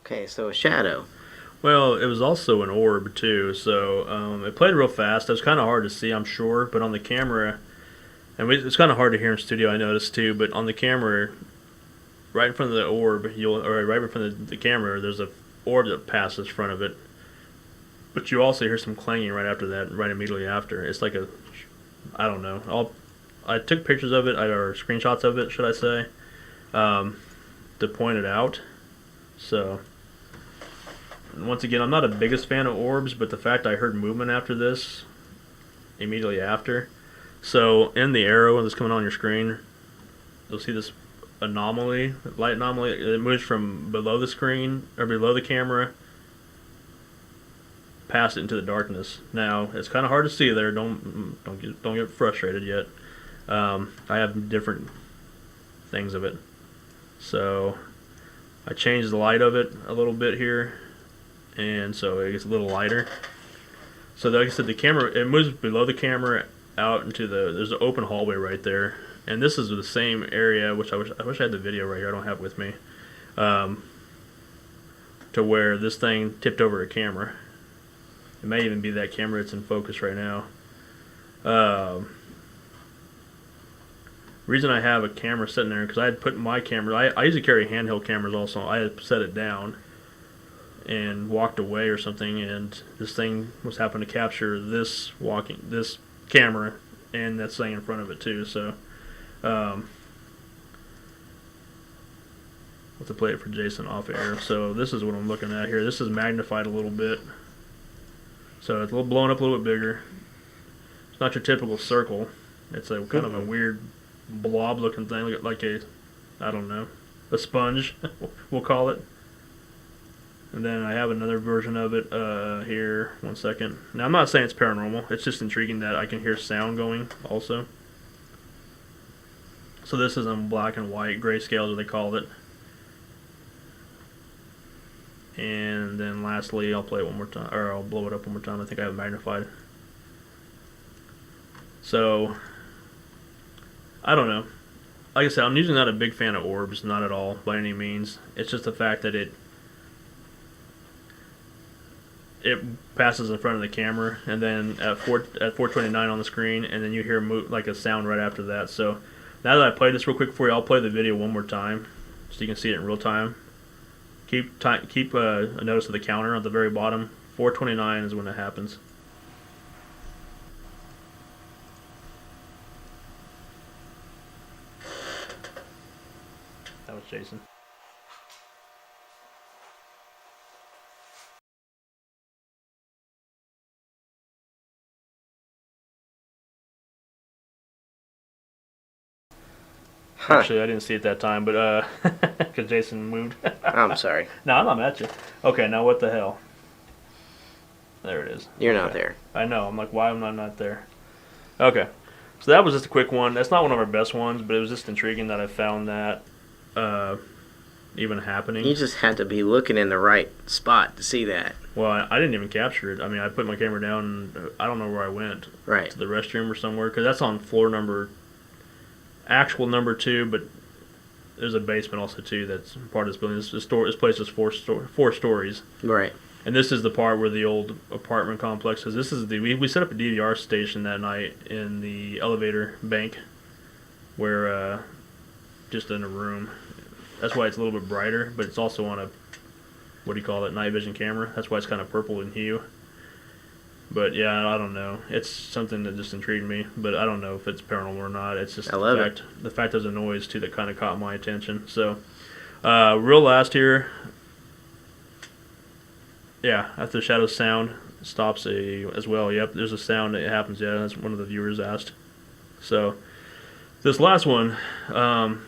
Okay, so a shadow. Well, it was also an orb too, so it played real fast. It was kind of hard to see, I'm sure, but on the camera, and it's kind of hard to hear in studio, I noticed too. But on the camera, right in front of the orb, right in front of the camera, there's a orb that passes in front of it. But you also hear some clanging right after that, right immediately after. It's like I don't know. I took pictures of it, or screenshots of it, should I say, to point it out. So. Once again, I'm not a biggest fan of orbs, but the fact I heard movement after this, immediately after. So in the arrow that's coming on your screen, you'll see this anomaly, light anomaly. It moves from below the screen or below the camera, past it into the darkness. Now it's kind of hard to see there. Don't get frustrated yet. I have different things of it, so I changed the light of it a little bit here. And so it gets a little lighter. So like I said, the camera, it moves below the camera out into there's an open hallway right there. And this is the same area, which I wish I had the video right here, I don't have it with me, to where this thing tipped over a camera. It may even be that camera that's in focus right now. Reason I have a camera sitting there, because I had put my camera, I usually carry handheld cameras also, I had set it down and walked away or something, and this thing was happening to capture this camera and that thing in front of it too. So I'll have to play it for Jason off air. So this is what I'm looking at here. This is magnified a little bit, so it's blown up a little bit bigger. It's not your typical circle. It's a kind of a weird blob-looking thing, like a, I don't know, a sponge, we'll call it. And then I have another version of it here. 1 second. Now, I'm not saying it's paranormal. It's just intriguing that I can hear sound going also. So this is on black and white, grayscale as they called it. And then lastly, I'll play it one more time, or I'll blow it up one more time. I think I have it magnified. So, I don't know. Like I said, I'm usually not a big fan of orbs, not at all, by any means. It's just the fact that it passes in front of the camera, and then at 429 on the screen, and then you hear like a sound right after that. So now that I played this real quick for you, I'll play the video one more time so you can see it in real time. Keep a notice of the counter at the very bottom. 429 is when it happens. That was Jason. Huh. Actually, I didn't see it that time, but because Jason moved. I'm sorry. No, I'm not mad at you. Okay, now what the hell? There it is. You're not there. I know. I'm like, why am I not there? Okay, so that was just a quick one. That's not one of our best ones, but it was just intriguing that I found that even happening. You just had to be looking in the right spot to see that. Well, I didn't even capture it. I mean, I put my camera down, and I don't know where I went. Right. To the restroom or somewhere, because that's on floor actual number 2, but there's a basement also too that's part of this building. This place is four stories. Right. And this is the part where the old apartment complex is. This is we set up a DVR station that night in the elevator bank, where just in a room. That's why it's a little bit brighter, but it's also on a, what do you call it, night vision camera. That's why it's kind of purple in hue. But yeah, I don't know. It's something that just intrigued me, but I don't know if it's paranormal or not. It's just the fact there's a noise too that kind of caught my attention. So, real last here. Yeah, after the shadow sound stops as well. Yep, there's a sound that happens. Yeah, that's one of the viewers asked. So, this last one, and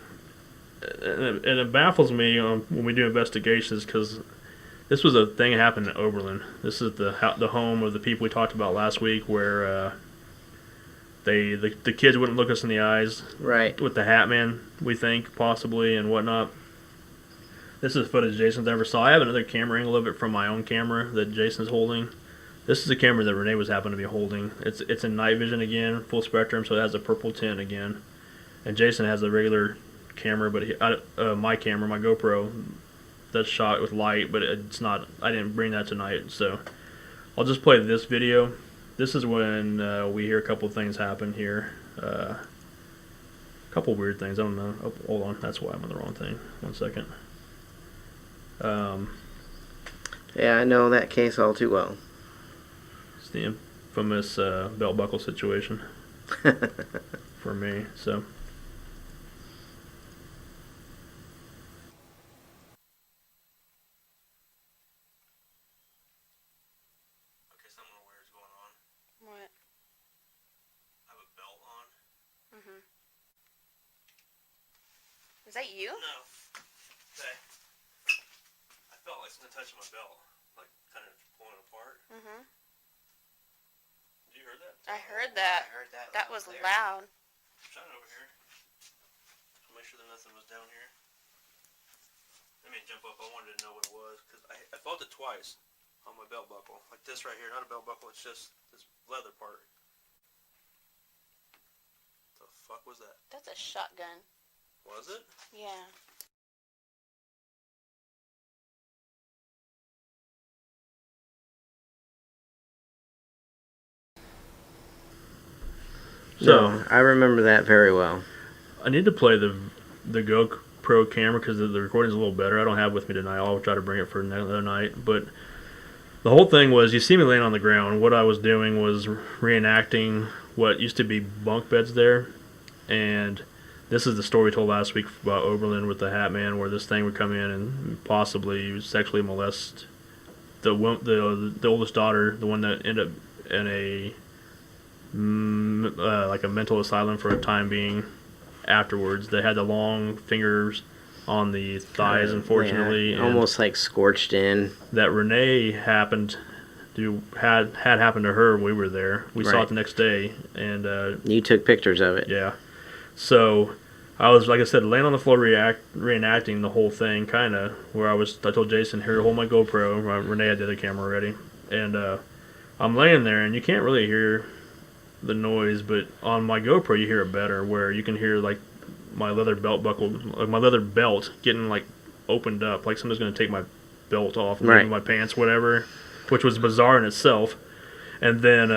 it baffles me when we do investigations because this was a thing that happened in Oberlin. This is the home of the people we talked about last week, where the kids wouldn't look us in the eyes. Right. With the Hat Man, we think possibly and whatnot. This is footage Jason's ever saw. I have another camera angle of it from my own camera that Jason's holding. This is a camera that Renee was happening to be holding. It's in night vision again, full spectrum, so it has a purple tint again. And Jason has a regular camera, but my camera, my GoPro, that's shot with light, but it's not. I didn't bring that tonight, so I'll just play this video. This is when we hear a couple things happen here. A couple weird things. I don't know. Oh, hold on. That's why I'm on the wrong thing. 1 second. Yeah, I know that case all too well. It's the infamous belt buckle situation for me. So. What? I have a belt on. Is that you? No. Okay. I felt like something touching my belt, like kind of pulling it apart. Did you hear that? I heard that. That was loud. I'm trying over here. I'll make sure that nothing was down here. Let me jump up. I wanted to know what it was because I felt it twice on my belt buckle, like this right here. Not a belt buckle. It's just this leather part. The fuck was that? That's a shotgun. Was it? Yeah. So I remember that very well. I need to play the GoPro camera because the recording's a little better. I don't have it with me tonight. I'll try to bring it for another night. But the whole thing was, you see me laying on the ground. What I was doing was reenacting what used to be bunk beds there, and this is the story we told last week about Oberlin with the Hat Man, where this thing would come in and possibly sexually molest the oldest daughter, the one that ended up in a like a mental asylum for a time being. afterwards. They had the long fingers on the thighs, unfortunately. Yeah, and almost like scorched in. that Renee had happened to her when we were there. We saw Right. it the next day, and You took pictures of it. yeah. So I was, like I said, laying on the floor reenacting the whole thing, kind of, where I told Jason, here, hold my GoPro. Renee had the other camera ready. And I'm laying there, and you can't really hear the noise, but on my GoPro you hear it better, where you can hear, like, my leather belt getting, like, opened up, like somebody's going to take my belt off, Right. my pants, whatever, which was bizarre in itself. And then,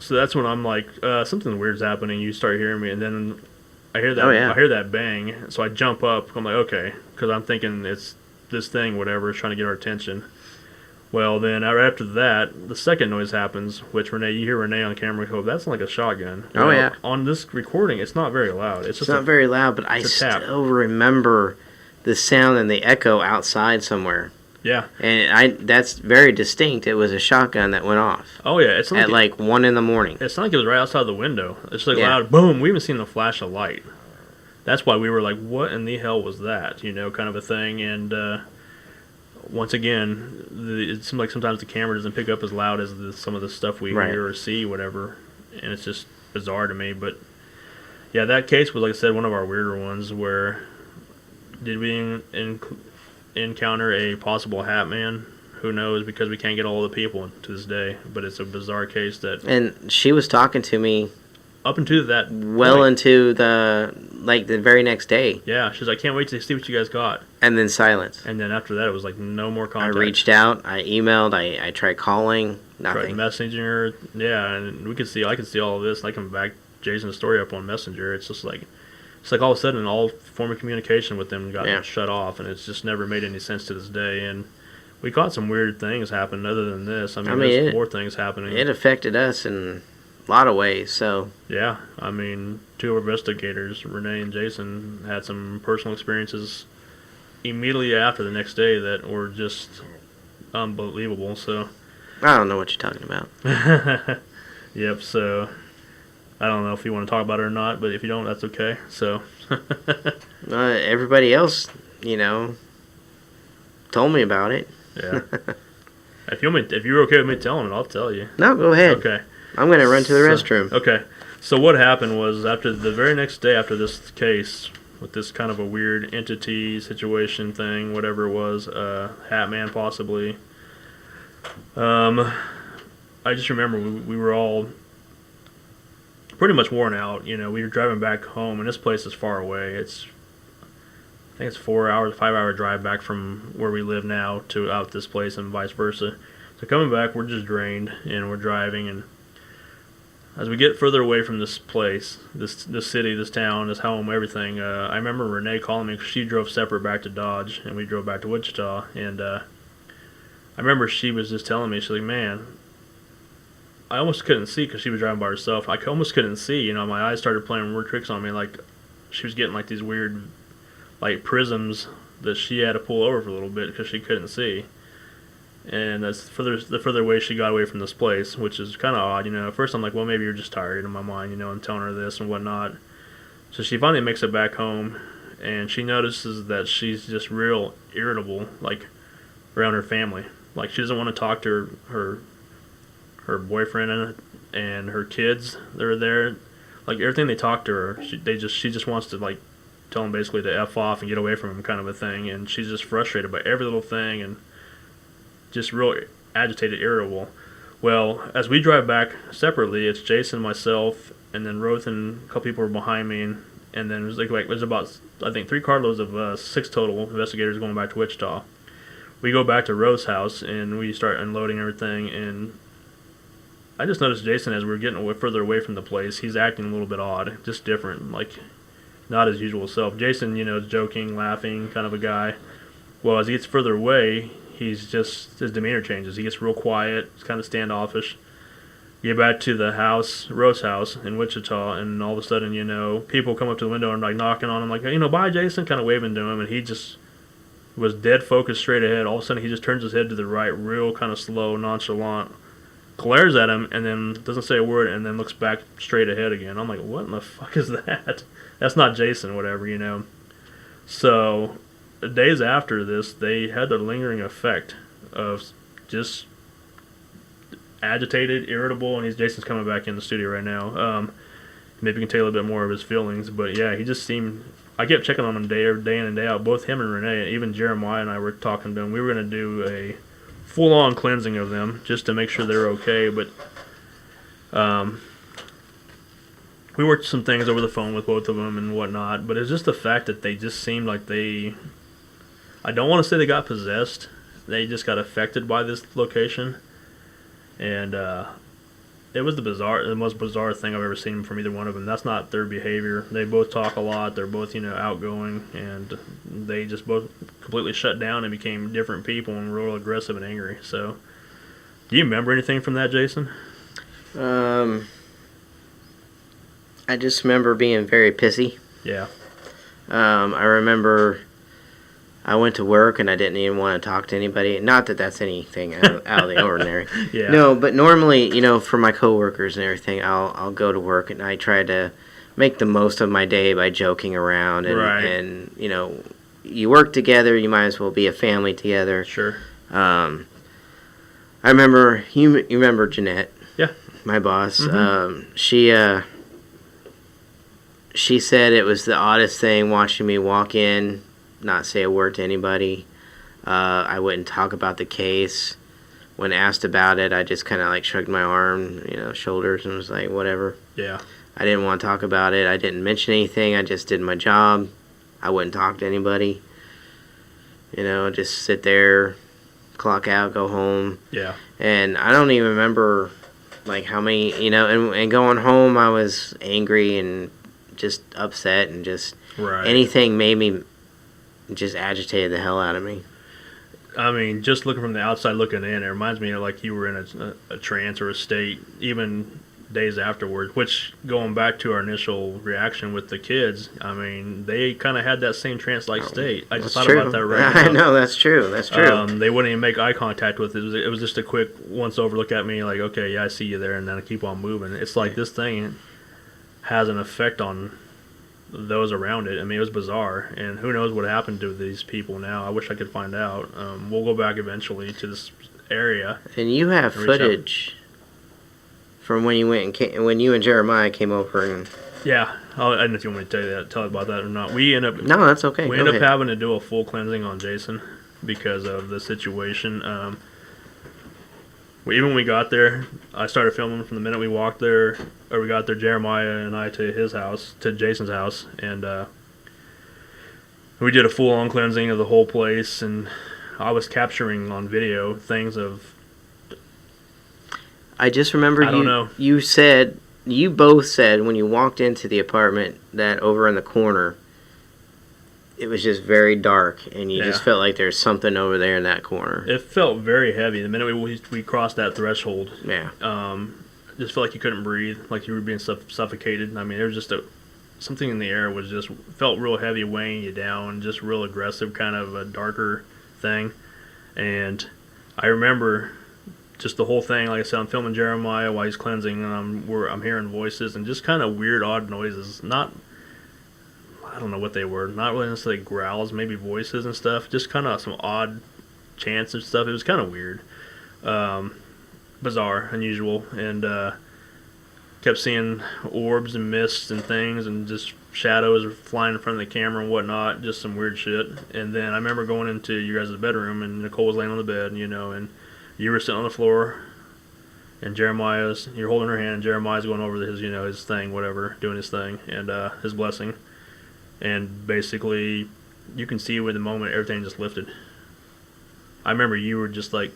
so that's when I'm like, something weird's happening. You start hearing me, and then I hear that. Oh, yeah. I hear that bang. So I jump up. I'm like, okay, because I'm thinking it's this thing, whatever, is trying to get our attention. Well, then after that, the second noise happens, which you hear Renee on camera go, that's like a shotgun. You Oh, know, yeah. On this recording, it's not very loud. It's It's just not very loud, but I it's a tap. still remember the sound and the echo outside somewhere. Yeah. And that's very distinct. It was a shotgun that went off Oh, yeah. It's not at like 1 in the morning. It's not like it was right outside the window. It's like Yeah. loud, boom. We even seen the flash of light. That's why we were like, what in the hell was that? You know, kind of a thing. And once again, it seems like sometimes the camera doesn't pick up as loud as some of the stuff we Right. hear or see, whatever. And it's just bizarre to me. But yeah, that case was, like I said, one of our weirder ones where did we encounter a possible Hat Man? Who knows, because we can't get all the people to this day. But it's a bizarre case that And she was talking to me up until that well point, into the very next day, yeah, she's like, can't wait to see what you guys got. and then silence. And then after that, it was like no more contact. I reached out, I emailed, I tried calling, tried nothing. messaging her. Yeah, and I could see all of this. And I can back Jason's story up on Messenger. It's like all of a sudden, all form of communication with them got Yeah. shut off, and it's just never made any sense to this day. And we caught some weird things happen other than this. I mean there's more things happening. It affected us in a lot of ways, so. Yeah, I mean, two of our investigators, Renee and Jason, had some personal experiences immediately after the next day that were just unbelievable. So I don't know what you're talking about. Yep, so I don't know if you want to talk about it or not, but if you don't, that's okay. So Everybody else, told me about it. yeah. If you're okay with me telling it, I'll tell you. No, go ahead. Okay. I'm going to run to the restroom. Okay. So what happened was after the very next day after this case, with this kind of a weird entity situation thing, whatever it was, Hat Man possibly. I just remember we were all pretty much worn out. You know, we were driving back home, and this place is far away. I think it's 4 hours, 5-hour drive back from where we live now to out this place and vice versa. So coming back, we're just drained, and we're driving, and as we get further away from this place, this city, this town, this home, everything, I remember Renee calling me because she drove separate back to Dodge, and we drove back to Wichita, and I remember she was just telling me, she's like, man, I almost couldn't see because she was driving by herself. I almost couldn't see, you know, my eyes started playing weird tricks on me, like she was getting like these weird, like prisms that she had to pull over for a little bit because she couldn't see. And that's the further away she got away from this place, which is kind of odd, you know. At first I'm like, well, maybe you're just tired in my mind, you know, and telling her this and whatnot. So she finally makes it back home, and she notices that she's just real irritable, like, around her family. Like, she doesn't want to talk to her boyfriend and her kids. They're there. Like, everything they talk to her, she just wants to, like, tell them basically to F off and get away from them kind of a thing. And she's just frustrated by every little thing and just real agitated, irritable. Well, as we drive back separately, it's Jason, myself, and then Roth and a couple people were behind me, and then there's about, I think, 3 carloads of 6 total investigators going back to Wichita. We go back to Roth's house, and we start unloading everything, and I just noticed Jason, as we were getting further away from the place, he's acting a little bit odd, just different, like not his usual self. Jason, you know, is joking, laughing, kind of a guy. Well, as he gets further away, his demeanor changes. He gets real quiet. He's kind of standoffish. You get back to the house, Roth's house in Wichita, and all of a sudden, you know, people come up to the window and like knocking on him, like, you know, bye, Jason, kind of waving to him, and he just was dead focused straight ahead. All of a sudden, he just turns his head to the right, real kind of slow, nonchalant, glares at him, and then doesn't say a word, and then looks back straight ahead again. I'm like, what in the fuck is that? that's not Jason, whatever, you know. So, days after this, they had the lingering effect of just agitated, irritable, and Jason's coming back in the studio right now. Maybe we can tell you a little bit more of his feelings, but yeah, he just seemed. I kept checking on him day in and day out. Both him and Renee, even Jeremiah and I were talking to him. We were going to do a full-on cleansing of them just to make sure they're okay. But we worked some things over the phone with both of them and whatnot. But it's just the fact that they just seemed like they. I don't want to say they got possessed. They just got affected by this location, and it was the most bizarre thing I've ever seen from either one of them. That's not their behavior. They both talk a lot. They're both, outgoing, and they just both completely shut down and became different people and real aggressive and angry. So, do you remember anything from that, Jason? I just remember being very pissy. Yeah. I remember I went to work and I didn't even want to talk to anybody. Not that that's anything out of the ordinary. Yeah. No, but normally, for my coworkers and everything, I'll go to work and I try to make the most of my day by joking around. And, Right. and you work together, you might as well be a family together. Sure. I remember, you remember Jeanette? Yeah. My boss. Mm-hmm. She said it was the oddest thing watching me walk in, not say a word to anybody. I wouldn't talk about the case. When asked about it, I just kind of shrugged my arm, shoulders, and was like, whatever. Yeah. I didn't want to talk about it. I didn't mention anything. I just did my job. I wouldn't talk to anybody. Just sit there, clock out, go home. Yeah. And I don't even remember, how many, and going home, I was angry and just upset and just Right. anything made me just agitated the hell out of me. I mean, just looking from the outside looking in, it reminds me of like you were in a trance or a state, even days afterwards, which, going back to our initial reaction with the kids, I mean, they kind of had that same trance-like state. I just thought about that right now. I know, that's true. That's true. They wouldn't even make eye contact with it. It was just a quick once-over look at me, like, okay, yeah, I see you there, and then I keep on moving. It's like this thing has an effect on those around it. I mean, it was bizarre, and who knows what happened to these people now. I wish I could find out. We'll go back eventually to this area. And you have footage from when you when you and Jeremiah came over and... Yeah, I don't know if you want me to tell you about that or not. We end up... No, that's okay. We end up having to do a full cleansing on Jason because of the situation. Even when we got there, I started filming from the minute we walked there, or we got there, Jeremiah and I, to his house, to Jason's house, and we did a full-on cleansing of the whole place, and I was capturing on video things of... I just remember you both said when you walked into the apartment that over in the corner, it was just very dark, and you just felt like there's something over there in that corner. It felt very heavy. The minute we crossed that threshold, yeah, just felt like you couldn't breathe, like you were being suffocated. I mean, there was just something in the air was just felt real heavy, weighing you down, just real aggressive, kind of a darker thing. And I remember just the whole thing. Like I said, I'm filming Jeremiah while he's cleansing, and I'm hearing voices and just kind of weird, odd noises. I don't know what they were. Not really necessarily growls, maybe voices and stuff. Just kind of some odd chants and stuff. It was kind of weird. Bizarre, unusual. And kept seeing orbs and mists and things and just shadows flying in front of the camera and whatnot. Just some weird shit. And then I remember going into you guys' bedroom, and Nicole was laying on the bed, and you were sitting on the floor, and you're holding her hand, and Jeremiah's going over his, his thing, whatever, doing his thing, and his blessing. And basically, you can see with the moment everything just lifted. I remember you were just like,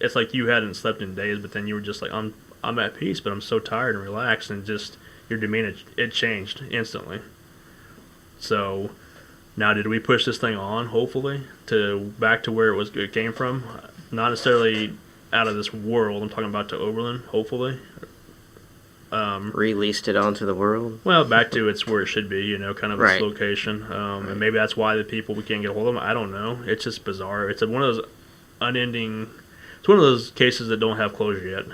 it's like you hadn't slept in days, but then you were just like, I'm at peace, but I'm so tired and relaxed, and just your demeanor, it changed instantly. So now, did we push this thing on, hopefully, back to where it came from? Not necessarily out of this world. I'm talking about to Oberlin, hopefully. Released it onto the world? Well, back to it's where it should be, kind of right. This location. And maybe that's why the people, we can't get a hold of them. I don't know. It's just bizarre. It's one of those unending... It's one of those cases that don't have closure yet.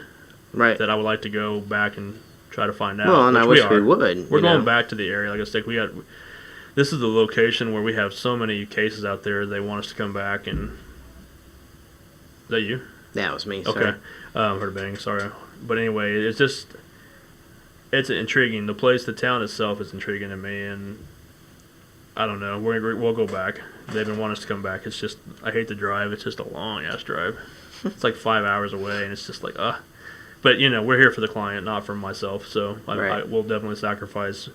Right. That I would like to go back and try to find out. Well, and I which wish we would. We're you going know? back to the area. Like I said, this is the location where we have so many cases out there. They want us to come back. And is that you? That was me. Sorry. Okay. Heard a bang. Sorry. But anyway, it's intriguing. The town itself is intriguing to me, and I don't know. We'll go back. They've been wanting us to come back. It's just, I hate the drive. It's just a long ass drive. It's like 5 hours away, and it's just like, But we're here for the client, not for myself. So I will definitely sacrifice.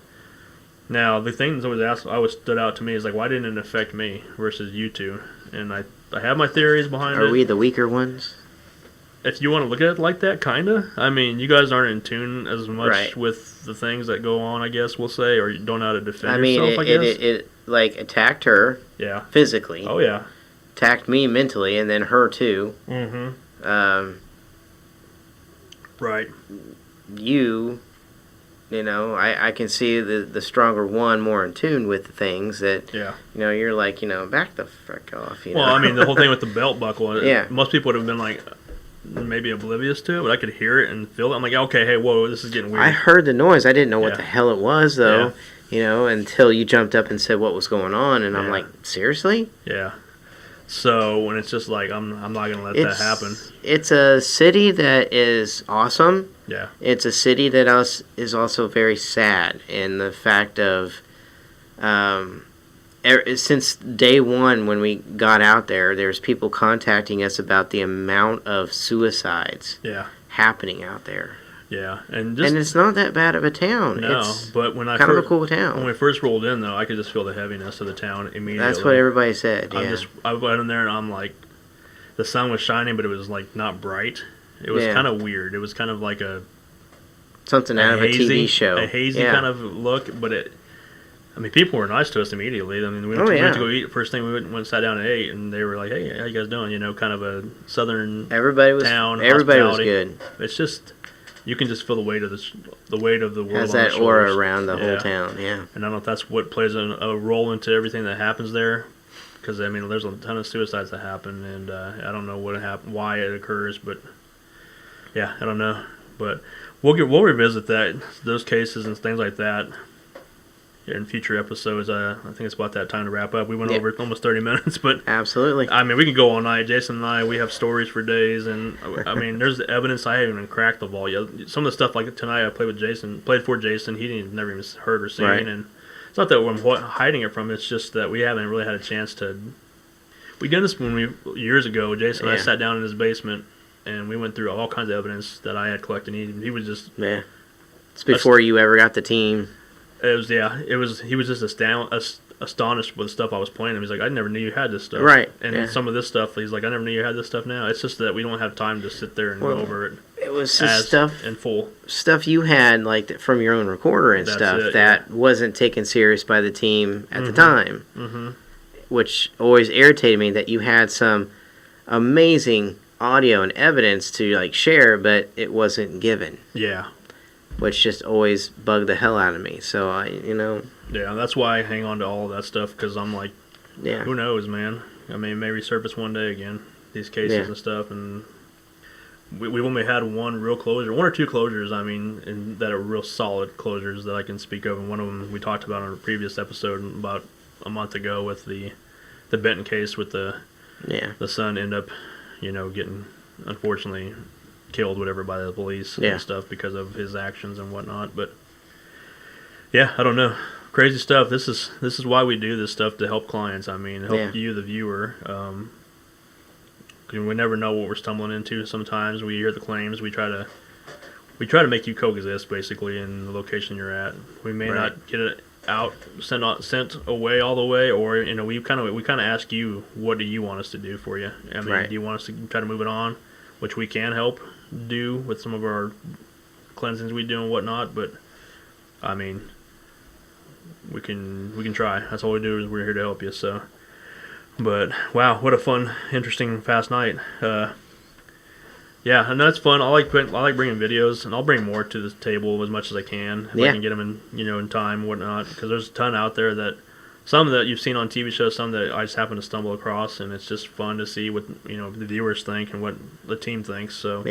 Now, the thing that always stood out to me is like, why didn't it affect me versus you two? And I have my theories behind it. Are we the weaker ones? If you want to look at it like that, kinda. I mean, you guys aren't in tune as much with the things that go on, I guess we'll say, or you don't know how to defend yourself, I guess. It like attacked her. Yeah. Physically. Oh yeah. Attacked me mentally, and then her too. Mm-hmm. Right. You know, I can see the stronger one more in tune with the things that, you're like, back the frick off. Well, I mean, the whole thing with the belt buckle, Yeah. most people would have been like, maybe oblivious to it, but I could hear it and feel it. I'm like, okay, hey, whoa, this is getting weird. I heard the noise. I didn't know what the hell it was, though, until you jumped up and said what was going on, and I'm like, seriously? Yeah. So, when it's just like, I'm not going to let that happen. It's a city that is awesome. Yeah. It's a city that is also very sad in the fact of, since day one when we got out there's people contacting us about the amount of suicides happening out there. Yeah, and it's not that bad of a town. No, it's but when I kind of a cool town. When we first rolled in, though, I could just feel the heaviness of the town immediately. That's what everybody said. Yeah. I went in there and I'm like, the sun was shining, but it was like not bright. It was kind of weird. It was kind of like something out of a TV show, a hazy kind of look. But people were nice to us immediately. I mean, we went to go eat. First thing we went and sat down and ate, and they were like, "Hey, how you guys doing?" Kind of a southern town. Everybody was good. It's just. You can just feel the weight of the world. Has that aura around the whole town, yeah. And I don't know if that's what plays a role into everything that happens there, because there's a ton of suicides that happen, and I don't know why it occurs, but I don't know. But we'll revisit those cases and things like that in future episodes. I think it's about that time to wrap up. We went over almost 30 minutes, but absolutely. I mean, we can go all night. Jason and I, we have stories for days, and I mean, there's evidence. I haven't even cracked the vault yet. Some of the stuff like tonight, I played for Jason. He never even heard or seen, and it's not that I'm hiding it from. It's just that we haven't really had a chance to. We did this years ago. Jason and I sat down in his basement, and we went through all kinds of evidence that I had collected. He was just It's before you ever got the team. He was just astonished with the stuff I was playing. He's like, I never knew you had this stuff. Right. And some of this stuff, he's like, I never knew you had this stuff now. It's just that we don't have time to sit there and go over it. It was just stuff in full. Stuff you had like from your own recorder and stuff that wasn't taken serious by the team at the time. Mm-hmm. Which always irritated me that you had some amazing audio and evidence to like share, but it wasn't given. Yeah. Which just always bugged the hell out of me. So Yeah, that's why I hang on to all of that stuff, because I'm like, who knows, man? I mean, it may resurface one day again, these cases and stuff, and we've only had one or two closures, I mean, and that are real solid closures that I can speak of, and one of them we talked about on a previous episode about a month ago with the Benton case with the son end up, getting, unfortunately, killed, whatever, by the police and stuff because of his actions and whatnot. But I don't know, crazy stuff. This is why we do this stuff, to help clients. I mean, help you, the viewer. We never know what we're stumbling into. Sometimes we hear the claims. We try to make you coexist basically in the location you're at. We may not get it sent away all the way, or we kind of ask you, what do you want us to do for you? I mean, do you want us to try to move it on, which we can help do with some of our cleansings we do and whatnot, but I mean, we can try. That's all we do, is we're here to help you. So, but wow, what a fun, interesting, fast night. And that's fun. I like bringing videos, and I'll bring more to the table as much as I can if I can get them in time and whatnot, because there's a ton out there that. Some that you've seen on TV shows, some that I just happen to stumble across, and it's just fun to see what the viewers think and what the team thinks. So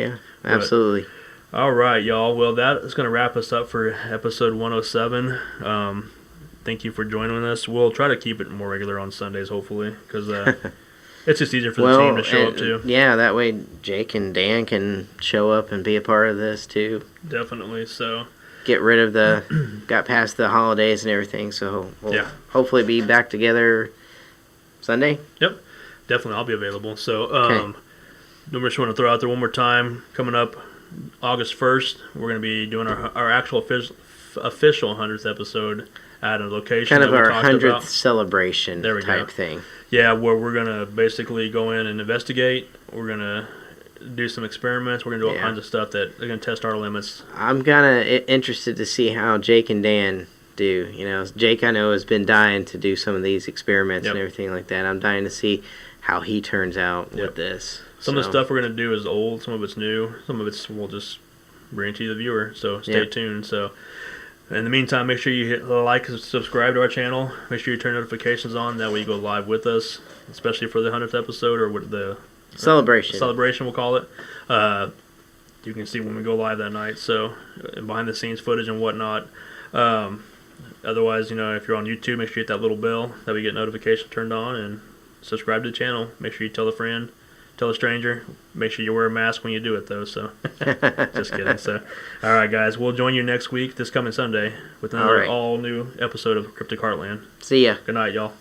absolutely. All right, y'all. Well, that is going to wrap us up for episode 107. Thank you for joining us. We'll try to keep it more regular on Sundays, hopefully, because it's just easier for the team to show up too. Yeah, that way Jake and Dan can show up and be a part of this too. Definitely. So get rid of got past the holidays and everything. So we'll hopefully be back together Sunday. Yep, definitely. I'll be available. So I just want to throw out there one more time. Coming up August 1st, we're going to be doing our actual official 100th episode at a location. Kind of our 100th celebration type thing. Yeah, where we're going to basically go in and investigate. We're going to do some experiments. We're going to do all kinds of stuff that are going to test our limits. I'm kind of interested to see how Jake and Dan do. You know, Jake, I know, has been dying to do some of these experiments and everything like that. I'm dying to see how he turns out with this. Some of the stuff we're going to do is old, some of it's new, some of it's we'll just bring to the viewer, so stay tuned. So, in the meantime, make sure you hit like and subscribe to our channel. Make sure you turn notifications on, that way you go live with us, especially for the 100th episode, or what the celebration we'll call it. You can see when we go live that night, so behind the scenes footage and whatnot. Otherwise, if you're on YouTube, make sure you hit that little bell, that we get notification turned on, and subscribe to the channel. Make sure you tell a friend. Tell a stranger. Make sure you wear a mask when you do it, though. So, just kidding. So, all right, guys. We'll join you next week, this coming Sunday, with another all-new episode of Cryptic Heartland. See ya. Good night, y'all.